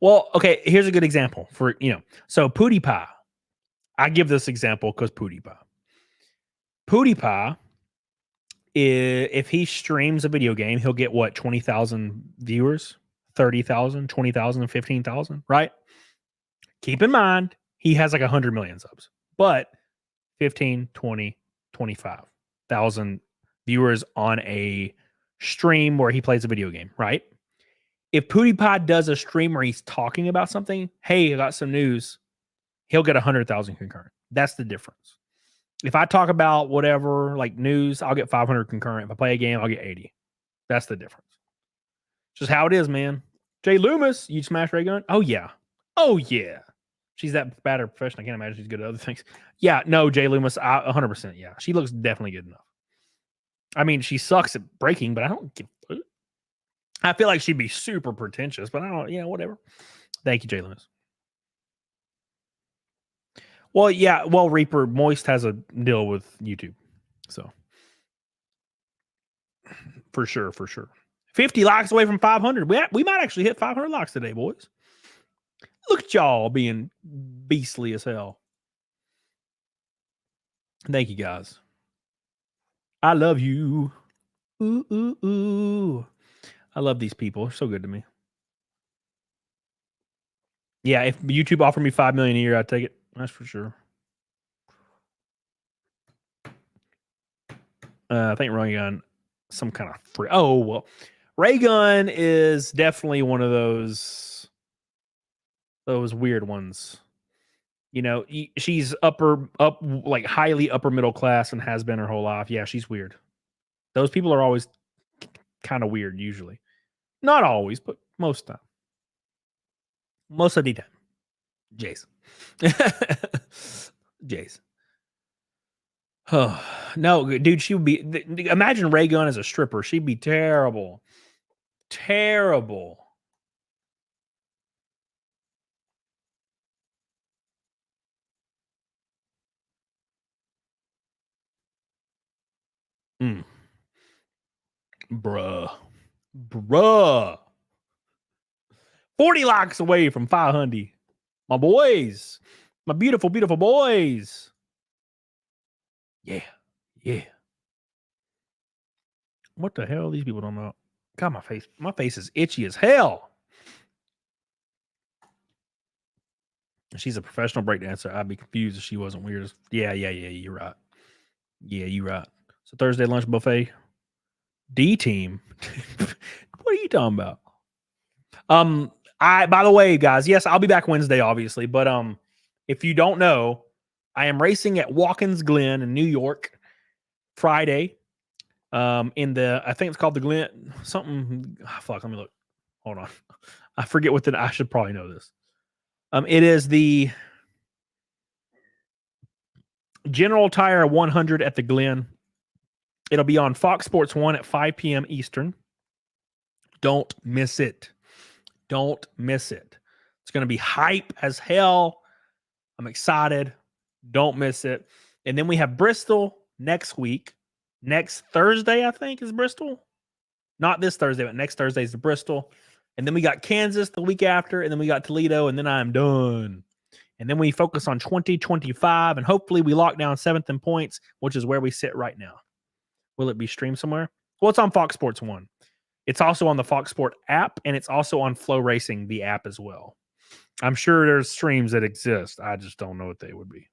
Well, okay, here's a good example for, so PewDiePie. I give this example because PewDiePie, if he streams a video game, he'll get what, 20,000 viewers, 30,000, 20,000, 15,000, right? Keep in mind, he has like 100 million subs, but 15, 20, 25,000 viewers on a stream where he plays a video game, right? If PewDiePie does a stream where he's talking about something, hey, I got some news, he'll get 100,000 concurrent. That's the difference. If I talk about whatever, like news, I'll get 500 concurrent. If I play a game, I'll get 80. That's the difference. Just how it is, man. Jay Loomis, you smash raygun? Oh, yeah. Oh, yeah. She's that bad at professional. I can't imagine she's good at other things. Yeah, no, Jay Loomis, 100%. Yeah, she looks definitely good enough. I mean, she sucks at breaking, but I don't give. I feel like she'd be super pretentious, but I don't, whatever. Thank you, Jay Loomis. Well, yeah. Well, Reaper Moist has a deal with YouTube, so for sure. 50 likes away from 500. We might actually hit 500 likes today, boys. Look at y'all being beastly as hell. Thank you, guys. I love you. Ooh, ooh, ooh. I love these people. They're so good to me. Yeah, if YouTube offered me $5 million a year, I'd take it. That's for sure. I think Raygun, some kind of free. Oh well, Raygun is definitely one of those weird ones. You know, she's up like highly upper middle class and has been her whole life. Yeah, she's weird. Those people are always kind of weird. Usually, not always, but most of the time. Most of the time. Jace. Jace. Oh, no, dude, she would be. Imagine Raygun as a stripper. She'd be terrible. Terrible. Mm. Bruh. 40 likes away from 500. My boys. My beautiful, beautiful boys. Yeah. Yeah. What the hell? These people don't know. God, my face is itchy as hell. She's a professional breakdancer. I'd be confused if she wasn't weird. Yeah. You're right. Yeah, you're right. So Thursday lunch buffet. D team. What are you talking about? By the way, guys, yes, I'll be back Wednesday, obviously. But if you don't know, I am racing at Watkins Glen in New York Friday. In the, I think it's called the Glen something. Fuck, let me look. Hold on. I forget what I should probably know this. It is the General Tire 100 at the Glen. It'll be on Fox Sports 1 at 5 p.m. Eastern. Don't miss it. Don't miss it. It's going to be hype as hell. I'm excited. Don't miss it. And then we have Bristol next week. Next Thursday, I think, is Bristol. Not this Thursday, but next Thursday is the Bristol. And then we got Kansas the week after. And then we got Toledo. And then I'm done. And then we focus on 2025. And hopefully we lock down 7th in points, which is where we sit right now. Will it be streamed somewhere? Well, it's on Fox Sports 1. It's also on the Fox Sport app, and it's also on Flow Racing, the app as well. I'm sure there's streams that exist. I just don't know what they would be.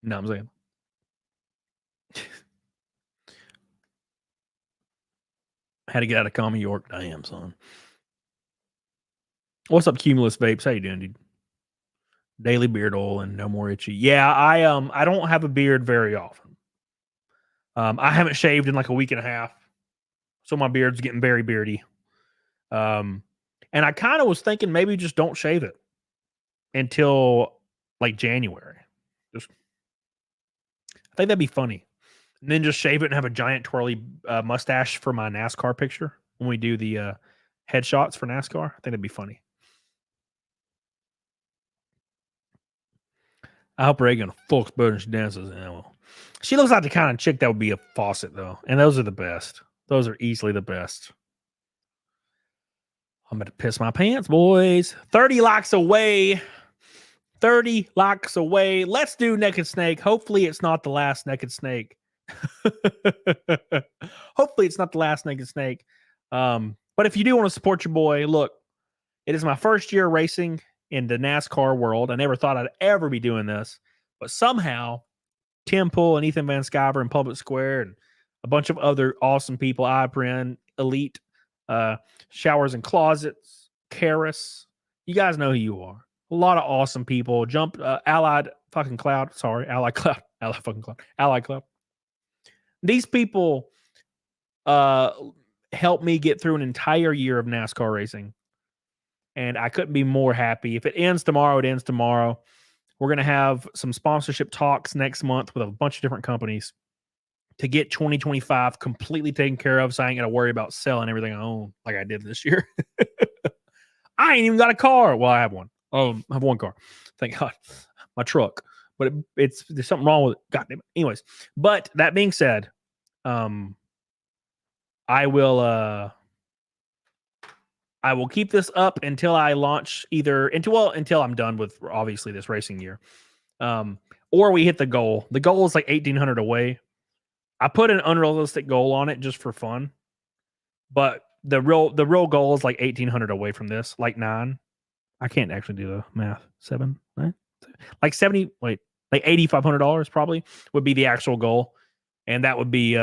You know what I'm saying? Had to get out of Common York. Damn, son. What's up, Cumulus Vapes? How you doing, dude? Daily beard oil and no more itchy. Yeah, I don't have a beard very often. I haven't shaved in like a week and a half. So my beard's getting very beardy. And I kind of was thinking maybe just don't shave it until like January. I think that'd be funny. And then just shave it and have a giant twirly mustache for my NASCAR picture when we do the headshots for NASCAR. I think that'd be funny. I hope Reagan full exposure she dances. She looks like the kind of chick that would be a faucet, though. And those are the best. Those are easily the best. I'm going to piss my pants, boys. 30 likes away. 30 likes away. Let's do Naked Snake. Hopefully it's not the last Naked Snake. Hopefully it's not the last Naked Snake. But if you do want to support your boy, look, it is my first year racing in the NASCAR world. I never thought I'd ever be doing this. But somehow, Tim Pool and Ethan Van Sciver and Public Square and a bunch of other awesome people, iPrin, Elite, Showers and Closets, Karis. You guys know who you are. A lot of awesome people. Allied fucking Cloud. Sorry, Allied Cloud. Allied fucking Cloud. Allied Cloud. These people helped me get through an entire year of NASCAR racing. And I couldn't be more happy. If it ends tomorrow, it ends tomorrow. We're going to have some sponsorship talks next month with a bunch of different companies to get 2025 completely taken care of, so I ain't got to worry about selling everything I own like I did this year. I ain't even got a car. Well, I have one. I have one car. Thank God. My truck. But there's something wrong with it. God damn it. Anyways, but that being said, I will I will keep this up until I launch until I'm done with obviously this racing year. Or we hit the goal. The goal is like 1,800 away. I put an unrealistic goal on it just for fun, but the real goal is like 1,800 away from this, like 9. I can't actually do the math. 7, 9, like 70. Wait, like $8,500 probably would be the actual goal, and that would be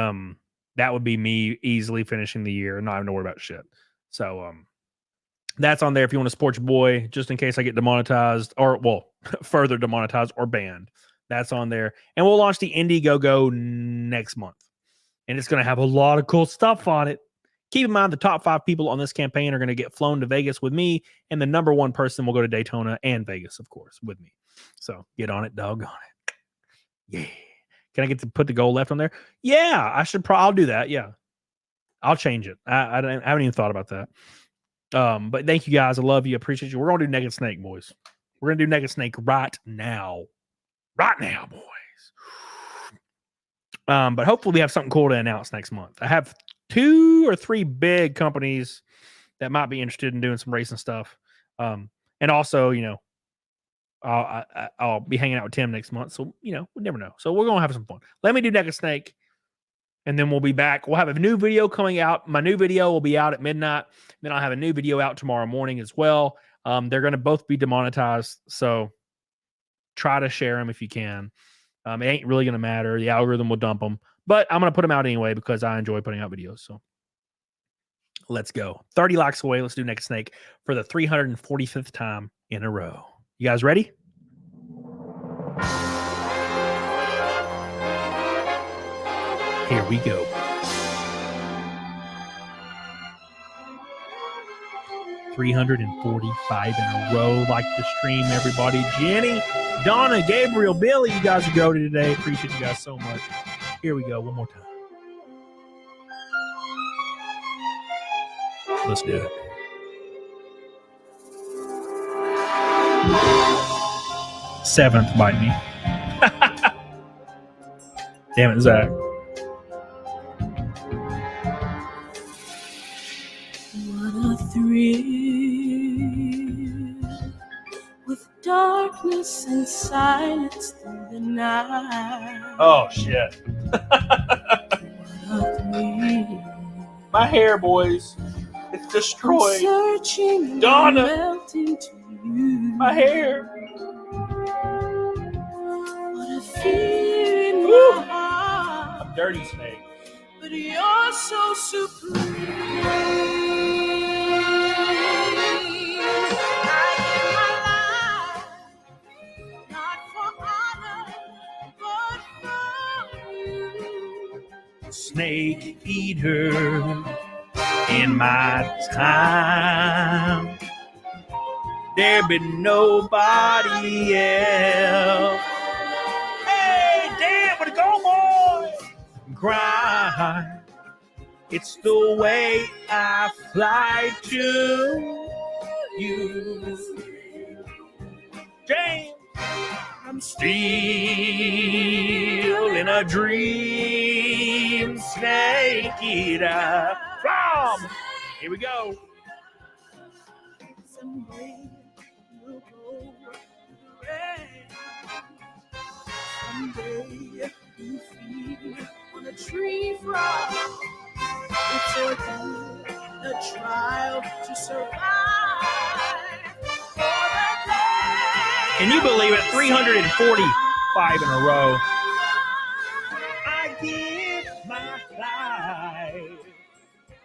me easily finishing the year and not having to worry about shit. So that's on there if you want to support your boy, just in case I get demonetized or further demonetized or banned. That's on there, and we'll launch the Indiegogo next month, and it's going to have a lot of cool stuff on it. Keep in mind, the top 5 people on this campaign are going to get flown to Vegas with me, and the number 1 person will go to Daytona and Vegas, of course, with me. So get on it, doggone it. Yeah. Can I get to put the goal left on there? Yeah, I should. I'll do that. Yeah, I'll change it. I haven't even thought about that. But thank you guys. I love you. Appreciate you. We're going to do Naked Snake, boys. We're going to do Naked Snake right now. Right now, boys. But hopefully we have something cool to announce next month. I have 2 or 3 big companies that might be interested in doing some racing stuff. And also, I'll be hanging out with Tim next month. So, we never know. So we're going to have some fun. Let me do Naked Snake, and then we'll be back. We'll have a new video coming out. My new video will be out at midnight. Then I'll have a new video out tomorrow morning as well. They're going to both be demonetized. So try to share them if you can. It ain't really going to matter. The algorithm will dump them. But I'm going to put them out anyway because I enjoy putting out videos. So let's go. 30 likes away. Let's do Naked Snake for the 345th time in a row. You guys ready? Here we go. 345 in a row. Like the stream, everybody. Jenny, Donna, Gabriel, Billy, you guys are goated today. Appreciate you guys so much. Here we go. One more time. Let's do it. Seventh bite me. Damn it, Zach. What a thrill with darkness and silence through the night. Oh, shit. What a thrill. My hair, boys. It's destroyed. Searching Donna. melting to you. My hair. What a fear in Woo. my heart. I'm Dirty Snake. But you're so supreme. I give my life, not for honor, but for you. Snake eater in my time. There be nobody else. Hey, damn, with the go, boy. Grind. It's the way I fly to you. James, I'm still in a dream. Snake eater from. Here we go. Someday we'll go through the rain. Someday you feed on a tree frog. It's a trial to survive. Can you believe it? 345 in a row. I give my life,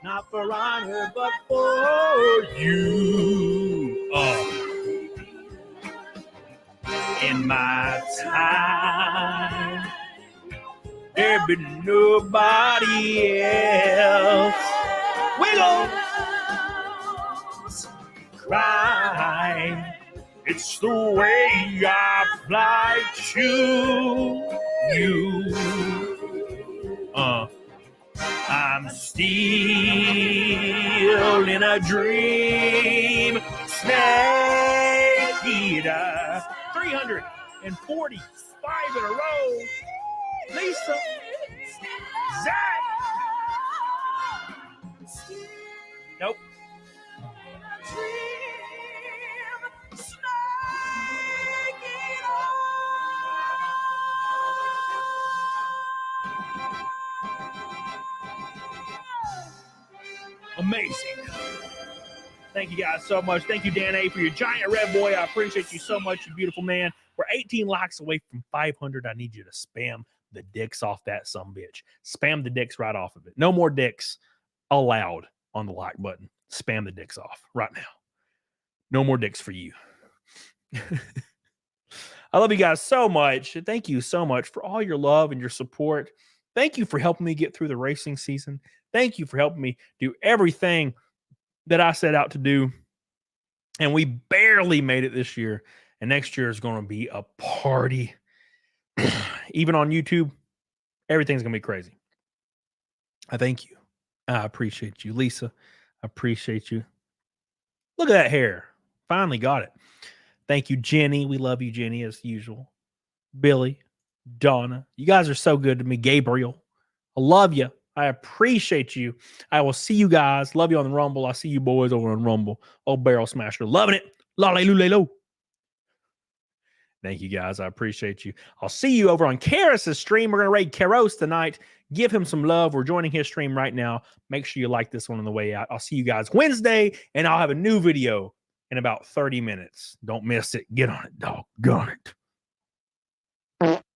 not for honor, but for you. Oh. In my time, there be nobody else. Wiggle, cry. It's the way I fly to you. I'm still in a dream. Snake eater. 345 in a row. Lisa. Zach. Nope. Amazing. Thank you guys so much. Thank you, Dan A, for your giant red boy. I appreciate you so much, you beautiful man. We're 18 likes away from 500. I need you to spam the dicks off that sumbitch. Spam the dicks right off of it. No more dicks allowed on the like button. Spam the dicks off right now. No more dicks for you. I love you guys so much. Thank you so much for all your love and your support. Thank you for helping me get through the racing season. Thank you for helping me do everything that I set out to do. And we barely made it this year. And next year is going to be a party. Even on YouTube, everything's going to be crazy. I thank you. I appreciate you. Lisa, I appreciate you. Look at that hair. Finally got it. Thank you, Jenny. We love you, Jenny, as usual. Billy, Donna. You guys are so good to me. Gabriel, I love you. I appreciate you. I will see you guys. Love you on the Rumble. I see you boys over on Rumble. Old Barrel Smasher. Loving it. La-la-lu-la-lo. Thank you, guys. I appreciate you. I'll see you over on Karis's stream. We're going to raid Karos tonight. Give him some love. We're joining his stream right now. Make sure you like this one on the way out. I'll see you guys Wednesday, and I'll have a new video in about 30 minutes. Don't miss it. Get on it, doggone it.